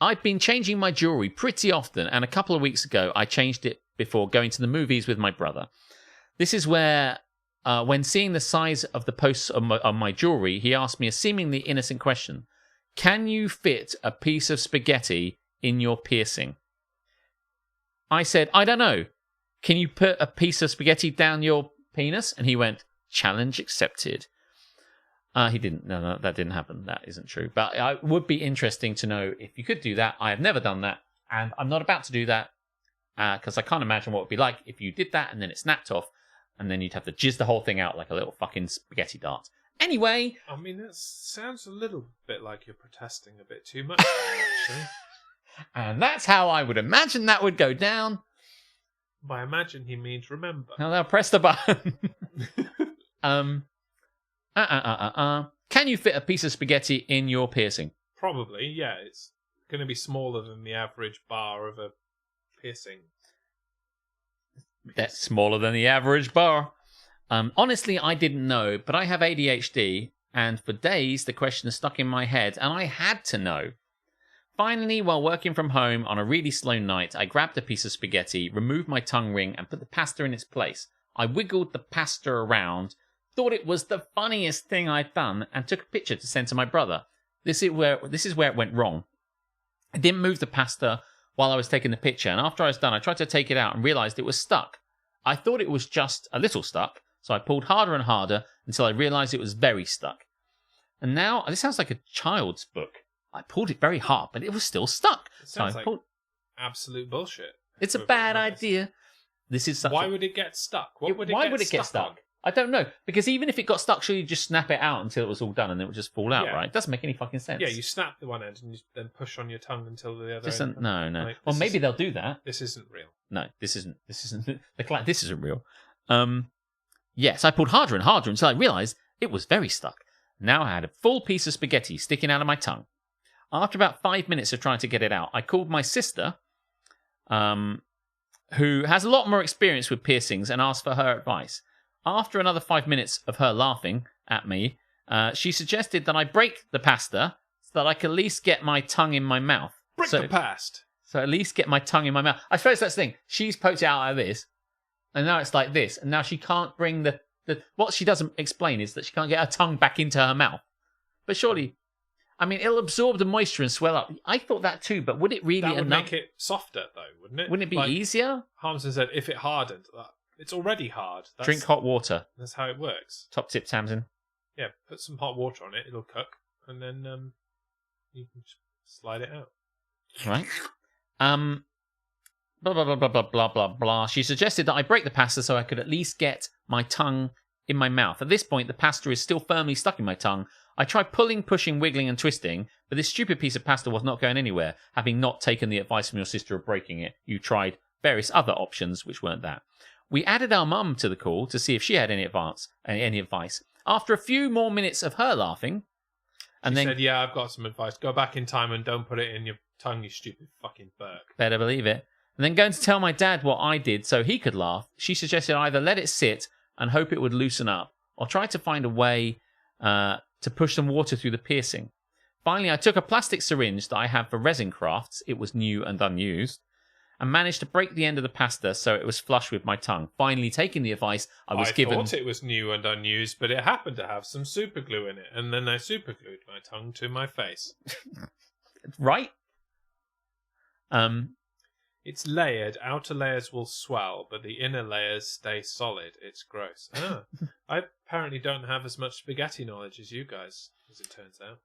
I've been changing my jewellery pretty often, and a couple of weeks ago, I changed it before going to the movies with my brother. This is where, when seeing the size of the posts on my jewellery, he asked me a seemingly innocent question. Can you fit a piece of spaghetti in your piercing? I said, I don't know. Can you put a piece of spaghetti down your penis? And he went, challenge accepted. He didn't. No, that didn't happen. That isn't true. But it would be interesting to know if you could do that. I have never done that, and I'm not about to do that because I can't imagine what it would be like if you did that and then it snapped off, and then you'd have to jizz the whole thing out like a little fucking spaghetti dart. Anyway. I mean, that sounds a little bit like you're protesting a bit too much, actually. And that's how I would imagine that would go down. By imagine, he means remember. Now press the button. Can you fit a piece of spaghetti in your piercing? Probably, yeah. It's going to be smaller than the average bar of a piercing. That's smaller than the average bar. Honestly, I didn't know, but I have ADHD, and for days the question stuck in my head, and I had to know. Finally, while working from home on a really slow night, I grabbed a piece of spaghetti, removed my tongue ring, and put the pasta in its place. I wiggled the pasta around, thought it was the funniest thing I'd done, and took a picture to send to my brother. This is where it went wrong. I didn't move the pasta while I was taking the picture, and after I was done, I tried to take it out and realized it was stuck. I thought it was just a little stuck, so I pulled harder and harder until I realized it was very stuck. And now, this sounds like a child's book. I pulled it very hard, but it was still stuck. It sounds so I like pulled... absolute bullshit. It's a bad idea. This is Why would it get stuck? Why would it get stuck? I don't know. Because even if it got stuck, surely you just snap it out until it was all done and it would just fall out, right? It doesn't make any fucking sense. Yeah, you snap the one end and you then push on your tongue until the other end. No. Like, well, maybe they'll do that. This isn't real. No, this isn't. This isn't real. Yes, I pulled harder and harder until I realised it was very stuck. Now I had a full piece of spaghetti sticking out of my tongue. After about 5 minutes of trying to get it out, I called my sister, who has a lot more experience with piercings, and asked for her advice. After another 5 minutes of her laughing at me, she suggested that I break the pasta so that I could at least get my tongue in my mouth. Break the past. So at least get my tongue in my mouth. I suppose that's the thing. She's poked it out of this, and now it's like this, and now she can't bring the... What she doesn't explain is that she can't get her tongue back into her mouth. But surely... I mean, it'll absorb the moisture and swell up. I thought that too, but would it really That would make it softer, though, wouldn't it? Wouldn't it be easier? Harmson said if it hardened. It's already hard. Drink hot water. That's how it works. Top tip, Tamsin. Yeah, put some hot water on it. It'll cook, and then you can slide it out. Right. Blah, blah, blah, blah, blah, blah, blah, blah. She suggested that I break the pasta so I could at least get my tongue in my mouth. At this point, the pasta is still firmly stuck in my tongue. I tried pulling, pushing, wiggling, and twisting, but this stupid piece of pasta was not going anywhere, having not taken the advice from your sister of breaking it. You tried various other options, which weren't that. We added our mum to the call to see if she had any advice. After a few more minutes of her laughing, and she then said, "Yeah, I've got some advice. Go back in time and don't put it in your tongue, you stupid fucking Burke." Better believe it. And then going to tell my dad what I did so he could laugh, she suggested either let it sit and hope it would loosen up, or try to find a way to push some water through the piercing. Finally, I took a plastic syringe that I had for resin crafts, it was new and unused, and managed to break the end of the pasta so it was flush with my tongue. Finally, taking the advice I was given... I thought it was new and unused, but it happened to have some super glue in it, and then I superglued my tongue to my face. Right? It's layered. Outer layers will swell, but the inner layers stay solid. It's gross. I apparently don't have as much spaghetti knowledge as you guys, as it turns out.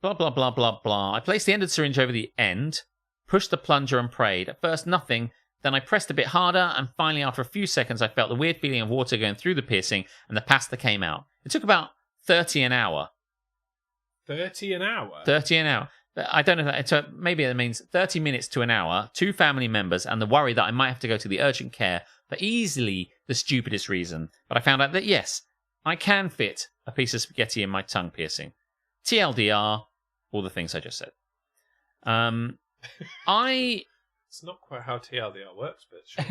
Blah, blah, blah, blah, blah. I placed the end of the syringe over the end, pushed the plunger and prayed. At first, nothing. Then I pressed a bit harder, and finally, after a few seconds, I felt the weird feeling of water going through the piercing, and the pasta came out. It took about 30 an hour. 30 an hour? 30 an hour. I don't know if that... maybe it means 30 minutes to an hour, 2 family members, and the worry that I might have to go to the urgent care for easily the stupidest reason. But I found out that, yes, I can fit a piece of spaghetti in my tongue piercing. TLDR, all the things I just said. It's not quite how TLDR works, but sure.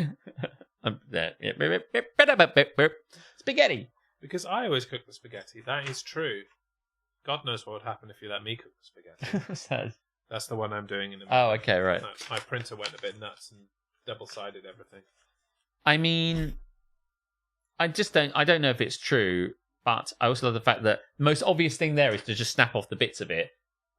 Spaghetti. Because I always cook the spaghetti. That is true. God knows what would happen if you let me cook the spaghetti. That's the one I'm doing in a minute. Oh, okay, right. My printer went a bit nuts and double-sided everything. I mean, I don't know if it's true, but I also love the fact that the most obvious thing there is to just snap off the bits of it,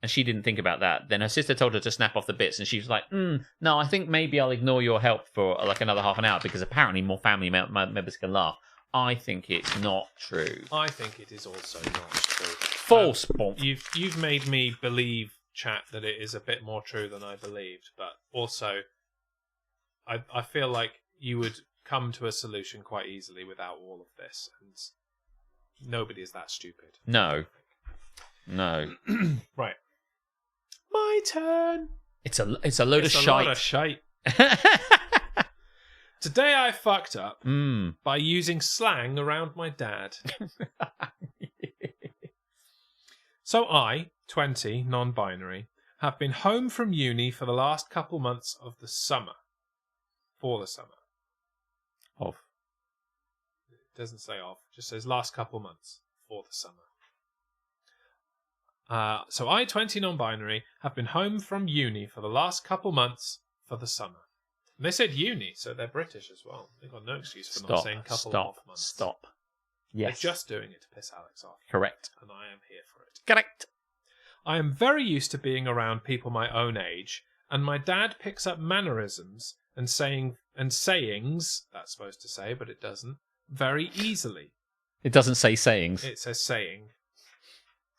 and she didn't think about that. Then her sister told her to snap off the bits, and she was like, no, I think maybe I'll ignore your help for like another half an hour, because apparently more family members can laugh. I think it's not true. I think it is also not true. False. You've made me believe, chat, that it is a bit more true than I believed, but also I feel like you would come to a solution quite easily without all of this, and nobody is that stupid. No. Right. My turn. It's a load of shite. A lot of shite. Today I fucked up by using slang around my dad. So I, 20, non-binary, have been home from uni for the last couple months of the summer. For the summer. Of. It doesn't say of. It just says last couple months for the summer. So I, 20, non-binary, have been home from uni for the last couple months for the summer. And they said uni, so they're British as well. They've got no excuse for not saying couple of months. Stop. Yes. They're just doing it to piss Alex off. Correct. And I am here for it. Correct. I am very used to being around people my own age, and my dad picks up mannerisms and sayings, that's supposed to say, but it doesn't, very easily. It doesn't say sayings. It says saying.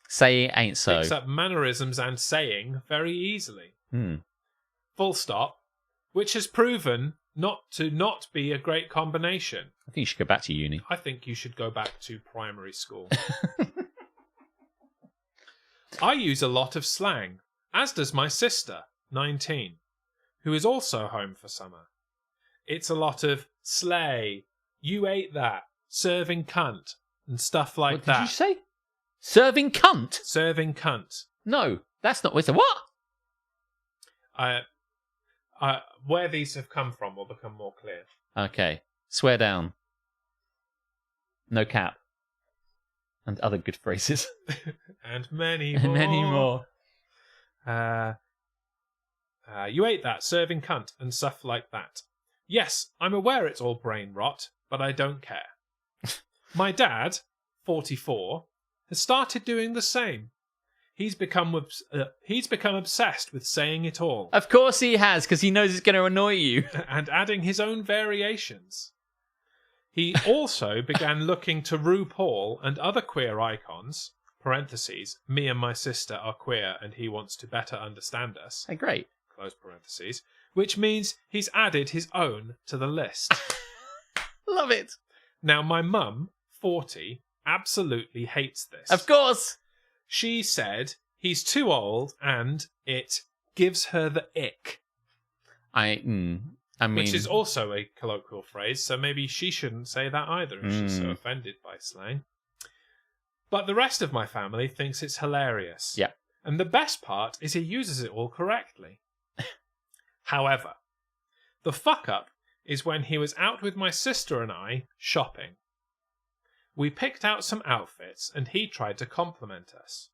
Say ain't so. Picks up mannerisms and saying very easily. Full stop. Which has proven not be a great combination. I think you should go back to uni. I think you should go back to primary school. I use a lot of slang, as does my sister, 19, who is also home for summer. It's a lot of slay, you ate that, serving cunt, and stuff like that. What did you say? Serving cunt? Serving cunt. No, that's not. It's a what? Where these have come from will become more clear. Okay. Swear down. No cap. And other good phrases. And many more. And many more. You ate that, serving cunt, and stuff like that. Yes, I'm aware it's all brain rot, but I don't care. My dad, 44, has started doing the same. He's become obsessed with saying it all. Of course he has, because he knows it's going to annoy you. And adding his own variations. He also began looking to RuPaul and other queer icons, parentheses, me and my sister are queer and he wants to better understand us, Hey, great. close parentheses, which means he's added his own to the list. Love it. Now, my mum, 40, absolutely hates this. Of course. She said he's too old and it gives her the ick. I mean... Which is also a colloquial phrase, so maybe she shouldn't say that either if she's so offended by slang. But the rest of my family thinks it's hilarious. Yeah. And the best part is he uses it all correctly. However, the fuck-up is when he was out with my sister and I shopping. We picked out some outfits and he tried to compliment us.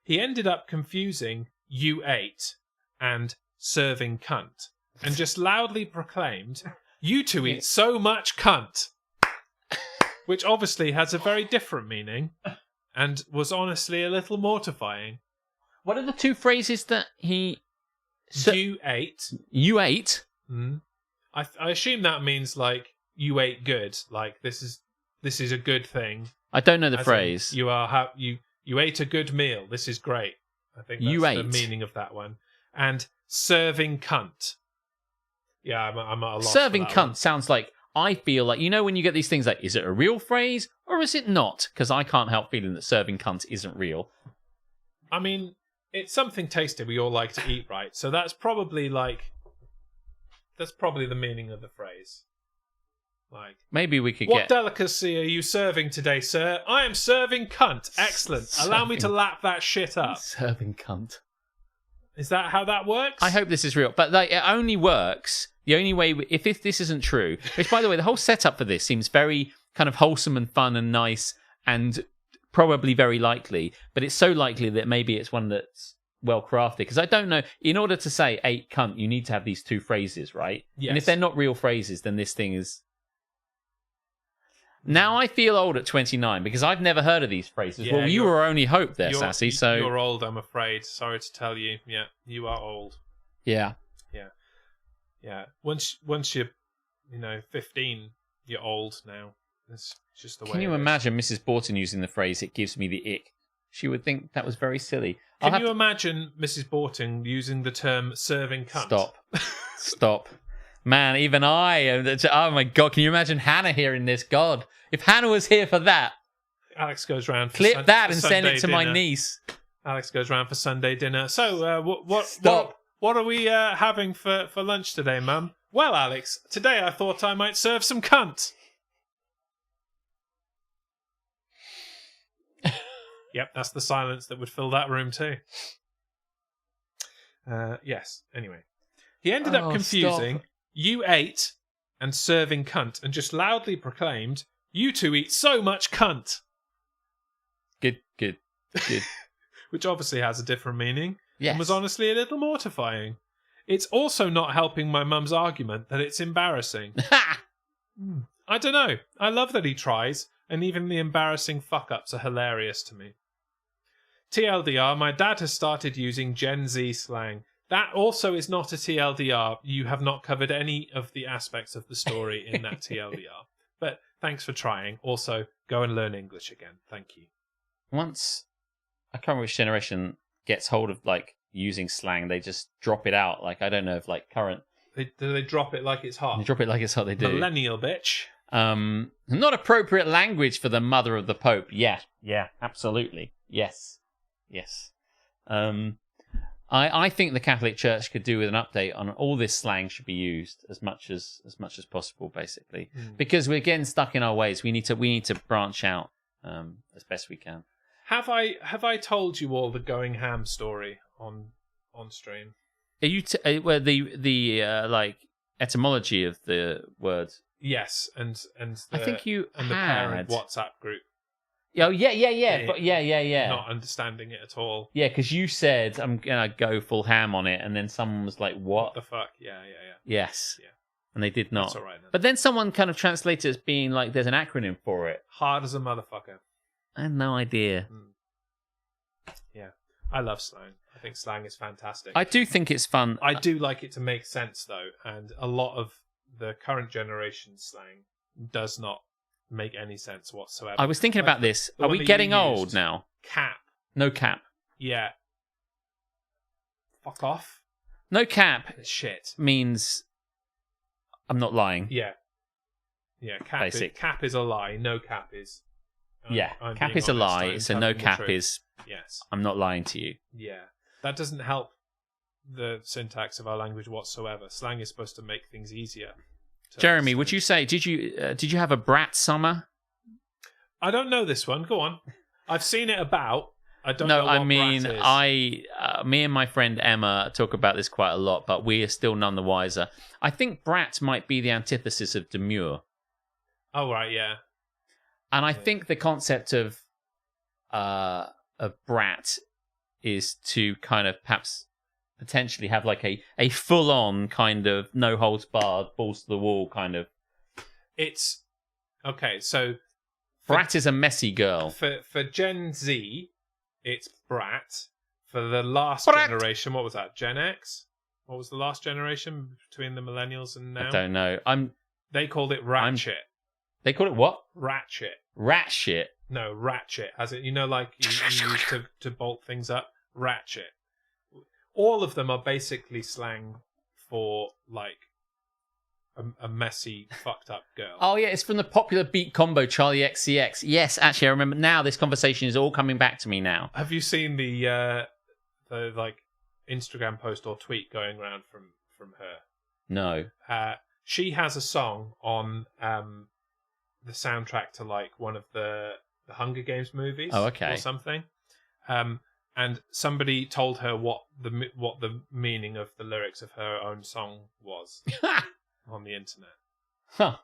He ended up confusing you ate and serving cunt and just loudly proclaimed, you two eat so much cunt, which obviously has a very different meaning and was honestly a little mortifying. What are the two phrases that he... You ate. You ate? I assume that means, like, you ate good. Like, this is a good thing. I don't know the As phrase. in, you ate a good meal. This is great. I think that's the meaning of that one. And serving cunt. Yeah, I'm at a loss. Serving for that cunt one. sounds like, I feel like, you know when you get these things like, is it a real phrase or is it not? Because I can't help feeling that serving cunt isn't real. I mean, it's something tasty we all like to eat, right? So that's probably the meaning of the phrase. Like, maybe we could what get... delicacy are you serving today, sir? I am serving cunt. Excellent. Allow me to lap that shit up. Serving cunt. Is that how that works? I hope this is real. But like, it only works... The only way, if this isn't true, which by the way, the whole setup for this seems very kind of wholesome and fun and nice and probably very likely, but it's so likely that maybe it's one that's well crafted. Because I don't know, in order to say ate cunt, you need to have these two phrases, right? Yes. And if they're not real phrases, then this thing is... Now I feel old at 29 because I've never heard of these phrases. Yeah, well, you were only hope there, you're, Sassy. So you're old, I'm afraid. Sorry to tell you. Yeah, you are old. Yeah. Yeah. Once you're, 15, you're old now. It's just the way. Can you imagine Mrs. Borton using the phrase, it gives me the ick? She would think that was very silly. Can you imagine Mrs. Borton using the term serving cunt? Stop. Man, even I, oh my God, can you imagine Hannah hearing this? God, if Hannah was here for that. Alex goes round for Clip that and Sunday send it to dinner. my niece. Alex goes round for Sunday dinner. So, Stop. What are we having for lunch today, Mum? Well, Alex, today I thought I might serve some cunt. Yep, that's the silence that would fill that room too. Yes, anyway. He ended up confusing you ate and serving cunt and just loudly proclaimed, you two eat so much cunt. Good. Which obviously has a different meaning. Yes. And was honestly a little mortifying. It's also not helping my mum's argument that it's embarrassing. I don't know. I love that he tries, and even the embarrassing fuck-ups are hilarious to me. TLDR, my dad has started using Gen Z slang. That also is not a TLDR. You have not covered any of the aspects of the story in that TLDR. But Thanks for trying. Also, go and learn English again. Thank you. Once, I can't remember which generation gets hold of, like, using slang, they just drop it out. Like, I don't know if, like, current... Do they drop it like it's hot? They drop it like it's hot, they do. Millennial bitch. Not appropriate language for the mother of the Pope. Yeah, absolutely. Yes. I think the Catholic Church could do with an update on all this slang should be used as much as possible, basically, because we're getting stuck in our ways. We need to branch out as best we can. Have I told you all the going ham story on stream? Are you where the like etymology of the word? Yes, and I think you and had the parent WhatsApp group. Oh yeah. Not understanding it at all. Yeah, because you said I'm gonna go full ham on it, and then someone was like, "What the fuck?" Yeah. Yes. Yeah. And they did not. That's all right then. But then someone kind of translated it as being like there's an acronym for it. Hard as a motherfucker. I had no idea. Yeah. I love slang. I think slang is fantastic. I do think it's fun. I do like it to make sense though, and a lot of the current generation slang does not make any sense whatsoever. I was thinking about this. Are we getting old now? Cap. No cap. Yeah. Fuck off. No cap Shit. means I'm not lying. Yeah. Yeah, cap is a lie. No cap is... I'm cap being is a honest, lie, I'm so telling no the cap truth. is Yes. I'm not lying to you. Yeah. That doesn't help the syntax of our language whatsoever. Slang is supposed to make things easier. Jeremy, would you say did you have a brat summer? I don't know this one. Go on. I've seen it about. I don't know what brat is. Me and my friend Emma talk about this quite a lot, but we are still none the wiser. I think brat might be the antithesis of demure. Oh right, yeah. And I think the concept of brat is to kind of perhaps potentially have like a full-on kind of no holds barred, balls to the wall kind of. It's okay. So brat is a messy girl. For Gen Z, it's brat. For the last generation, what was that? Gen X. What was the last generation between the millennials and now? I don't know. They called it ratchet. They call it what? Ratchet. Rat shit. No, ratchet. As it, like you use to bolt things up. Ratchet. All of them are basically slang for like a messy, fucked up girl. Oh yeah, it's from the popular beat combo Charlie XCX. Yes, actually, I remember now. This conversation is all coming back to me now. Have you seen the like Instagram post or tweet going around from her? No. She has a song on the soundtrack to like one of the Hunger Games movies. Oh, okay. Or something. And somebody told her what the meaning of the lyrics of her own song was on the internet. Huh.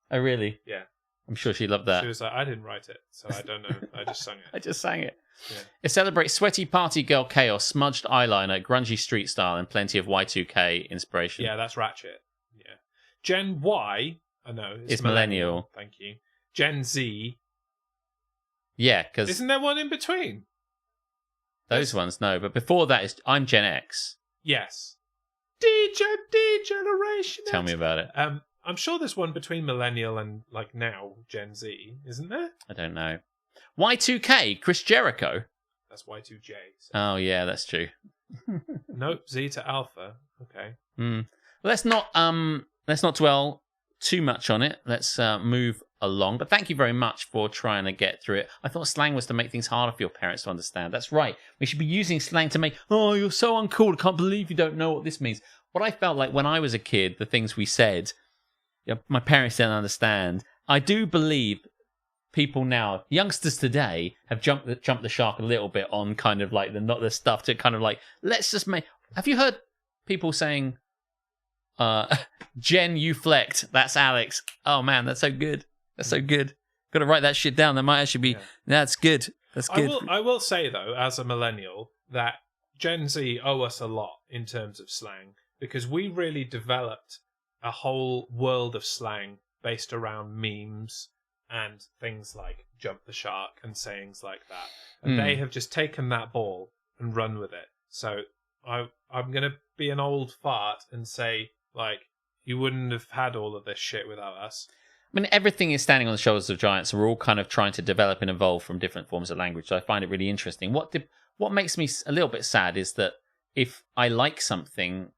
Oh, really? Yeah. I'm sure she loved that. She was like, I didn't write it, so I don't know. I just sang it. I just sang it. Yeah. It celebrates sweaty party girl chaos, smudged eyeliner, grungy street style, and plenty of Y2K inspiration. Yeah, that's ratchet. Yeah. Gen Y, I know. It's millennial. Thank you. Gen Z. Yeah, because... Isn't there one in between? Those ones, no. But before that, is I'm Gen X. Yes. D-Generation. Tell me about it. I'm sure there's one between millennial and like now Gen Z, isn't there? I don't know. Y2K, Chris Jericho. That's Y2J. So. Oh yeah, that's true. Nope, Z to Alpha. Okay. Let's not dwell too much on it. Let's move along. But thank you very much for trying to get through it. I thought slang was to make things harder for your parents to understand. That's right. We should be using slang to make, oh, you're so uncool. I can't believe you don't know what this means. What I felt like when I was a kid, the things we said, my parents didn't understand. I do believe people now, youngsters today, have jumped the shark a little bit on kind of like the stuff to kind of like, let's just make... Have you heard people saying, Jen, you flecked, that's Alex. Oh man, that's so good. That's so good. Got to write that shit down. That might actually be... Yeah. That's good. That's good. I will say, though, as a millennial, that Gen Z owe us a lot in terms of slang, because we really developed a whole world of slang based around memes and things like jump the shark and sayings like that. And they have just taken that ball and run with it. So I'm going to be an old fart and say, like, you wouldn't have had all of this shit without us. I mean, everything is standing on the shoulders of giants. We're all kind of trying to develop and evolve from different forms of language. So I find it really interesting. What makes me a little bit sad is that if I like something,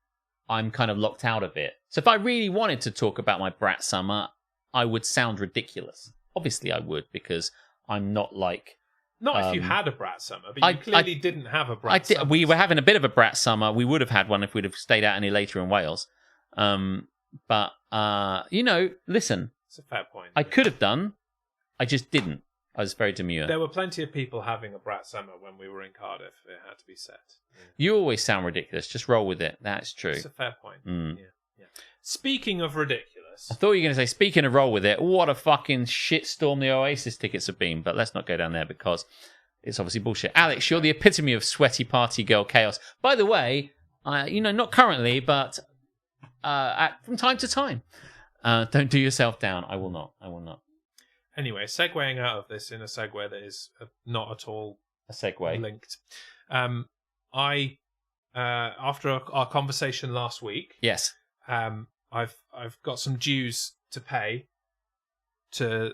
I'm kind of locked out of it. So if I really wanted to talk about my brat summer, I would sound ridiculous. Obviously, I would, because I'm not like... Not if you had a brat summer, but you clearly didn't have a brat summer. We were having a bit of a brat summer. We would have had one if we'd have stayed out any later in Wales. But, listen. It's a fair point. I could have done. I just didn't. I was very demure. There were plenty of people having a brat summer when we were in Cardiff. It had to be said. Yeah. You always sound ridiculous. Just roll with it. That's true. It's a fair point. Mm. Yeah. Speaking of ridiculous... I thought you were going to say, speaking of roll with it, what a fucking shitstorm the Oasis tickets have been. But let's not go down there because it's obviously bullshit. Alex, you're the epitome of sweaty party girl chaos. By the way, not currently, but from time to time. Don't do yourself down. I will not. Anyway, segueing out of this in a segue that is not at all a segue linked. I after our conversation last week, yes, I've got some dues to pay to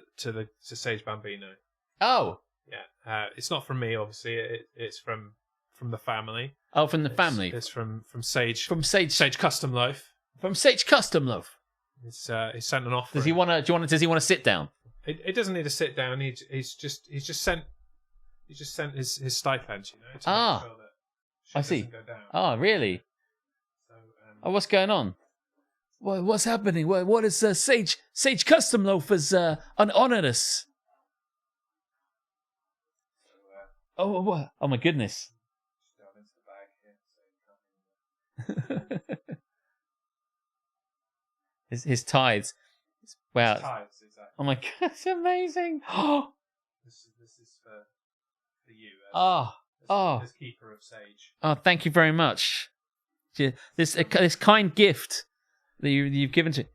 Sage Bambino. Oh, yeah. It's not from me, obviously. It's from the family. Oh, from the family. It's from Sage. From Sage Custom Loaf. From Sage Custom Loaf. He sent an offer. Does he want to? Does he want to sit down? It doesn't need to sit down. He's just sent his stipend, to make sure that I see. doesn't go down. Oh, really? So, what's going on? What's happening? What is Sage Custom Loaf has honored us? What? Oh my goodness! his tides. Wow. His tides, exactly. Oh my god, it's amazing. This is for you. As keeper of Sage. Oh, thank you very much. This kind gift that you've given to.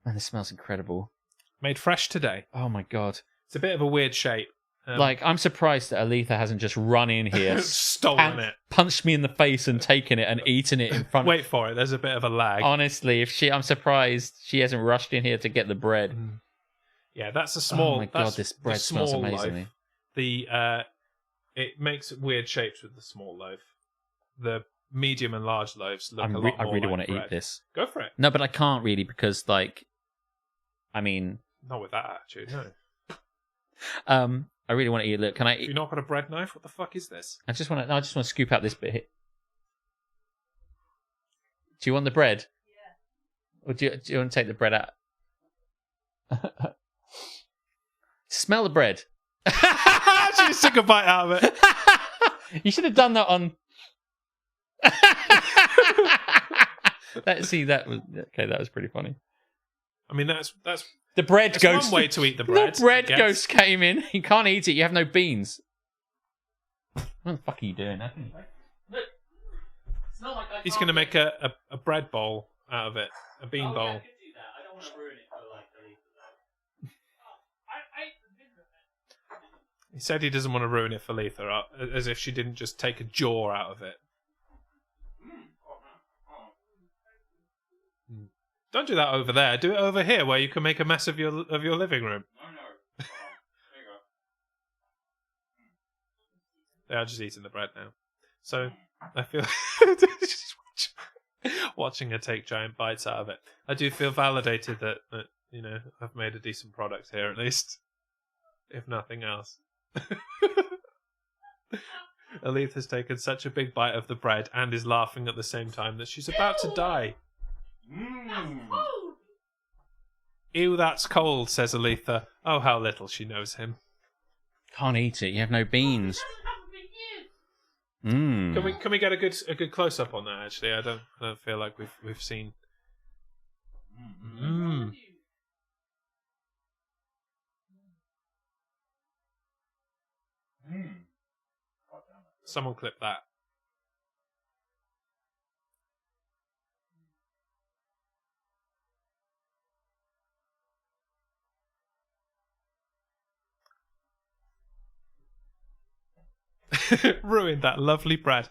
Man, this smells incredible. Made fresh today. Oh my god. It's a bit of a weird shape. I'm surprised that Aletha hasn't just run in here, stolen it, punched me in the face, and taken it and eaten it in front. Wait for it. There's a bit of a lag. Honestly, I'm surprised she hasn't rushed in here to get the bread. Yeah, that's a small. Oh my god, this bread smells amazingly. It makes weird shapes with the small loaf. The medium and large loaves look a lot more I really like want to bread. eat this. Go for it. No, but I can't really because, not with that attitude. No. I really want to eat. Look, can I? Have you not got a bread knife? What the fuck is this? I just want to scoop out this bit here. Do you want the bread? Yeah. Or do you want to take the bread out? Smell the bread. She just took a bite out of it. You should have done that on. That was okay. That was pretty funny. I mean, that's the bread ghost. One way to eat the bread. The bread ghost came in. You can't eat it. You have no beans. What the fuck are you doing? Look, it's not like he's going to make a bread bowl out of it, a bean bowl. Yeah, I could do that. I don't want to ruin it for He said he doesn't want to ruin it for Letha, as if she didn't just take a jaw out of it. Don't do that over there. Do it over here, where you can make a mess of your living room. I know. There you go. They are just eating the bread now. So I feel just watching her take giant bites out of it. I do feel validated that I've made a decent product here, at least, if nothing else. Aleth has taken such a big bite of the bread and is laughing at the same time that she's about to die. Ew, that's cold, says Aletha. Oh, how little she knows him. Can't eat it. You have no beans. Can we get a good close up on that? Actually, I don't feel like we've seen. Someone clip that. Ruined that lovely bread.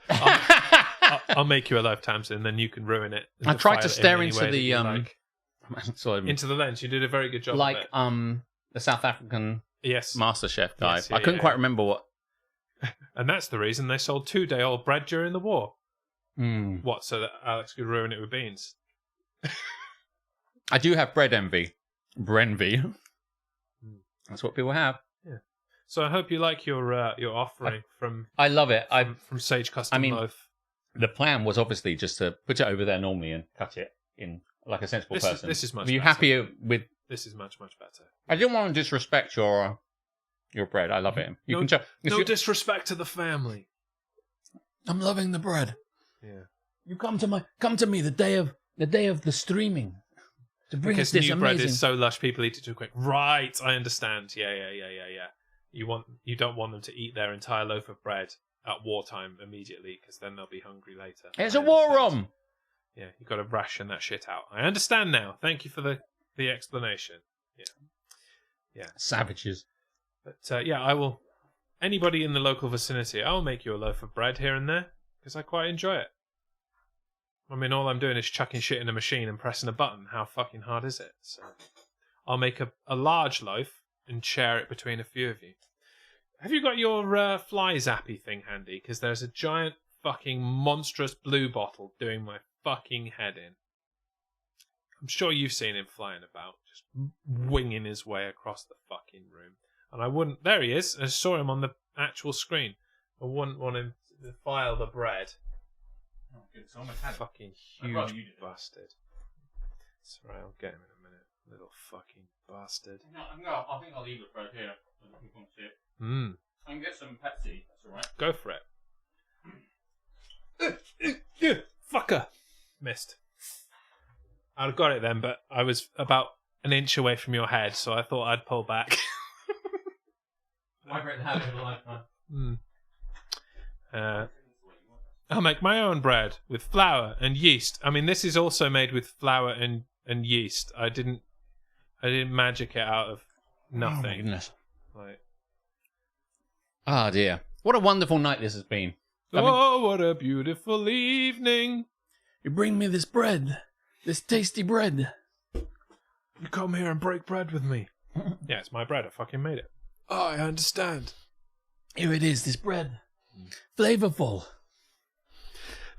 I'll make you a loaf, Tamsin, then you can ruin it. I tried to stare into the So, into the lens. You did a very good job. like of it. the South African Yes, MasterChef guy. Yes, I couldn't quite remember what. and that's the reason they sold 2-day-old bread during the war. Mm. What? So that Alex could ruin it with beans. I do have bread envy. Brenvy. That's what people have. Yeah. So I hope you like your offering from I love it. from Sage Custom Loaf. The plan was obviously just to put it over there normally and cut it in like a sensible person. This is much. Were you better. happier with? This is much better. I didn't want to disrespect your bread. I love it. You can tell. No disrespect to the family. I'm loving the bread. Yeah. You come to me the day of the streaming to bring Because us this new amazing. bread is so lush, people eat it too quick. Right, I understand. Yeah. You don't want them to eat their entire loaf of bread at wartime immediately, because then they'll be hungry later. It's a war room. Yeah, you got to ration that shit out. I understand now. Thank you for the explanation. Yeah. Savages. But yeah, I will. Anybody in the local vicinity, I'll make you a loaf of bread here and there, because I quite enjoy it. I mean, all I'm doing is chucking shit in a machine and pressing a button. How fucking hard is it? So I'll make a large loaf and share it between a few of you. Have you got your fly zappy thing handy? Because there's a giant fucking monstrous blue bottle doing my fucking head in. I'm sure you've seen him flying about, just winging his way across the fucking room. And I wouldn't... There he is. I saw him on the actual screen. I wouldn't want him to file the bread. Oh, good. So almost had Fucking I'd rather huge you did it. bastard. It's alright, I'll get him in a minute. Little fucking bastard. No, I think I'll leave the bread here. So that people can see it. I can get some Pepsi. That's all right. Go for it. Fucker. Missed. I'd have got it then, but I was about an inch away from your head, so I thought I'd pull back. My bread had it in a lifetime. I'll make my own bread with flour and yeast. I mean, this is also made with flour and yeast. I didn't magic it out of nothing. Oh my goodness. Like, Oh dear. What a wonderful night this has been. oh, what a beautiful evening. You bring me this bread. This tasty bread. You come here and break bread with me. Yeah, it's my bread. I fucking made it. Oh, I understand. Here it is, this bread. Flavorful.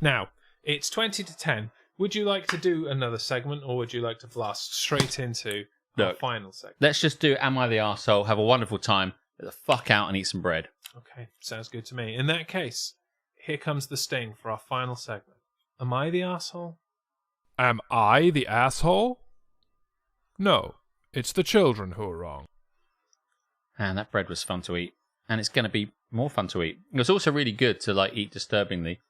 Now, it's 20 to 10. Would you like to do another segment, or would you like to blast straight into our Look. final segment? Let's just do Am I the Arsehole? Have a wonderful time. Get the fuck out and eat some bread. Okay, sounds good to me. In that case, here comes the sting for our final segment. Am I the asshole? Am I the asshole? No, it's the children who are wrong. And that bread was fun to eat. And it's going to be more fun to eat. It was also really good to like eat disturbingly.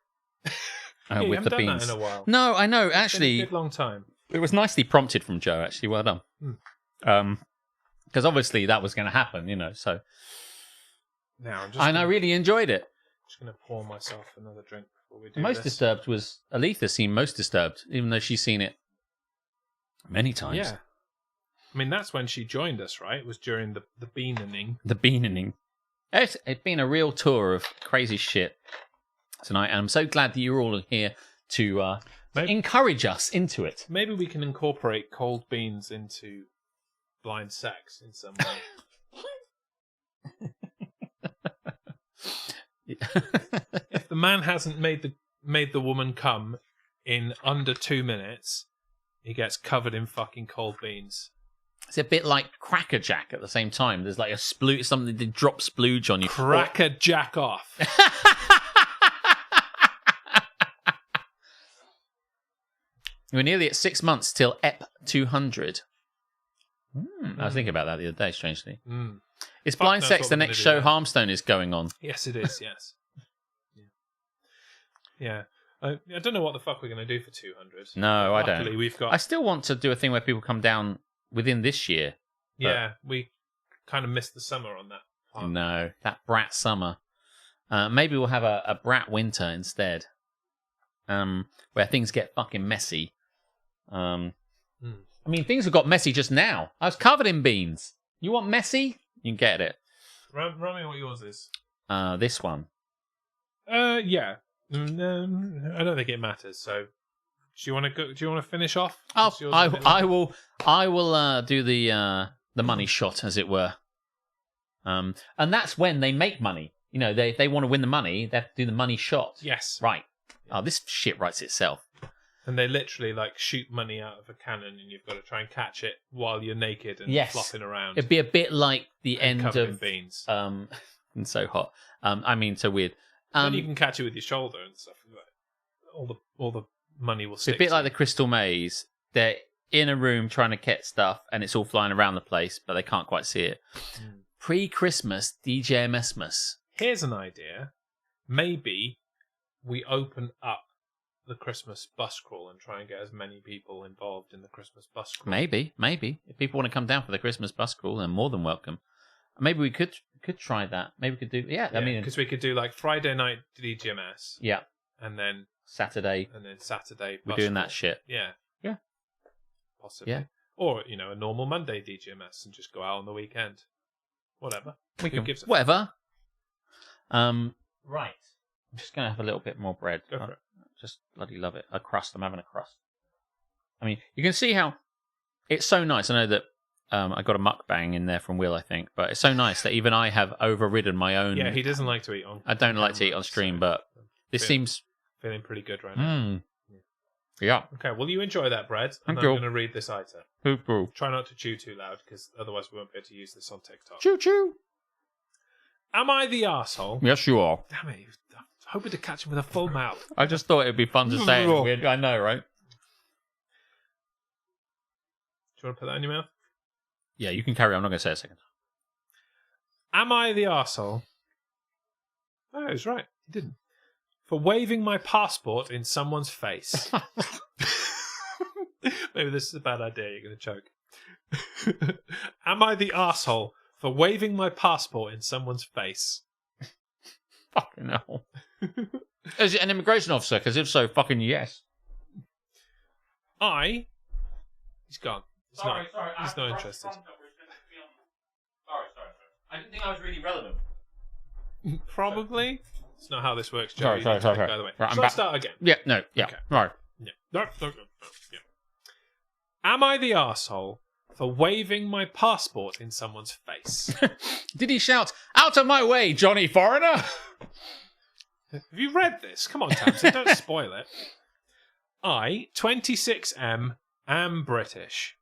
Yeah, you with haven't the done beans. that in a while. No, I know. It's been Actually, a good long time. it was nicely prompted from Joe, actually. Well done. Because obviously that was going to happen, you know. So, Now, and I really enjoyed it. just going to pour myself another drink before we do Most this. disturbed was Aletha seemed most disturbed, even though she's seen it many times. Yeah. I mean, that's when she joined us, right? It was during the beaning. The beaning. It's been a real tour of crazy shit tonight, and I'm so glad that you're all here to encourage us into it. Maybe we can incorporate cold beans into blind sex in some way. If the man hasn't made the woman come in under 2 minutes, he gets covered in fucking cold beans. It's a bit like Cracker Jack at the same time. There's like a splooge, something that drop splooge on you. Cracker jack off. We're nearly at 6 months till EP 200. I was thinking about that the other day, strangely. Is Fuck Blind knows Sex what the we're next gonna do show then. Harmstone is going on? Yes, it is. Yes. Yeah. I don't know what the fuck we're going to do for 200. No, I don't. Luckily, we've got. I still want to do a thing where people come down within this year. Yeah, we kind of missed the summer on that part. No, that brat summer. Maybe we'll have a brat winter instead, where things get fucking messy. I mean, things have got messy just now. I was covered in beans. You want messy? You can get it. Run me what yours is. This one. Yeah. I don't think it matters, so Do you want to go? Do you want to finish off? Oh, What's yours? I will do the money shot, as it were. And that's when they make money. You know, they want to win the money. They have to do the money shot. Yes. Right. Oh, this shit writes itself. And they literally like shoot money out of a cannon, and you've got to try and catch it while you're naked and flopping around. It'd be a bit like the end covered of in beans. and so hot. I mean, so weird. Then you can catch it with your shoulder and stuff. All the money will stick. It's a bit to like you. the Crystal Maze. They're in a room trying to get stuff, and it's all flying around the place, but they can't quite see it. Pre-Christmas DGMS. Here's an idea. Maybe we open up the Christmas bus crawl and try and get as many people involved in the Christmas bus crawl. Maybe. If people want to come down for the Christmas bus crawl, they're more than welcome. Maybe we could try that. Maybe we could do... Yeah, I mean... Because we could do like Friday night DGMS. Yeah. And then... Saturday. We're doing that shit. Yeah. Yeah. Possibly. Yeah. Or, a normal Monday DGMS and just go out on the weekend. Whatever. Who gives a Whatever. Right. I'm just going to have a little bit more bread. Go for it. Just bloody love it. A crust. I'm having a crust. I mean, you can see how it's so nice. I know that I got a mukbang in there from Will, I think, but it's so nice that even I have overridden my own. Yeah, he doesn't like to eat on. I don't like to eat on stream, but this seems feeling pretty good right now. Yeah. Okay, well, you enjoy that bread, and Thank I'm you. going to read this item. Poo-poo. Try not to chew too loud, because otherwise we won't be able to use this on TikTok. Choo-choo. Am I the arsehole? Yes, you are. Damn it, I'm hoping to catch him with a full mouth. I just thought it'd be fun to say it. I know, right? Do you want to put that in your mouth? Yeah, you can carry on. I'm not going to say a second. Am I the arsehole? Oh, he was right. He didn't. For waving my passport in someone's face. Maybe this is a bad idea. You're going to choke. Am I the arsehole for waving my passport in someone's face? Fucking hell. Is it an immigration officer? Because if so, fucking yes. He's gone. Sorry. He's not interested. Sorry. I didn't think I was really relevant. Probably. It's not how this works, Joey. Sorry. By the way. Right, Shall I start again? Yeah, no, yeah. Okay. Right. Yeah. No. Yeah. Am I the arsehole for waving my passport in someone's face? Did he shout, "Out of my way, Johnny Foreigner"? Have you read this? Come on, Tamsin, don't spoil it. I, 26M, am British.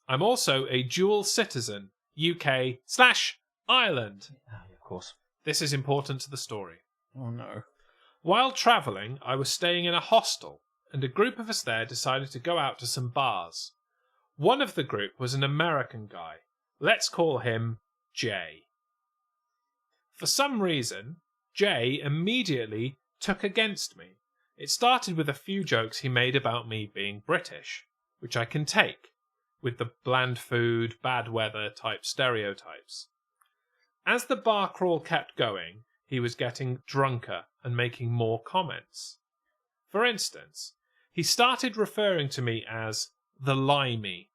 I'm also a dual citizen, UK/Ireland. Of course. This is important to the story. Oh, no. While travelling, I was staying in a hostel, and a group of us there decided to go out to some bars. One of the group was an American guy. Let's call him Jay. For some reason, Jay immediately took against me. It started with a few jokes he made about me being British, which I can take, with the bland food, bad weather type stereotypes. As the bar crawl kept going, he was getting drunker and making more comments. For instance, he started referring to me as the Limey,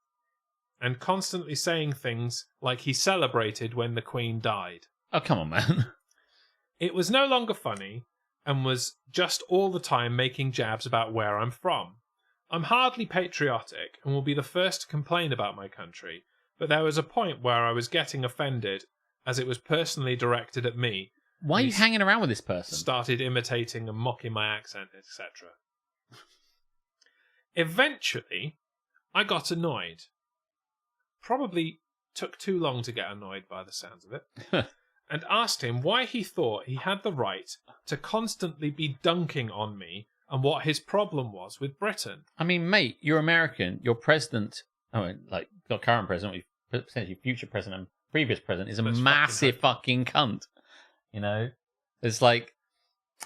and constantly saying things like he celebrated when the Queen died. Oh, come on, man. It was no longer funny, and was just all the time making jabs about where I'm from. I'm hardly patriotic, and will be the first to complain about my country, but there was a point where I was getting offended, as it was personally directed at me. Why are you hanging around with this person? Started imitating and mocking my accent, etc. Eventually, I got annoyed. Probably took too long to get annoyed by the sounds of it. And asked him why he thought he had the right to constantly be dunking on me and what his problem was with Britain. I mean, mate, you're American. Your president, like your current president, potentially future president and previous president, is a massive fucking cunt. You know? It's like,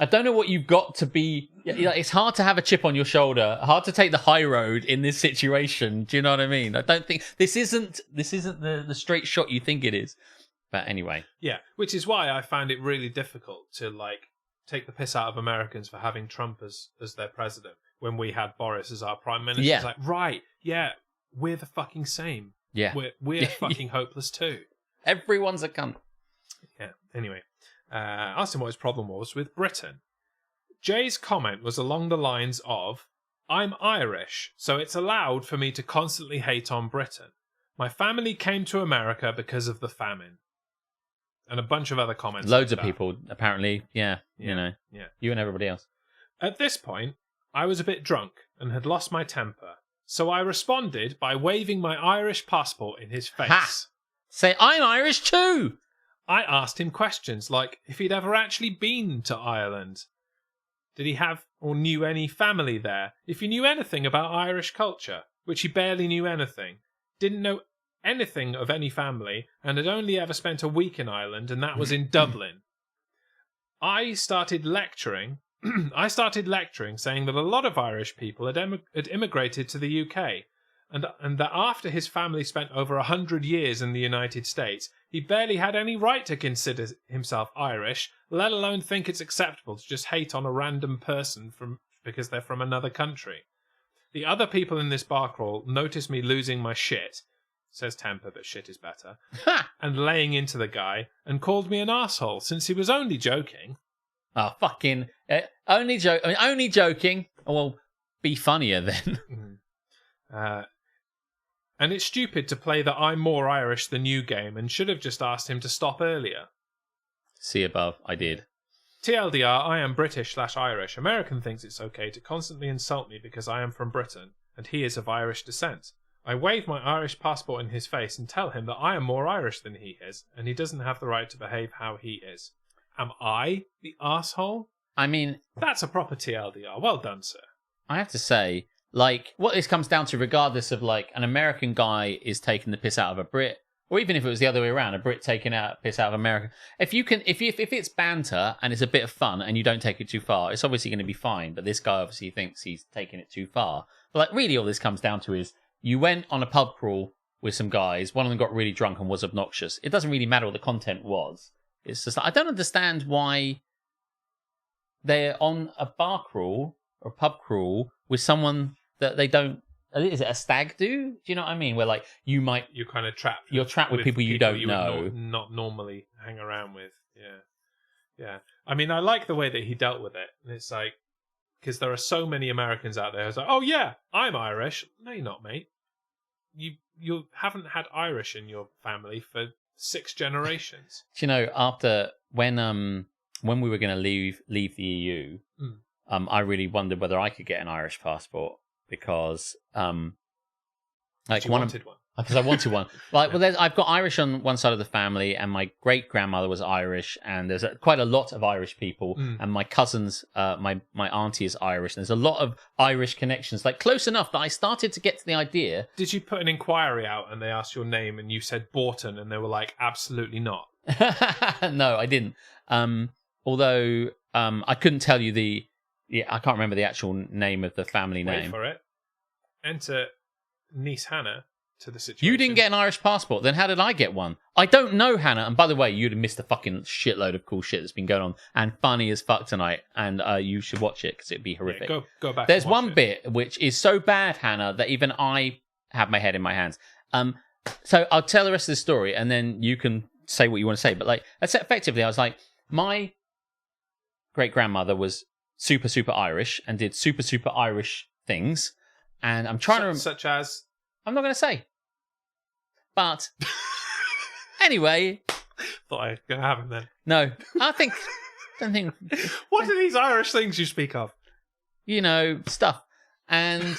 I don't know what you've got to be. It's hard to have a chip on your shoulder, hard to take the high road in this situation. Do you know what I mean? I don't think this isn't the straight shot you think it is. But anyway. Yeah, which is why I found it really difficult to take the piss out of Americans for having Trump as their president when we had Boris as our prime minister. Yeah. It's like, right, yeah, we're the fucking same. Yeah. We're fucking hopeless too. Everyone's a cunt. Yeah, anyway. Asked him what his problem was with Britain. Jay's comment was along the lines of, I'm Irish, so it's allowed for me to constantly hate on Britain. My family came to America because of the famine. And a bunch of other comments. Loads like of people, apparently. Yeah, you know. Yeah. You and everybody else. At this point, I was a bit drunk and had lost my temper. So I responded by waving my Irish passport in his face. Ha! Say, I'm Irish too! I asked him questions like if he'd ever actually been to Ireland. Did he have or knew any family there? If he knew anything about Irish culture, which he barely knew anything. Didn't know anything of any family and had only ever spent a week in Ireland, and that was in Dublin. I started lecturing saying that a lot of Irish people had immigrated to the UK, and that after his family spent over 100 years in the United States, he barely had any right to consider himself Irish, let alone think it's acceptable to just hate on a random person because they're from another country. The other people in this bar crawl noticed me losing my shit, says temper, but shit is better, and laying into the guy, and called me an arsehole, since he was only joking. Oh, fucking... only joking. Oh, well, be funnier then. And it's stupid to play the I'm more Irish than you game, and should have just asked him to stop earlier. See above, I did. TLDR, I am British/Irish. American thinks it's okay to constantly insult me because I am from Britain, and he is of Irish descent. I wave my Irish passport in his face and tell him that I am more Irish than he is, and he doesn't have the right to behave how he is. Am I the arsehole? I mean... That's a proper TLDR. Well done, sir. I have to say, like, what this comes down to, regardless of, like, an American guy is taking the piss out of a Brit, or even if it was the other way around, a Brit taking piss out of America. If it's banter and it's a bit of fun and you don't take it too far, it's obviously going to be fine. But this guy obviously thinks he's taking it too far. But, like, really all this comes down to is you went on a pub crawl with some guys, one of them got really drunk and was obnoxious. It doesn't really matter what the content was. It's just, I don't understand why they're on a bar crawl or a pub crawl with someone that they don't... Is it a stag do? Do you know what I mean? Where, like, you're kind of trapped. You're trapped with people you don't know. Would not normally hang around with. Yeah. I mean, I like the way that he dealt with it. And it's like, because there are so many Americans out there who's like, oh yeah, I'm Irish. No, you're not, mate. You haven't had Irish in your family for 6 generations. Do you know, after when we were going to leave the EU, I really wondered whether I could get an Irish passport because like you wanted one. Because I wanted one. Like, well, I've got Irish on one side of the family, and my great grandmother was Irish, and there's quite a lot of Irish people, and my cousins, my auntie is Irish, and there's a lot of Irish connections, like close enough that I started to get to the idea. Did you put an inquiry out and they asked your name and you said Borton, and they were like, absolutely not? No, I didn't. Although I couldn't tell you I can't remember the actual name of the family name. Wait for it. Enter niece Hannah to the situation. You didn't get an Irish passport, then how did I get one? I don't know, Hannah. And by the way, you'd have missed a fucking shitload of cool shit that's been going on and funny as fuck tonight. And you should watch it because it'd be horrific. Yeah, go back. There's one bit which is so bad, Hannah, that even I have my head in my hands. So I'll tell the rest of the story, and then you can say what you want to say. But like, that's effectively, I was like, my great grandmother was super, super Irish and did super, super Irish things. And I'm trying to... Such as? I'm not going to say. But anyway... Thought I was going to have him then. No, don't think... What are these Irish things you speak of? You know, stuff. And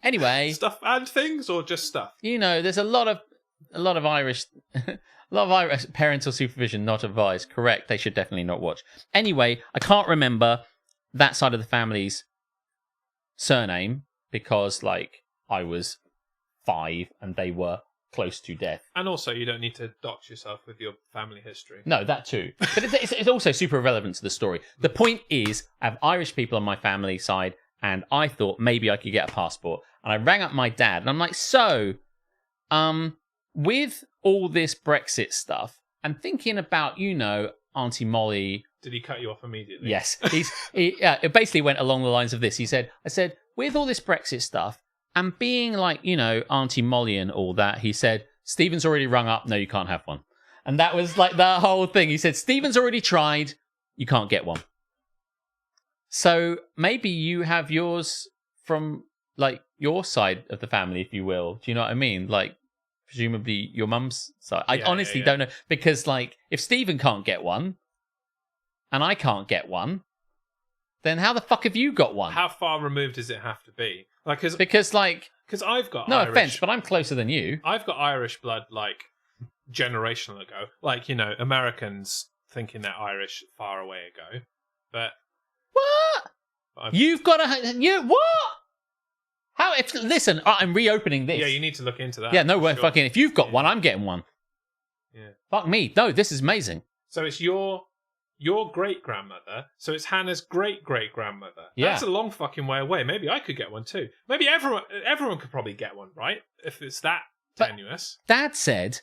anyway... Stuff and things, or just stuff? You know, there's a lot of Irish... A lot of Irish parental supervision not advised. Correct. They should definitely not watch. Anyway, I can't remember that side of the family's surname because, like, I was 5 and they were close to death. And also, you don't need to dox yourself with your family history. No, that too. But it's also super relevant to the story. The point is, I have Irish people on my family side, and I thought maybe I could get a passport. And I rang up my dad, and I'm like, so, with all this Brexit stuff, I'm thinking about, you know, Auntie Molly. Did he cut you off immediately? Yes. It basically went along the lines of this. I said, with all this Brexit stuff, and being like, you know, Auntie Molly and all that, he said, Stephen's already rung up. No, you can't have one. And that was like the whole thing. He said, Stephen's already tried. You can't get one. So maybe you have yours from like your side of the family, if you will. Do you know what I mean? Like, presumably your mum's side. I honestly don't know, because like if Stephen can't get one and I can't get one, then how the fuck have you got one? How far removed does it have to be? Like, because I've got no Irish, offense, but I'm closer than you. I've got Irish blood like generational ago. Like, you know, Americans thinking they're Irish far away ago. But what? You've got what? How? Listen, I'm reopening this. Yeah, you need to look into that. Yeah, no way, fucking. If you've got one, I'm getting one. Yeah. Fuck me. No, this is amazing. So it's your great-grandmother, so it's Hannah's great-great-grandmother. Yeah. That's a long fucking way away. Maybe I could get one too. Maybe everyone could probably get one, right? If it's that tenuous. Dad said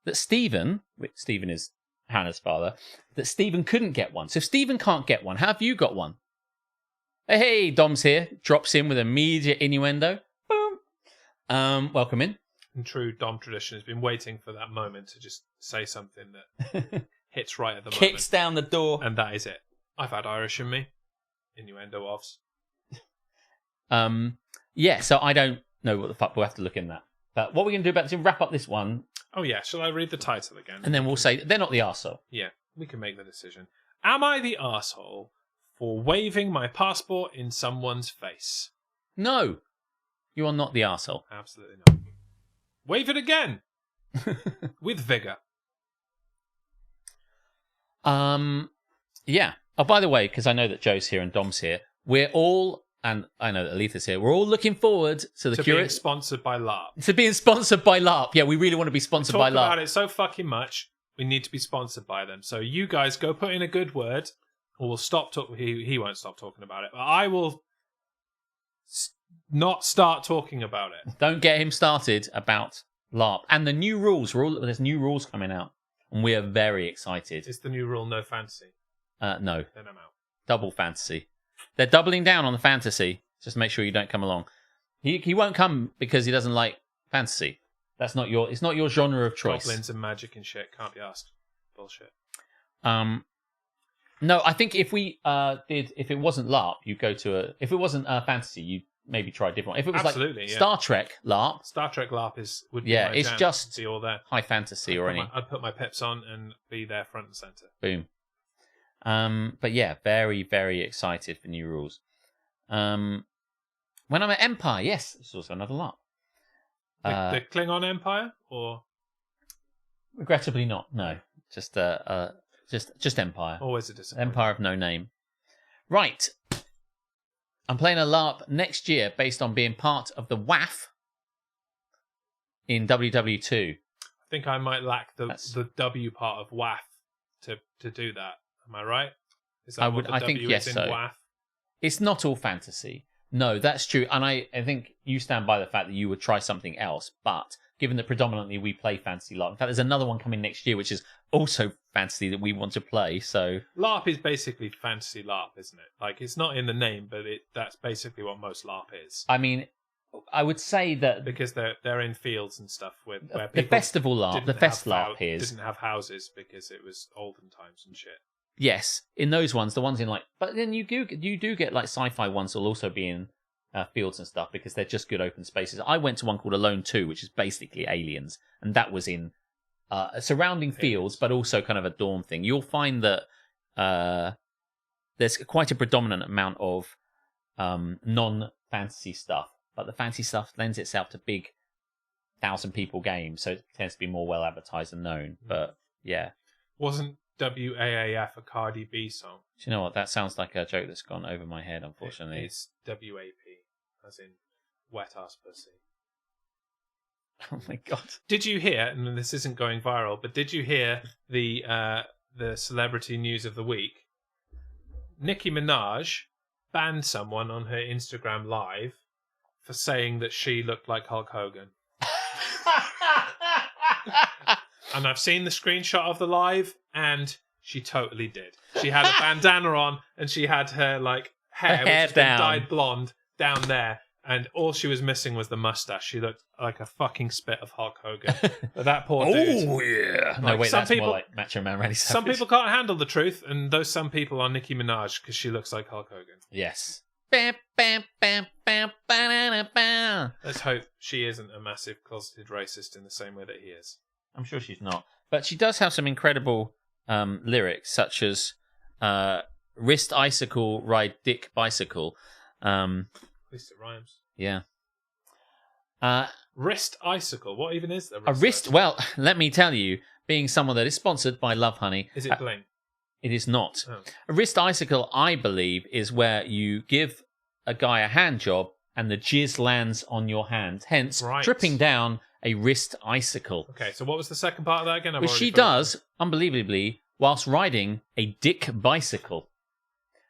that Stephen is Hannah's father, that Stephen couldn't get one. So if Stephen can't get one, how have you got one? Hey, Dom's here. Drops in with immediate innuendo. Boom. Welcome in. In true Dom tradition, has been waiting for that moment to just say something that hits right at the moment. Kicks down the door. And that is it. I've had Irish in me. Innuendo ofs. Yeah, so I don't know what the fuck. We'll have to look in that. But what we're going to do about this, wrap up this one. Oh, yeah. Shall I read the title again? And then we'll say they're not the arsehole. Yeah, we can make the decision. Am I the arsehole for waving my passport in someone's face? No. You are not the arsehole. Absolutely not. Wave it again. With vigour. Yeah. Oh, by the way, because I know that Joe's here and Dom's here, we're all, and I know that Aletha's here, we're all looking forward to being sponsored by LARP. To being sponsored by LARP. Yeah, we really want to be sponsored by LARP. Talk about it so fucking much, we need to be sponsored by them. So you guys go put in a good word, or we'll stop talking. He won't stop talking about it, but I will not start talking about it. Don't get him started about LARP. And the new rules, there's new rules coming out. And we are very excited. Is the new rule no fantasy? No. Then I'm out. Double fantasy. They're doubling down on the fantasy. Just make sure you don't come along. He won't come because he doesn't like fantasy. It's not your genre of choice. Goblins and magic and shit. Can't be asked. Bullshit. No, I think if it wasn't LARP, you go to if it wasn't fantasy, you maybe try a different one. If it was Absolutely, like yeah. Star Trek LARP, would be yeah, my it's jam. just be all there. high fantasy or any. I'd put my pips on and be there front and center. Boom. But yeah, very, very excited for new rules. When I'm at Empire, yes, it's also another LARP. The Klingon Empire, or regrettably not. No, just Empire. Always a disappointment. Empire of no name. Right. I'm playing a LARP next year based on being part of the WAF in WW2. I think I might lack the W part of WAF to do that. Am I right? Is that what the I W think yes. is in So WAF? it's not all fantasy. No, that's true. And I think you stand by the fact that you would try something else. But given that predominantly we play fantasy LARP, in fact, there's another one coming next year, which is also fantasy that we want to play. So LARP is basically fantasy LARP, isn't it? Like, it's not in the name, but that's basically what most LARP is. I mean, I would say that because they're in fields and stuff where the people festival LARP, the fest LARP is didn't have houses because it was olden times and shit. Yes, in those ones, the ones in like, but then you do get like sci-fi ones will also be in fields and stuff because they're just good open spaces. I went to one called Alone 2, which is basically aliens, and that was in surrounding fields, but also kind of a dorm thing. You'll find that there's quite a predominant amount of non-fantasy stuff, but the fantasy stuff lends itself to big 1,000-people games, so it tends to be more well advertised and known. But yeah, wasn't WAAF a Cardi B song? Do you know what? That sounds like a joke that's gone over my head, unfortunately. It's WAP, as in wet ass pussy. Oh my god! Did you hear? And this isn't going viral, but did you hear the celebrity news of the week? Nicki Minaj banned someone on her Instagram Live for saying that she looked like Hulk Hogan. And I've seen the screenshot of the live, and she totally did. She had a bandana on, and she had her like hair which has been dyed blonde down there, and all she was missing was the mustache. She looked like a fucking spit of Hulk Hogan. But that poor dude. Oh yeah. No, wait, that's more like Macho Man Randy Savage. Some people can't handle the truth, and those some people are Nicki Minaj because she looks like Hulk Hogan. Yes. Bam, bam, bam, bam, ba-da-da-ba. Let's hope she isn't a massive closeted racist in the same way that he is. I'm sure she's not. But she does have some incredible lyrics, such as wrist icicle, ride dick bicycle. At least it rhymes. Yeah. Wrist icicle. What even is A wrist, icicle? well, let me tell you, being someone that is sponsored by Love Honey. Is it bling? It is not. Oh. A wrist icicle, I believe, is where you give a guy a hand job and the jizz lands on your hand, hence Right. dripping down a wrist icicle. Okay, so what was the second part of that again? I've Which already she forgotten. does, unbelievably, whilst riding a dick bicycle.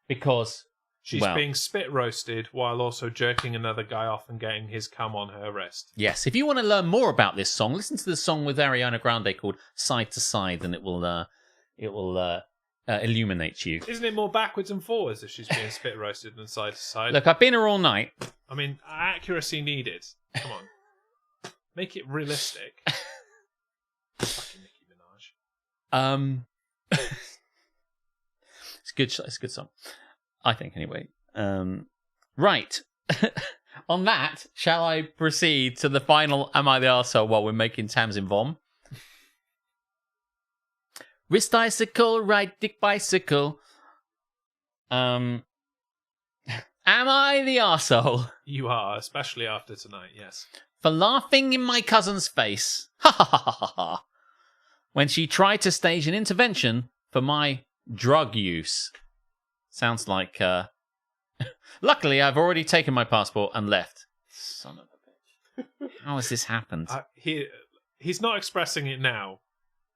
Because, She's well, being spit roasted while also jerking another guy off and getting his cum on her wrist. yes, if you want to learn more about this song, listen to the song with Ariana Grande called Side to Side, and it will illuminate you. Isn't it more backwards and forwards if she's being spit roasted than side to side? Look, I've been here all night. I mean, accuracy needed. Come on. Make it realistic. Fucking Nicki Minaj. It's good. It's a good song, I think. Anyway, right. On that, shall I proceed to the final? Am I the arsehole while we're making Tamsin Vom? Wrist icicle, ride dick bicycle. Am I the arsehole You are, especially after tonight, yes. for laughing in my cousin's face? Ha ha ha ha ha ha. When she tried to stage an intervention for my drug use. Sounds like, luckily, I've already taken my passport and left. Son of a bitch. How has this happened? He's not expressing it now,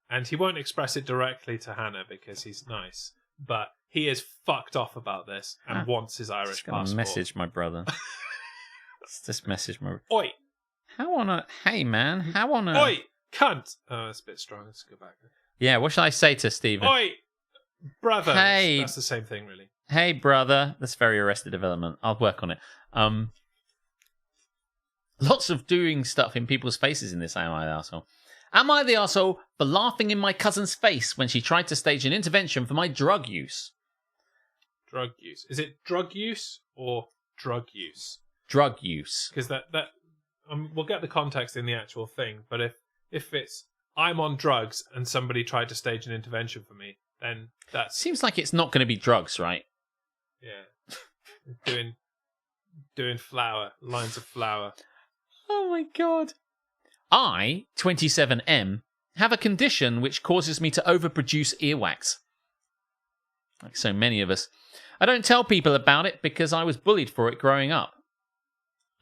and he won't express it directly to Hannah because he's nice, but he is fucked off about this and wants his Irish Just gonna passport. message my brother. Just message my... Oi! How on a... Hey, man. How on a... Oi! Cunt! Oh, that's a bit strong. Let's go back. Yeah, what should I say to Stephen? Oi! Brother! Hey. That's the same thing, really. Hey, brother. That's very Arrested Development. I'll work on it. Lots of doing stuff in people's faces in this Am I the Arsehole? Am I the arsehole for laughing in my cousin's face when she tried to stage an intervention for my drug use? Drug use. Is it drug use or drug use? Drug use. Because that we'll get the context in the actual thing, but if it's I'm on drugs and somebody tried to stage an intervention for me, then that's Seems like it's not going to be drugs, right? yeah. doing flour, lines of flour. Oh my god. I, 27M, have a condition which causes me to overproduce earwax. Like so many of us. I don't tell people about it because I was bullied for it growing up.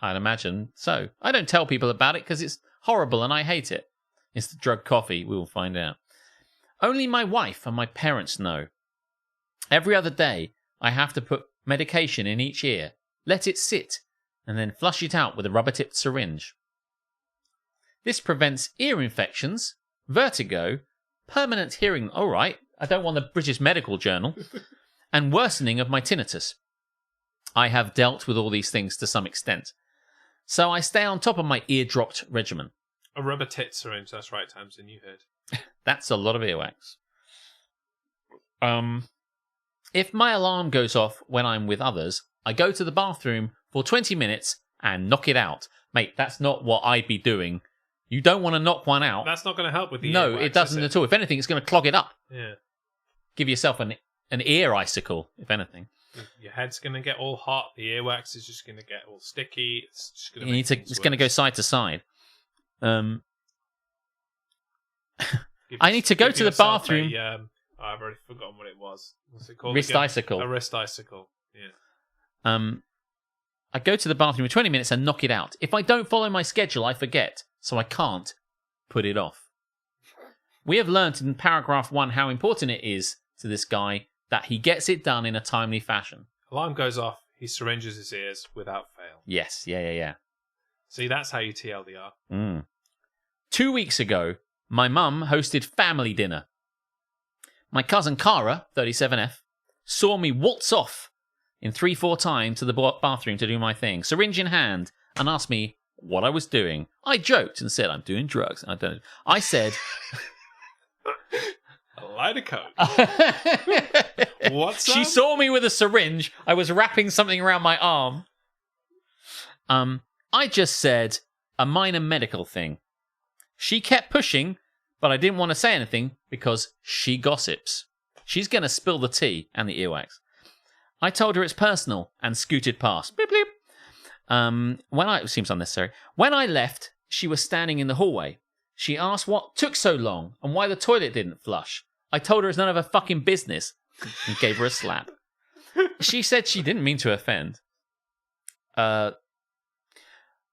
I'd imagine so. I don't tell people about it because it's horrible and I hate it. It's the drug coffee, we will find out. Only my wife and my parents know. Every other day, I have to put medication in each ear, let it sit, and then flush it out with a rubber-tipped syringe. This prevents ear infections, vertigo, permanent hearing... All right, I don't want the British Medical Journal. And worsening of my tinnitus. I have dealt with all these things to some extent. So I stay on top of my ear-dropped regimen. A rubber tit syringe, that's right, Tamsin, you heard. That's a lot of earwax. If my alarm goes off when I'm with others, I go to the bathroom for 20 minutes and knock it out. Mate, that's not what I'd be doing. You don't want to knock one out. That's not going to help with the No, earwax, it doesn't is at all. If anything, it's going to clog it up. Yeah. Give yourself an ear icicle, if anything. Your head's going to get all hot. The earwax is just going to get all sticky. It's just going You need to. It's going to go side to side. I need to go to the bathroom. I've already forgotten what it was. What's it called? Wrist again? icicle. A wrist icicle. Yeah. I go to the bathroom for 20 minutes and knock it out. If I don't follow my schedule, I forget, so I can't put it off. We have learnt in paragraph 1 how important it is to this guy that he gets it done in a timely fashion. Alarm goes off. He syringes his ears without fail. Yes, yeah. See, that's how you TLDR. 2 weeks ago, my mum hosted family dinner. My cousin Cara, 37F, saw me waltz off in 3-4 time to the bathroom to do my thing, syringe in hand, and asked me what I was doing. I joked and said, I'm doing drugs. I said... A lighter coat. What's She up? saw me with a syringe. I was wrapping something around my arm. I just said a minor medical thing. She kept pushing, but I didn't want to say anything because she gossips. She's going to spill the tea and the earwax. I told her it's personal and scooted past. Bleep, bleep. It seems unnecessary. When I left, she was standing in the hallway. She asked what took so long and why the toilet didn't flush. I told her it's none of her fucking business and gave her a slap. She said she didn't mean to offend.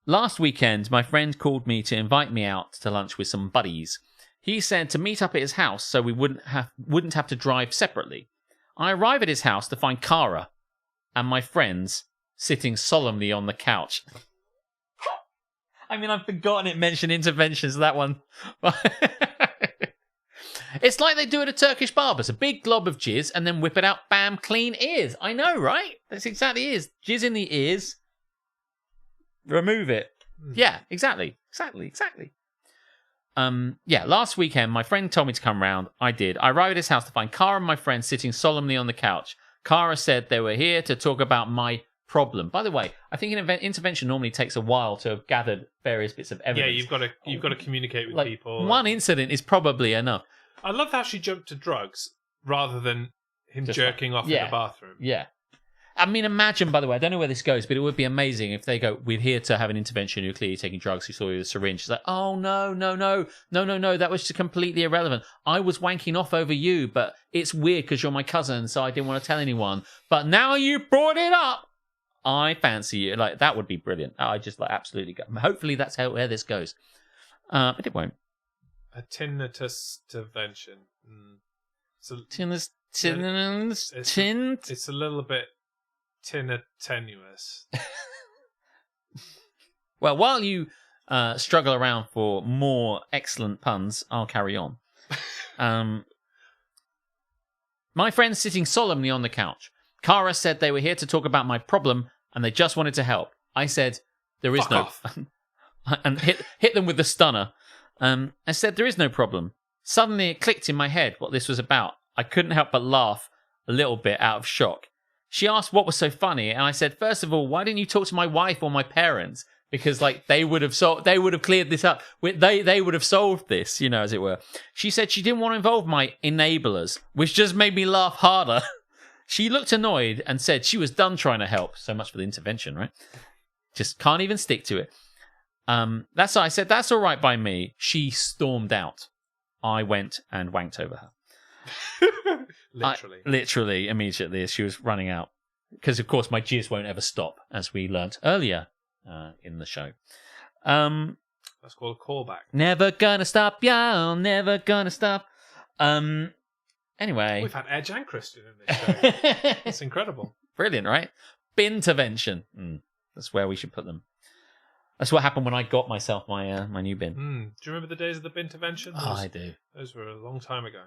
Last weekend, my friend called me to invite me out to lunch with some buddies. He said to meet up at his house so we wouldn't have to drive separately. I arrive at his house to find Kara and my friends sitting solemnly on the couch. I mean, I've forgotten it mentioned interventions, that one. It's like they do at a Turkish barber's. A big glob of jizz and then whip it out, bam, clean ears. I know, right? That's exactly it is. Jizz in the ears. Remove it. Yeah, exactly. Last weekend, my friend told me to come round. I did. I arrived at his house to find Kara and my friend sitting solemnly on the couch. Kara said they were here to talk about my problem. By the way, I think an intervention normally takes a while to have gathered various bits of evidence. Yeah, you've got to communicate with people. One incident is probably enough. I love how she jumped to drugs rather than him Just jerking off in the bathroom. Yeah. I mean, imagine, by the way, I don't know where this goes, but it would be amazing if they go, we're here to have an intervention, you're clearly taking drugs, you saw you with a syringe. It's like, oh, no, that was just completely irrelevant. I was wanking off over you, but it's weird because you're my cousin, so I didn't want to tell anyone. But now you brought it up, I fancy you. Like, that would be brilliant. I just, absolutely go. Hopefully that's where this goes. But it won't. A tinnitus intervention. It's a little bit tenuous. Well, while you struggle around for more excellent puns, I'll carry on. My friends sitting solemnly on the couch. Kara said they were here to talk about my problem and they just wanted to help. I said, there is no... and hit them with the stunner. I said, there is no problem. Suddenly it clicked in my head what this was about. I couldn't help but laugh a little bit out of shock. She asked what was so funny, and I said, first of all, why didn't you talk to my wife or my parents? Because they would have cleared this up. They would have solved this, as it were. She said she didn't want to involve my enablers, which just made me laugh harder. She looked annoyed and said she was done trying to help. So much for the intervention, right? Just can't even stick to it. That's I said, that's all right by me. She stormed out. I went and wanked over her. Literally, immediately as she was running out. Because, of course, my jizz won't ever stop, as we learnt earlier in the show. That's called a callback. Never gonna stop, y'all. Never gonna stop. Anyway. We've had Edge and Christian in this show. It's incredible. Brilliant, right? Bintervention. That's where we should put them. That's what happened when I got myself my my new bin. Do you remember the days of the bintervention? Oh, I do. Those were a long time ago.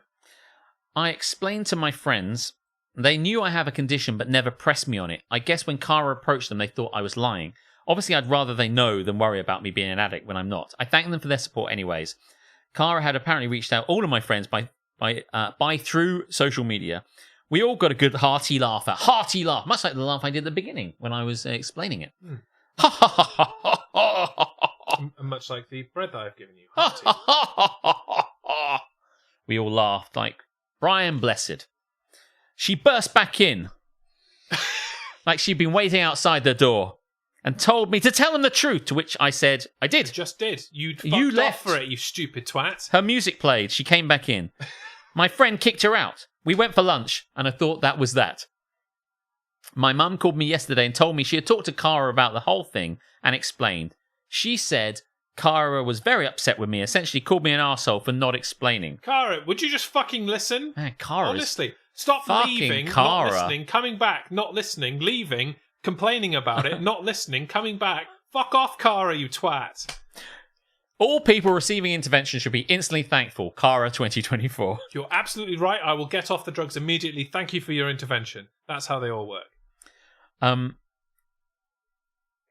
I explained to my friends. They knew I have a condition but never pressed me on it. I guess when Kara approached them, they thought I was lying. Obviously, I'd rather they know than worry about me being an addict when I'm not. I thank them for their support anyways. Kara had apparently reached out all of my friends by through social media. We all got a good hearty laugh, much like the laugh I did at the beginning when I was explaining it. Ha ha ha ha ha! Much like the bread that I've given you. We all laughed like Brian Blessed. She burst back in like she'd been waiting outside the door and told me to tell them the truth, to which I said, I did. Just did. You left off for it, you stupid twat. Her music played. She came back in. My friend kicked her out. We went for lunch, and I thought that was that. My mum called me yesterday and told me she had talked to Kara about the whole thing and explained. She said Kara was very upset with me, essentially called me an arsehole for not explaining. Kara, would you just fucking listen? Man, Kara, honestly, stop leaving, Kara. Not listening, coming back, not listening, leaving, complaining about it, not listening, coming back. Fuck off, Kara, you twat. All people receiving intervention should be instantly thankful. Kara 2024. You're absolutely right. I will get off the drugs immediately. Thank you for your intervention. That's how they all work.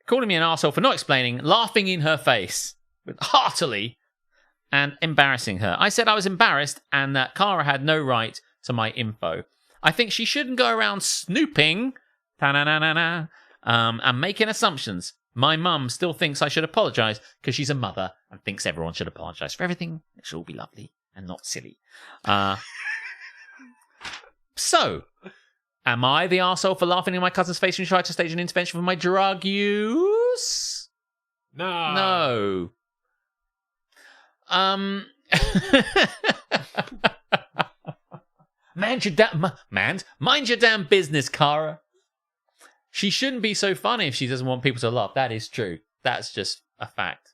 Calling me an arsehole for not explaining, laughing in her face heartily and embarrassing her. I said I was embarrassed and that Kara had no right to my info. I think she shouldn't go around snooping and making assumptions. My mum still thinks I should apologise because she's a mother and thinks everyone should apologise for everything. It should all be lovely and not silly. So, am I the arsehole for laughing in my cousin's face when she tried to stage an intervention for my drug use? No. Mind your damn business, Cara. She shouldn't be so funny if she doesn't want people to laugh. That is true. That's just a fact.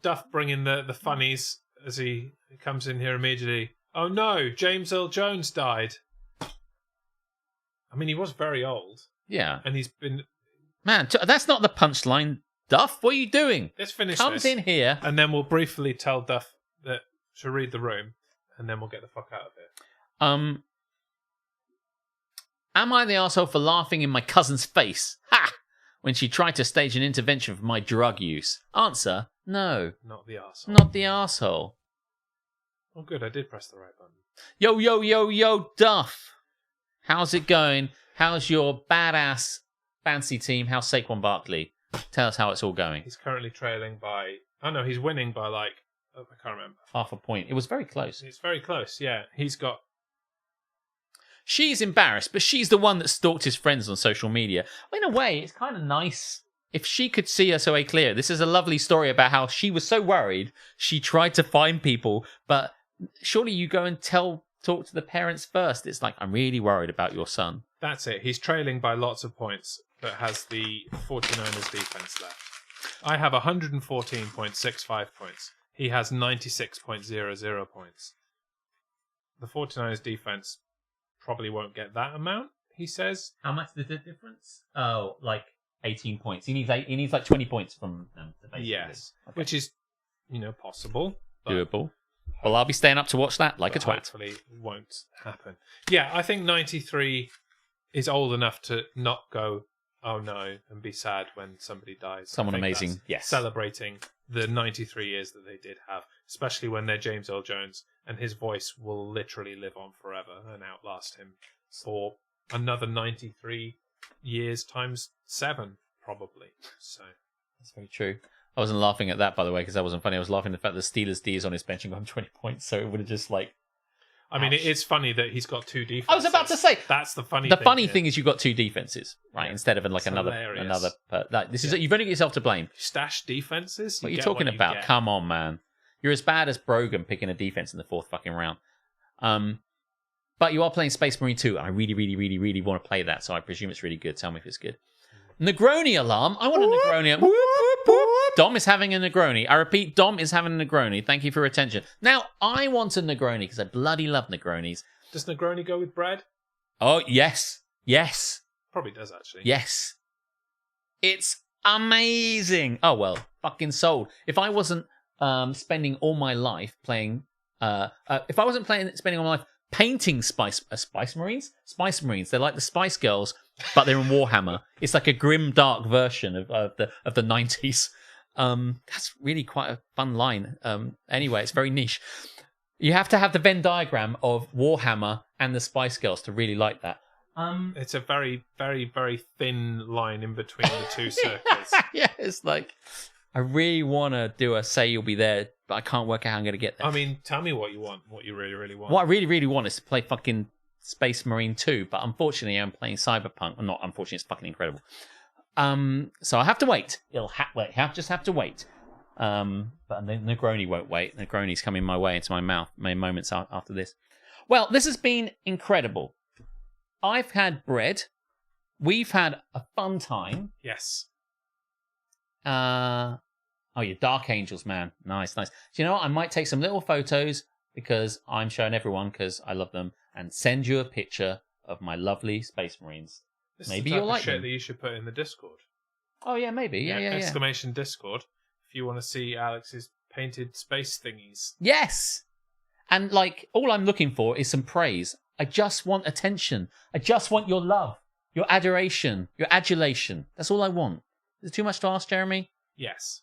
Duff bringing the funnies as he comes in here immediately. Oh no, James Earl Jones died. I mean, he was very old. Yeah. And he's been... Man, that's not the punchline, Duff. What are you doing? Let's finish Comes this. in here. And then we'll briefly tell Duff that to read the room. And then we'll get the fuck out of here. Am I the arsehole for laughing in my cousin's face? Ha! When she tried to stage an intervention for my drug use. Answer, no. Not the arsehole. Not the arsehole. Oh, good. I did press the right button. Yo, Duff. How's it going? How's your badass fancy team? How's Saquon Barkley? Tell us how it's all going. He's currently trailing by... Oh, no, he's winning by I can't remember. Half a point. It was very close. It's very close, yeah. He's got... She's embarrassed, but she's the one that stalked his friends on social media. In a way, it's kind of nice if she could see her so way clear. This is a lovely story about how she was so worried she tried to find people, but surely you go and talk to the parents first. It's like, I'm really worried about your son. That's it. He's trailing by lots of points, but has the 49ers defense left. I have 114.65 points. He has 96.00 points. The 49ers defense probably won't get that amount, he says. How much is the difference? Oh, like 18 points. He needs like 20 points from them. Yes, okay. Which is, possible. Doable. Well, I'll be staying up to watch that like a twat. Hopefully won't happen. Yeah, I think 93 is old enough to not go, oh no, and be sad when somebody dies. Someone amazing, yes. Celebrating the 93 years that they did have, especially when they're James Earl Jones, and his voice will literally live on forever and outlast him for another 93 years times 7, probably. So that's very true. I wasn't laughing at that, by the way, because that wasn't funny. I was laughing at the fact that Steelers D is on his bench and got him 20 points, so it would have just like... I mean, it's funny that he's got 2 defenses. I was about to say... That's the funny thing. The funny thing is you've got 2 defenses, right, yeah. instead of like another... You've only got yourself to blame. Stash defenses? What are you talking about? Come on, man. You're as bad as Brogan picking a defense in the 4th fucking round. But you are playing Space Marine 2. I really, really, really, really want to play that, so I presume it's really good. Tell me if it's good. Negroni alarm. I want a Negroni. Dom is having a Negroni. I repeat, Dom is having a Negroni. Thank you for your attention. Now, I want a Negroni because I bloody love Negronis. Does Negroni go with bread? Oh, yes. Yes. Probably does, actually. Yes. It's amazing. Oh, well, fucking sold. If I wasn't spending all my life playing... if I wasn't spending all my life painting Spice Marines? Spice Marines. They're like the Spice Girls, but they're in Warhammer. It's like a grim, dark version of the 90s. That's really quite a fun line. Anyway, it's very niche. You have to have the Venn diagram of Warhammer and the Spice Girls to really like that. It's a very, very, very thin line in between the two circles. Yeah, it's like, I really want to do a Say You'll Be There, but I can't work out how I'm going to get there. I mean, tell me what you want, what you really, really want. What I really, really want is to play fucking Space Marine 2, but unfortunately I'm playing Cyberpunk. Well, not unfortunately, it's fucking incredible. So I have to wait. Just have to wait. But the Negroni won't wait. Negroni's coming my way into my mouth moments after this. Well, this has been incredible. I've had bread. We've had a fun time. Yes. Oh, you're Dark Angels, man. Nice. Do you know what? I might take some little photos because I'm showing everyone because I love them and send you a picture of my lovely Space Marines. Maybe you'll like them. That you should put in the Discord. Oh, yeah, maybe. Yeah. Exclamation Discord if you want to see Alex's painted space thingies. Yes! And, all I'm looking for is some praise. I just want attention. I just want your love, your adoration, your adulation. That's all I want. Is it too much to ask, Jeremy? Yes.